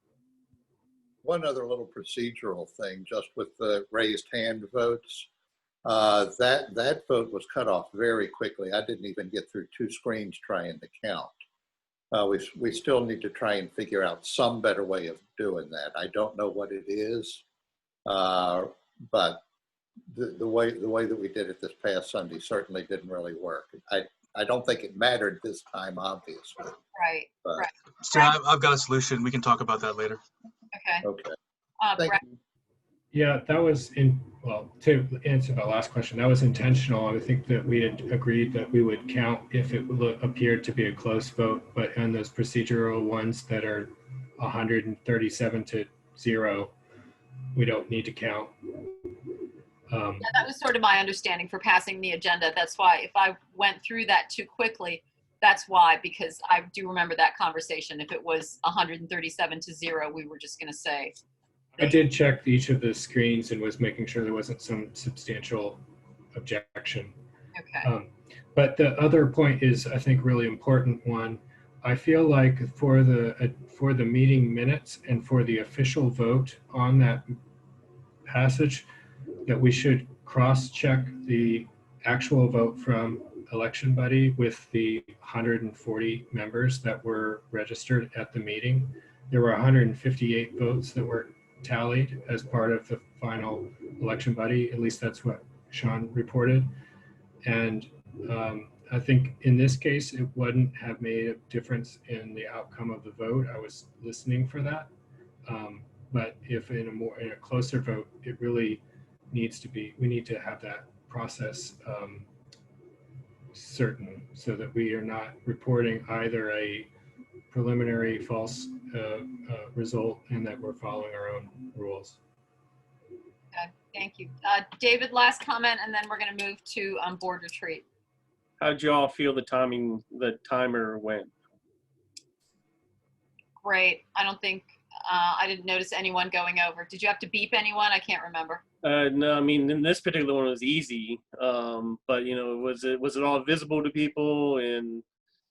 One other little procedural thing, just with the raised hand votes. That vote was cut off very quickly. I didn't even get through 2 screens trying to count. We still need to try and figure out some better way of doing that. I don't know what it is, but the way that we did it this past Sunday certainly didn't really work. I don't think it mattered this time, obviously. Right. But, Right. So I've got a solution. We can talk about that later. Okay. Okay. Brett, Yeah, that was well, to answer the last question, that was intentional. I think that we had agreed that we would count if it appeared to be a close vote, but on those procedural ones that are 137 to 0, we don't need to count. yeah, that was sort of my understanding for passing the agenda. That's why if I went through that too quickly, that's why, because I do remember that conversation. If it was 137 to 0, we were just going to say. I did check each of the screens and was making sure there wasn't some substantial objection. Okay. But the other point is, I think, really important one. I feel like for the meeting minutes and for the official vote on that passage, that we should cross-check the actual vote from Election Buddy with the 140 members that were registered at the meeting. There were 158 votes that were tallied as part of the final Election Buddy. At least that's what Sean reported. And I think in this case, it wouldn't have made a difference in the outcome of the vote. I was listening for that. But if in a closer vote, it really needs to be, we need to have that process certain so that we are not reporting either a preliminary false result and that we're following our own rules. Okay, thank you. David, last comment, and then we're going to move to board retreat. How'd you all feel the timer went? Great. I don't think, I didn't notice anyone going over. Did you have to beep anyone? I can't remember. No, I mean, in this particular one, it was easy. But, you know, was it all visible to people? And,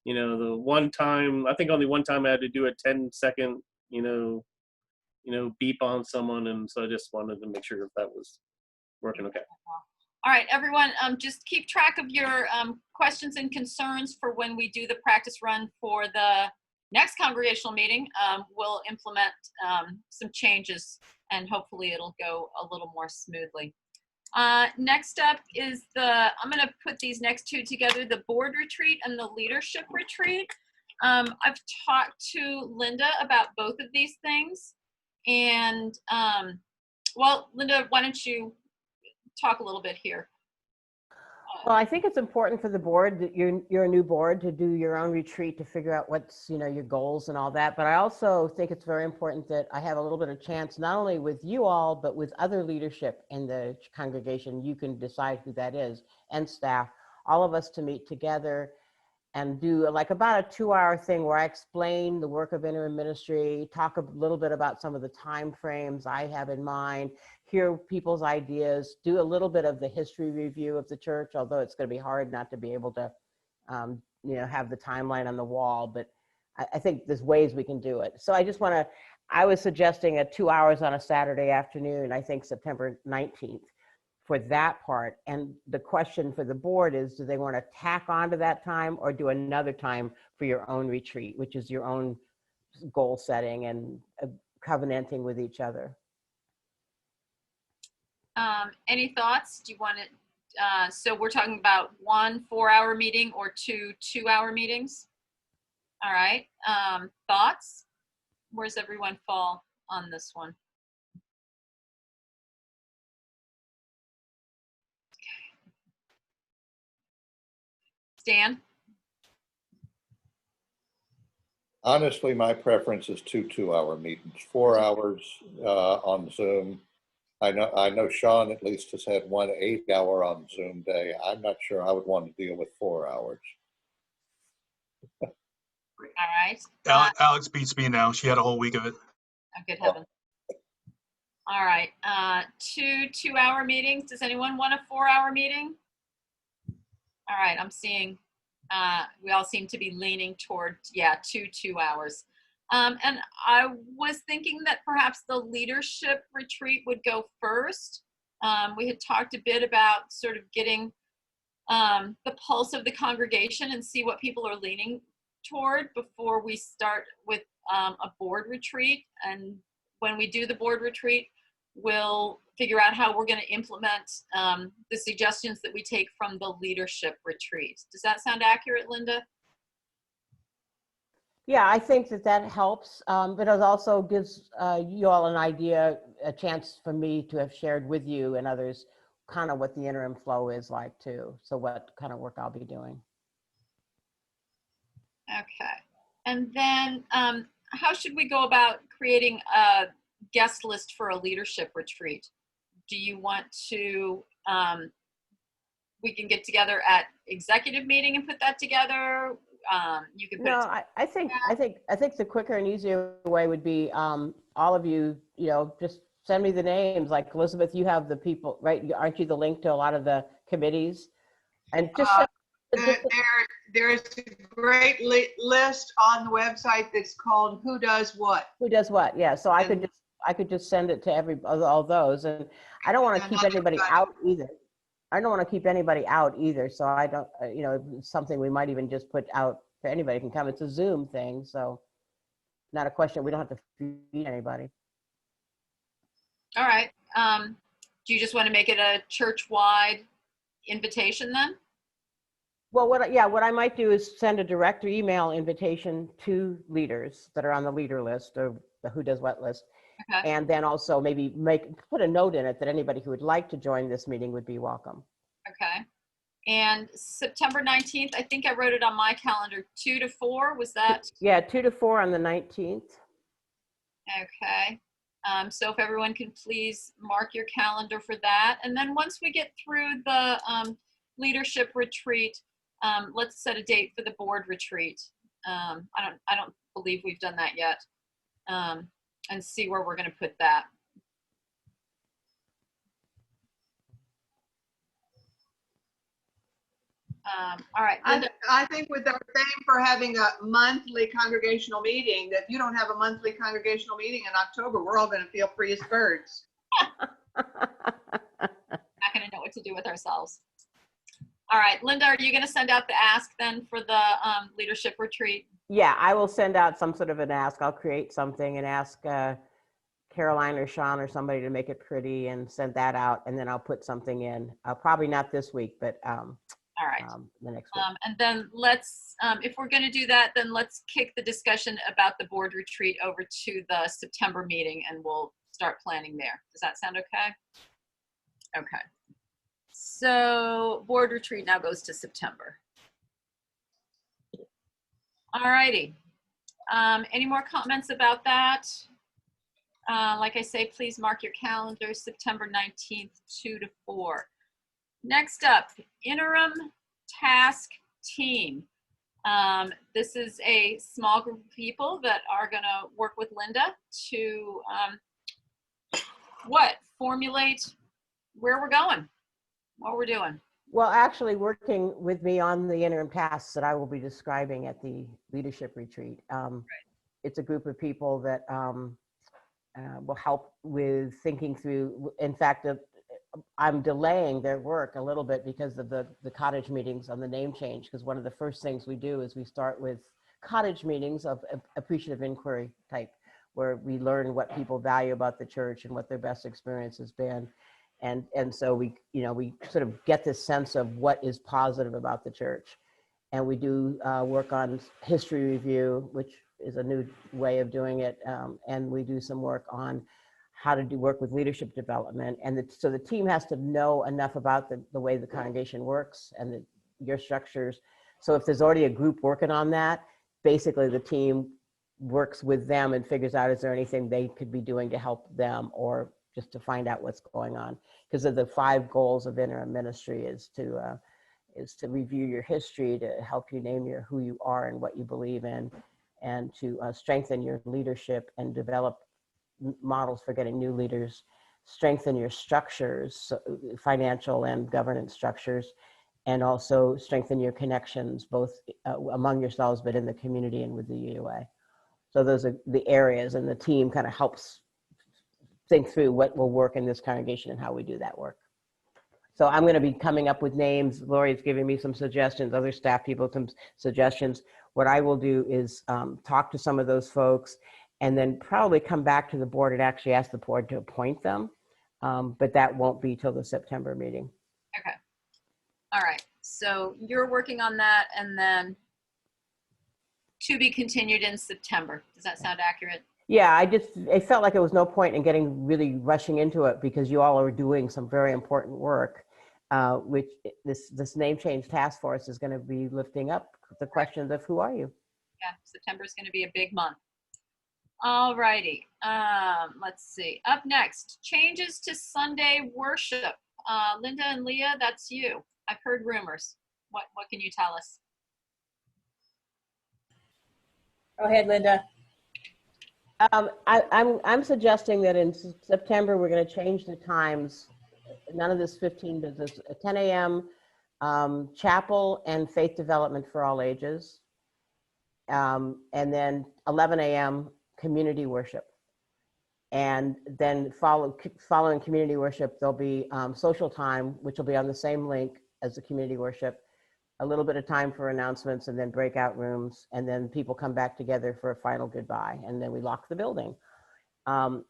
you know, the one time, I think only one time I had to do a 10-second, you know, beep on someone. And so I just wanted to make sure if that was working okay. All right, everyone, just keep track of your questions and concerns for when we do the practice run for the next congregational meeting. We'll implement some changes and hopefully it'll go a little more smoothly. Next up is I'm gonna put these next two together, the board retreat and the leadership retreat. I've talked to Linda about both of these things. And well, Linda, why don't you talk a little bit here? Well, I think it's important for the board that you're a new board to do your own retreat to figure out what's, you know, your goals and all that. But I also think it's very important that I have a little bit of chance, not only with you all, but with other leadership in the congregation. You can decide who that is, and staff, all of us to meet together and do like about a 2-hour thing where I explain the work of interim ministry, talk a little bit about some of the time frames I have in mind, hear people's ideas, do a little bit of the history review of the church, although it's going to be hard not to be able to, you know, have the timeline on the wall, but I think there's ways we can do it. So I was suggesting 2 hours on a Saturday afternoon, I think September 19th. For that part. And the question for the board is, do they want to tack on to that time or do another time for your own retreat, which is your own goal setting and covenanting with each other? Any thoughts? Do you want it? So we're talking about 1 4-hour meeting or 2 2-hour meetings. All right. Thoughts? Where's everyone fall on this one? Stan? Honestly, my preference is 2 2-hour meetings, 4 hours on Zoom. I know Sean at least has had 1 8-hour on Zoom day. I'm not sure I would want to deal with 4 hours. All right. Alex beats me now. She had a whole week of it. Oh, good heavens. All right. 2 2-hour meetings. Does anyone want a 4-hour meeting? All right. I'm seeing we all seem to be leaning toward, 2 hours. And I was thinking that perhaps the leadership retreat would go first. We had talked a bit about sort of getting the pulse of the congregation and see what people are leaning toward before we start with a board retreat. And when we do the board retreat, we'll figure out how we're going to implement the suggestions that we take from the leadership retreat. Does that sound accurate, Linda? Yeah, I think that that helps, but it also gives you all an idea, a chance for me to have shared with you and others kind of what the interim flow is like too. So what kind of work I'll be doing. Okay. And then how should we go about creating a guest list for a leadership retreat? Do you want to, we can get together at executive meeting and put that together? You can put No, it I think the quicker and easier way would be all of you, just send me the names. Like Elizabeth, you have the people, right? Aren't you the link to a lot of the committees? And just there's a great list on the website that's called Who Does What. Who does what? Yeah. So I could just send it to all those, and I don't want to keep anybody out either. I don't want to keep anybody out either. So I don't, it's something we might even just put out for anybody can come. It's a Zoom thing, so not a question. We don't have to feed anybody. All right. Do you just want to make it a church-wide invitation then? Well, what I might do is send a direct email invitation to leaders that are on the leader list or the Who Does What list. Okay. And then also maybe put a note in it that anybody who would like to join this meeting would be welcome. Okay. And September 19th, I think I wrote it on my calendar, 2 to 4, was that? Yeah, 2 to 4 on the 19th. Okay. So if everyone can please mark your calendar for that. And then once we get through the leadership retreat, let's set a date for the board retreat. I don't believe we've done that yet. And see where we're going to put that. All right. I think with our theme for having a monthly congregational meeting, that if you don't have a monthly congregational meeting in October, we're all going to feel free as birds. Not going to know what to do with ourselves. All right, Linda, are you going to send out the ask then for the leadership retreat? Yeah, I will send out some sort of an ask. I'll create something and ask Caroline or Sean or somebody to make it pretty and send that out. And then I'll put something in, probably not this week, but all right. The next week. And then let's, if we're going to do that, then let's kick the discussion about the board retreat over to the September meeting and we'll start planning there. Does that sound okay? Okay. So board retreat now goes to September. All righty. Any more comments about that? Like I say, please mark your calendar, September 19th, 2 to 4. Next up, interim task team. This is a small group of people that are going to work with Linda to formulate where we're going, what we're doing. Well, actually working with me on the interim tasks that I will be describing at the leadership retreat. Right. It's a group of people that will help with thinking through. In fact, I'm delaying their work a little bit because of the cottage meetings on the name change, because one of the first things we do is we start with cottage meetings of appreciative inquiry type, where we learn what people value about the church and what their best experience has been. And so we sort of get this sense of what is positive about the church. And we do work on history review, which is a new way of doing it. And we do some work on how to work with leadership development. And so the team has to know enough about the way the congregation works and your structures. So if there's already a group working on that, basically the team works with them and figures out, is there anything they could be doing to help them or just to find out what's going on. Because of the 5 goals of interim ministry is to review your history, to help you name who you are and what you believe in, and to strengthen your leadership and develop models for getting new leaders, strengthen your structures, financial and governance structures, and also strengthen your connections, both among yourselves, but in the community and with the UUA. So those are the areas, and the team kind of helps think through what will work in this congregation and how we do that work. So I'm going to be coming up with names. Lori's giving me some suggestions, other staff people some suggestions. what I will do is talk to some of those folks and then probably come back to the board and actually ask the board to appoint them. But that won't be till the September meeting. Okay. All right. So you're working on that, and then to be continued in September. Does that sound accurate? Yeah, it felt like there was no point in getting really rushing into it because you all are doing some very important work, which this name change task force is going to be lifting up the question of who are you? Yeah, September is going to be a big month. All righty. Let's see. Up next, changes to Sunday worship. Linda and Leah, that's you. I've heard rumors. What can you tell us? Go ahead, Linda. I'm suggesting that in September we're going to change the times. None of this 15 business. 10 a.m. Chapel and faith development for all ages, and then 11 a.m. community worship. And then following community worship, there'll be social time, which will be on the same link as the community worship, a little bit of time for announcements and then breakout rooms. And then people come back together for a final goodbye. And then we lock the building. And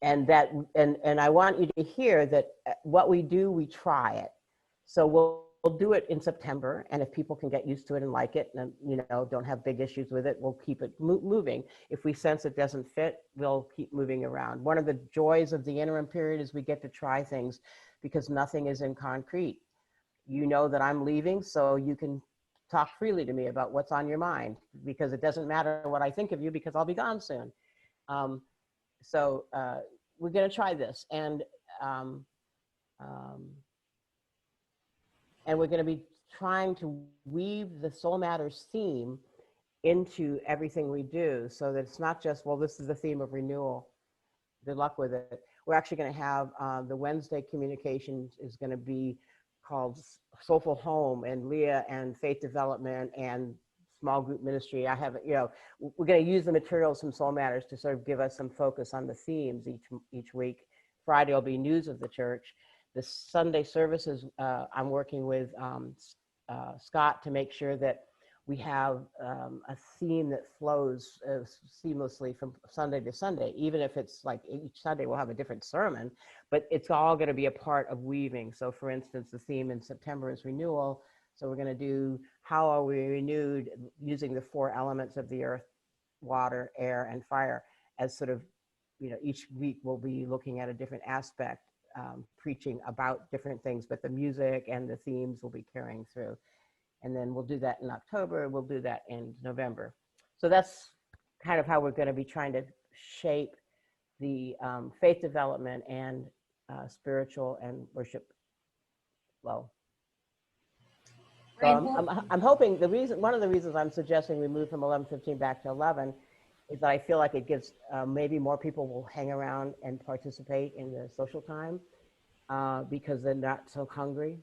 I want you to hear that what we do, we try it. So we'll do it in September, and if people can get used to it and like it and don't have big issues with it, we'll keep it moving. If we sense it doesn't fit, we'll keep moving around. One of the joys of the interim period is we get to try things because nothing is in concrete. You know that I'm leaving, so you can talk freely to me about what's on your mind, because it doesn't matter what I think of you because I'll be gone soon. So we're going to try this, and we're going to be trying to weave the Soul Matters theme into everything we do, so that it's not just, well, this is the theme of renewal. Good luck with it. We're actually going to have the Wednesday communication is going to be called Soulful Home, and Leah and Faith Development and small group ministry. I have, we're going to use the materials from Soul Matters to sort of give us some focus on the themes each week. Friday will be news of the church. The Sunday services, I'm working with Scott to make sure that we have a theme that flows seamlessly from Sunday to Sunday, even if it's like each Sunday we'll have a different sermon, but it's all going to be a part of weaving. So for instance, the theme in September is renewal. So we're going to do how are we renewed using the 4 elements of the earth, water, air, and fire as sort of, each week we'll be looking at a different aspect, preaching about different things, but the music and the themes will be carrying through. And then we'll do that in October. We'll do that in November. So that's kind of how we're going to be trying to shape the faith development and spiritual and worship flow. So I'm hoping one of the reasons I'm suggesting we move from 11:15 back to 11 is that I feel like it gives maybe more people will hang around and participate in the social time because they're not so hungry.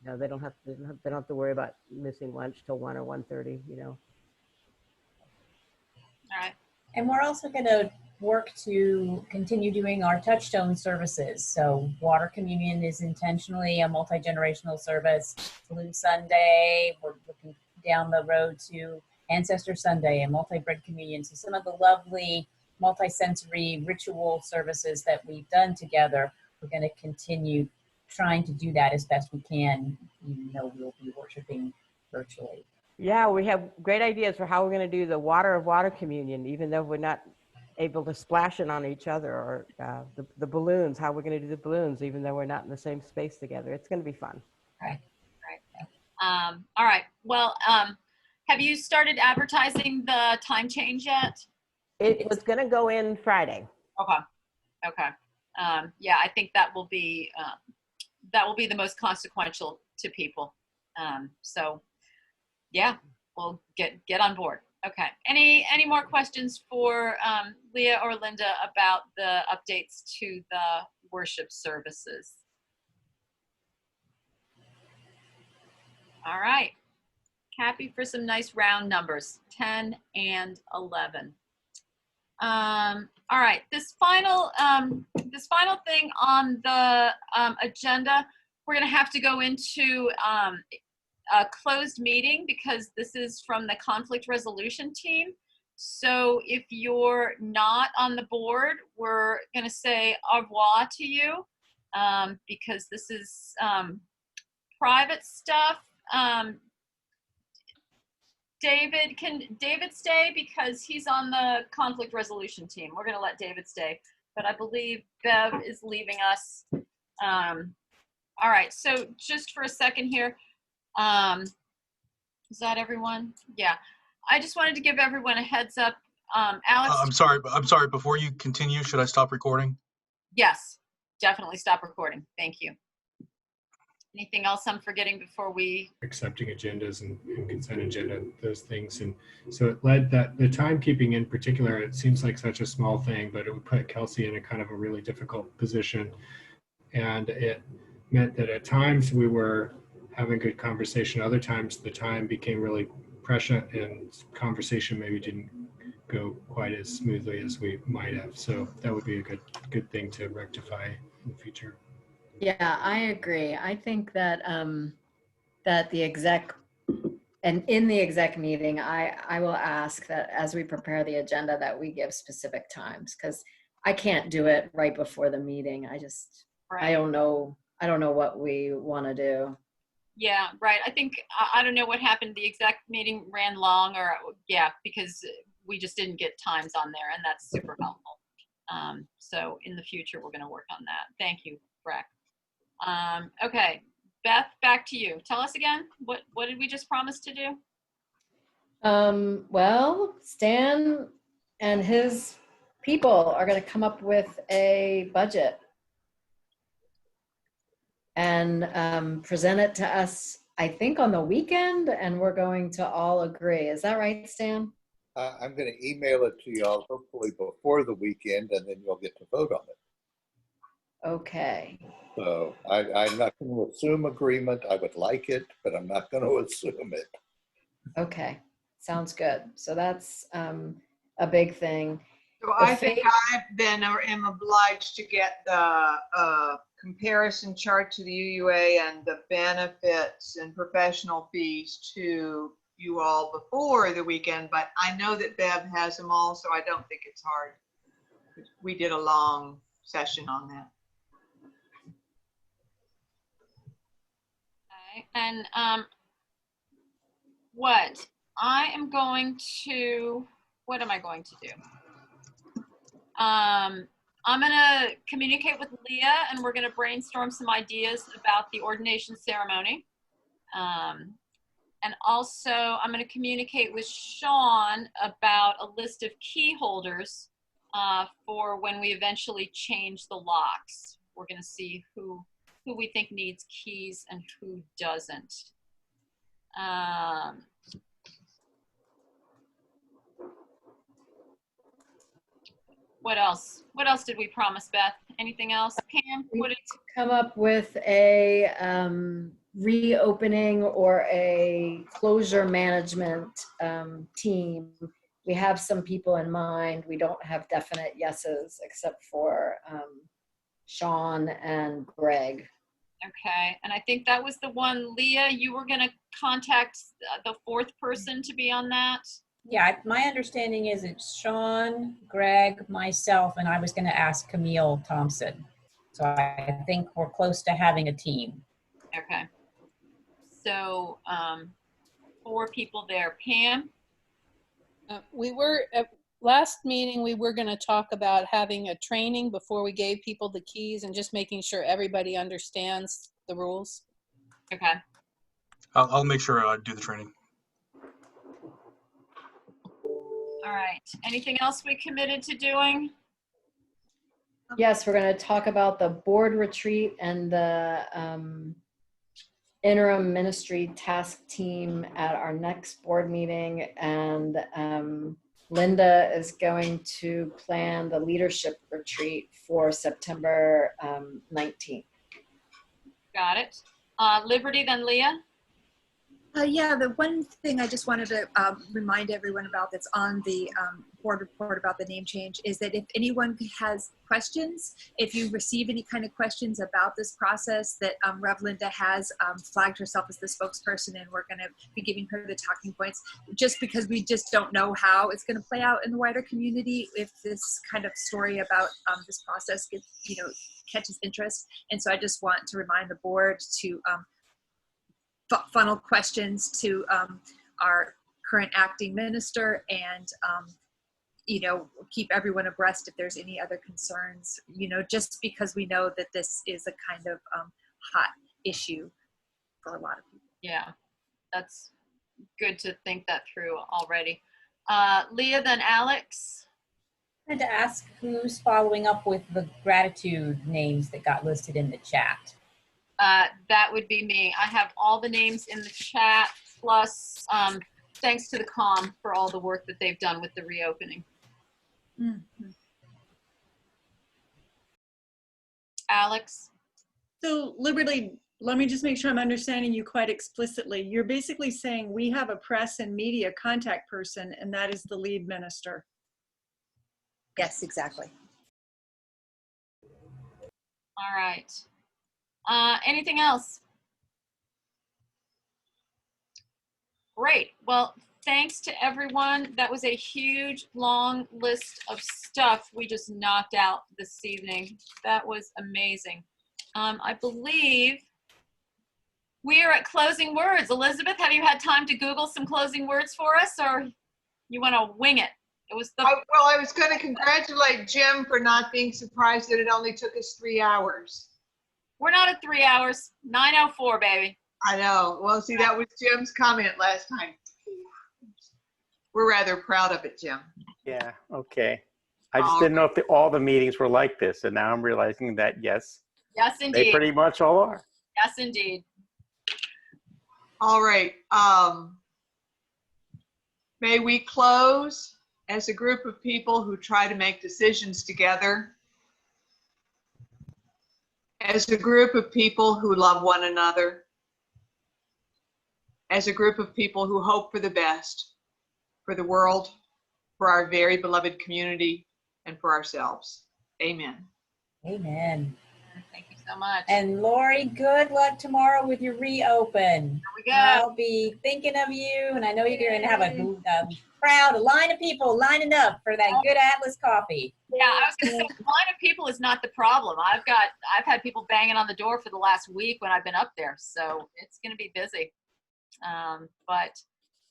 They don't have to worry about missing lunch till 1 or 1:30. All right. And we're also going to work to continue doing our touchstone services. So water communion is intentionally a multi-generational service. Blue Sunday, we're looking down the road to Ancestor Sunday and multi-bread communion. So some of the lovely multi-sensory ritual services that we've done together, we're going to continue trying to do that as best we can, even though we'll be worshiping virtually. Yeah, we have great ideas for how we're going to do the water of water communion, even though we're not able to splash it on each other, or the balloons, how we're going to do the balloons, even though we're not in the same space together. It's going to be fun. Right. All right. Well, have you started advertising the time change yet? It was going to go in Friday. Okay. Yeah, I think that will be the most consequential to people. So yeah, we'll get on board. Okay. Any more questions for Leah or Linda about the updates to the worship services? All right. Happy for some nice round numbers, 10 and 11. All right. This final thing on the agenda, we're going to have to go into a closed meeting because this is from the conflict resolution team. So if you're not on the board, we're going to say au revoir to you because this is private stuff. Can David stay because he's on the conflict resolution team? We're going to let David stay, but I believe Bev is leaving us. All right, so just for a second here, is that everyone? Yeah, I just wanted to give everyone a heads up. Alex? I'm sorry. Before you continue, should I stop recording? Yes, definitely stop recording. Thank you. Anything else I'm forgetting before we? Accepting agendas and consent agenda, those things. And so it led that the timekeeping in particular, it seems like such a small thing, but it would put Kelsey in a kind of a really difficult position. And it meant that at times we were having good conversation. Other times the time became really prescient and conversation maybe didn't go quite as smoothly as we might have. So that would be a good thing to rectify in the future. Yeah, I agree. I think that that the exec and in the exec meeting, I will ask that as we prepare the agenda that we give specific times because I can't do it right before the meeting. I don't know what we want to do. Yeah, right. I think, I don't know what happened. The exec meeting ran long because we just didn't get times on there and that's super helpful. So in the future, we're going to work on that. Thank you, Breck. Okay, Beth, back to you. Tell us again, what did we just promise to do? Well, Stan and his people are going to come up with a budget and present it to us, I think, on the weekend, and we're going to all agree. Is that right, Stan? I'm going to email it to y'all hopefully before the weekend, and then you'll get to vote on it. Okay. So I'm not going to assume agreement. I would like it, but I'm not going to assume it. Okay, sounds good. So that's a big thing. So I think I then am obliged to get the comparison chart to the UUA and the benefits and professional fees to you all before the weekend, but I know that Bev has them all, so I don't think it's hard. We did a long session on that. Okay, and what am I going to do? I'm going to communicate with Leah and we're going to brainstorm some ideas about the ordination ceremony. And also I'm going to communicate with Sean about a list of key holders for when we eventually change the locks. We're going to see who we think needs keys and who doesn't. What else? What else did we promise, Beth? Anything else? Pam, We need to come up with a reopening or a closure management team. We have some people in mind. We don't have definite yeses except for Sean and Greg. Okay, and I think that was the one, Leah, you were going to contact the fourth person to be on that? Yeah, my understanding is it's Sean, Greg, myself, and I was going to ask Camille Thompson. So I think we're close to having a team. Okay. So 4 people there. Pam? We were, at last meeting, we were going to talk about having a training before we gave people the keys and just making sure everybody understands the rules. Okay. I'll make sure I do the training. All right. Anything else we committed to doing? Yes, we're going to talk about the board retreat and the interim ministry task team at our next board meeting. And Linda is going to plan the leadership retreat for September 19th. Got it. Liberty, then Leah? Yeah, the one thing I just wanted to remind everyone about that's on the board report about the name change is that if anyone has questions, if you receive any kind of questions about this process, that Revlinda has flagged herself as the spokesperson, and we're going to be giving her the talking points, just because we just don't know how it's going to play out in the wider community if this kind of story about this process gets, catches interest. And so I just want to remind the board to funnel questions to our current acting minister, and keep everyone abreast if there's any other concerns, just because we know that this is a kind of hot issue for a lot of people. Yeah, that's good to think that through already. Leah, then Alex. I wanted to ask who's following up with the gratitude names that got listed in the chat. That would be me. I have all the names in the chat, plus thanks to the COM for all the work that they've done with the reopening. Mm-hmm. Alex? So Liberty, let me just make sure I'm understanding you quite explicitly. You're basically saying we have a press and media contact person, and that is the lead minister. Yes, exactly. All right. Anything else? Great. Well, thanks to everyone. That was a huge, long list of stuff we just knocked out this evening. That was amazing. I believe we are at closing words. Elizabeth, have you had time to Google some closing words for us, or you want to wing it? It was the well, I was going to congratulate Jim for not being surprised that it only took us 3 hours. We're not at 3 hours. 9:04, baby. I know. Well, see, that was Jim's comment last time. We're rather proud of it, Jim. Yeah, okay. I just didn't know if all the meetings were like this, and now I'm realizing that, yes, Yes, indeed. they pretty much all are. Yes, indeed. All right. May we close as a group of people who try to make decisions together, as a group of people who love one another, as a group of people who hope for the best, for the world, for our very beloved community, and for ourselves. Amen. Amen. Thank you so much. And Lori, good luck tomorrow with your reopen. Here we go. I'll be thinking of you, and I know you're going to have a crowd, a line of people lining up for that good Atlas coffee. Yeah, I was going to say, the line of people is not the problem. I've had people banging on the door for the last week when I've been up there, so it's going to be busy. But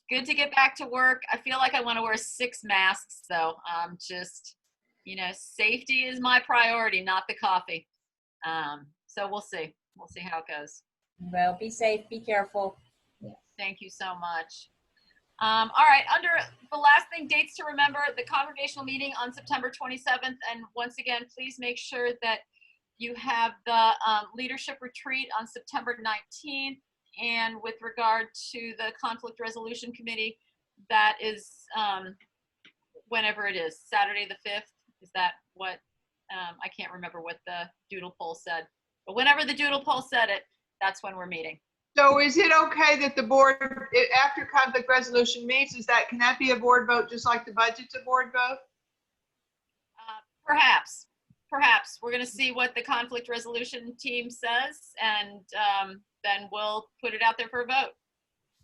good to get back to work. I feel like I want to wear 6 masks, though. Just, safety is my priority, not the coffee. So we'll see. We'll see how it goes. Well, be safe, be careful. Thank you so much. All right, under the last thing, dates to remember, the Congregational meeting on September 27th. And once again, please make sure that you have the leadership retreat on September 19th. And with regard to the Conflict Resolution Committee, that is whenever it is, Saturday the 5th. Is that what, I can't remember what the doodle poll said. But whenever the doodle poll said it, that's when we're meeting. So is it okay that the board, after conflict resolution meets, can that be a board vote just like the budget's a board vote? Perhaps. We're going to see what the conflict resolution team says, and then we'll put it out there for a vote.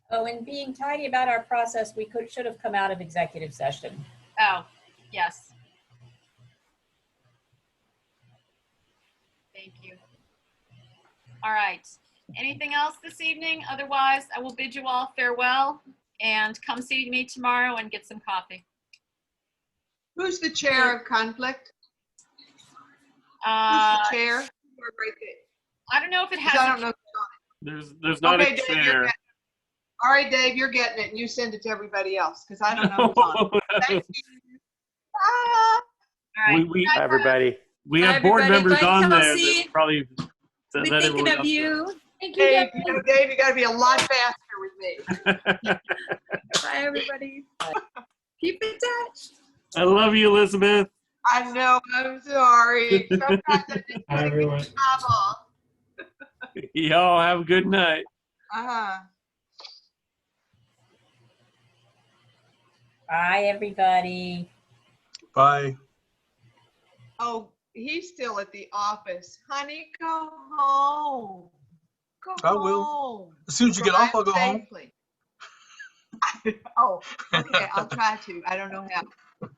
Oh, and being tidy about our process, we should have come out of executive session. Oh, yes. Thank you. All right. Anything else this evening? Otherwise, I will bid you all farewell and come see me tomorrow and get some coffee. Who's the chair of conflict? Who's the chair? I don't know if it has. I don't know. There's not okay, a Dave, chair. All right, Dave, you're getting it, and you send it to everybody else because I don't know who's on it. Thank you. All right. Hi, everybody. We have board members on there that probably said that Thinking everyone of you. Thank you, Dave. Dave, you got to be a lot faster with me. Bye, everybody. Keep in touch. I love you, Elizabeth. I know. I'm sorry. Sometimes I just Hi, everyone. Y'all have a good night. Uh-huh. Bye, everybody. Bye. Oh, he's still at the office. Honey, go home. Go I will. home. As soon as you get off, I'll go home. Safely. Oh, okay. I'll try to. I don't know how.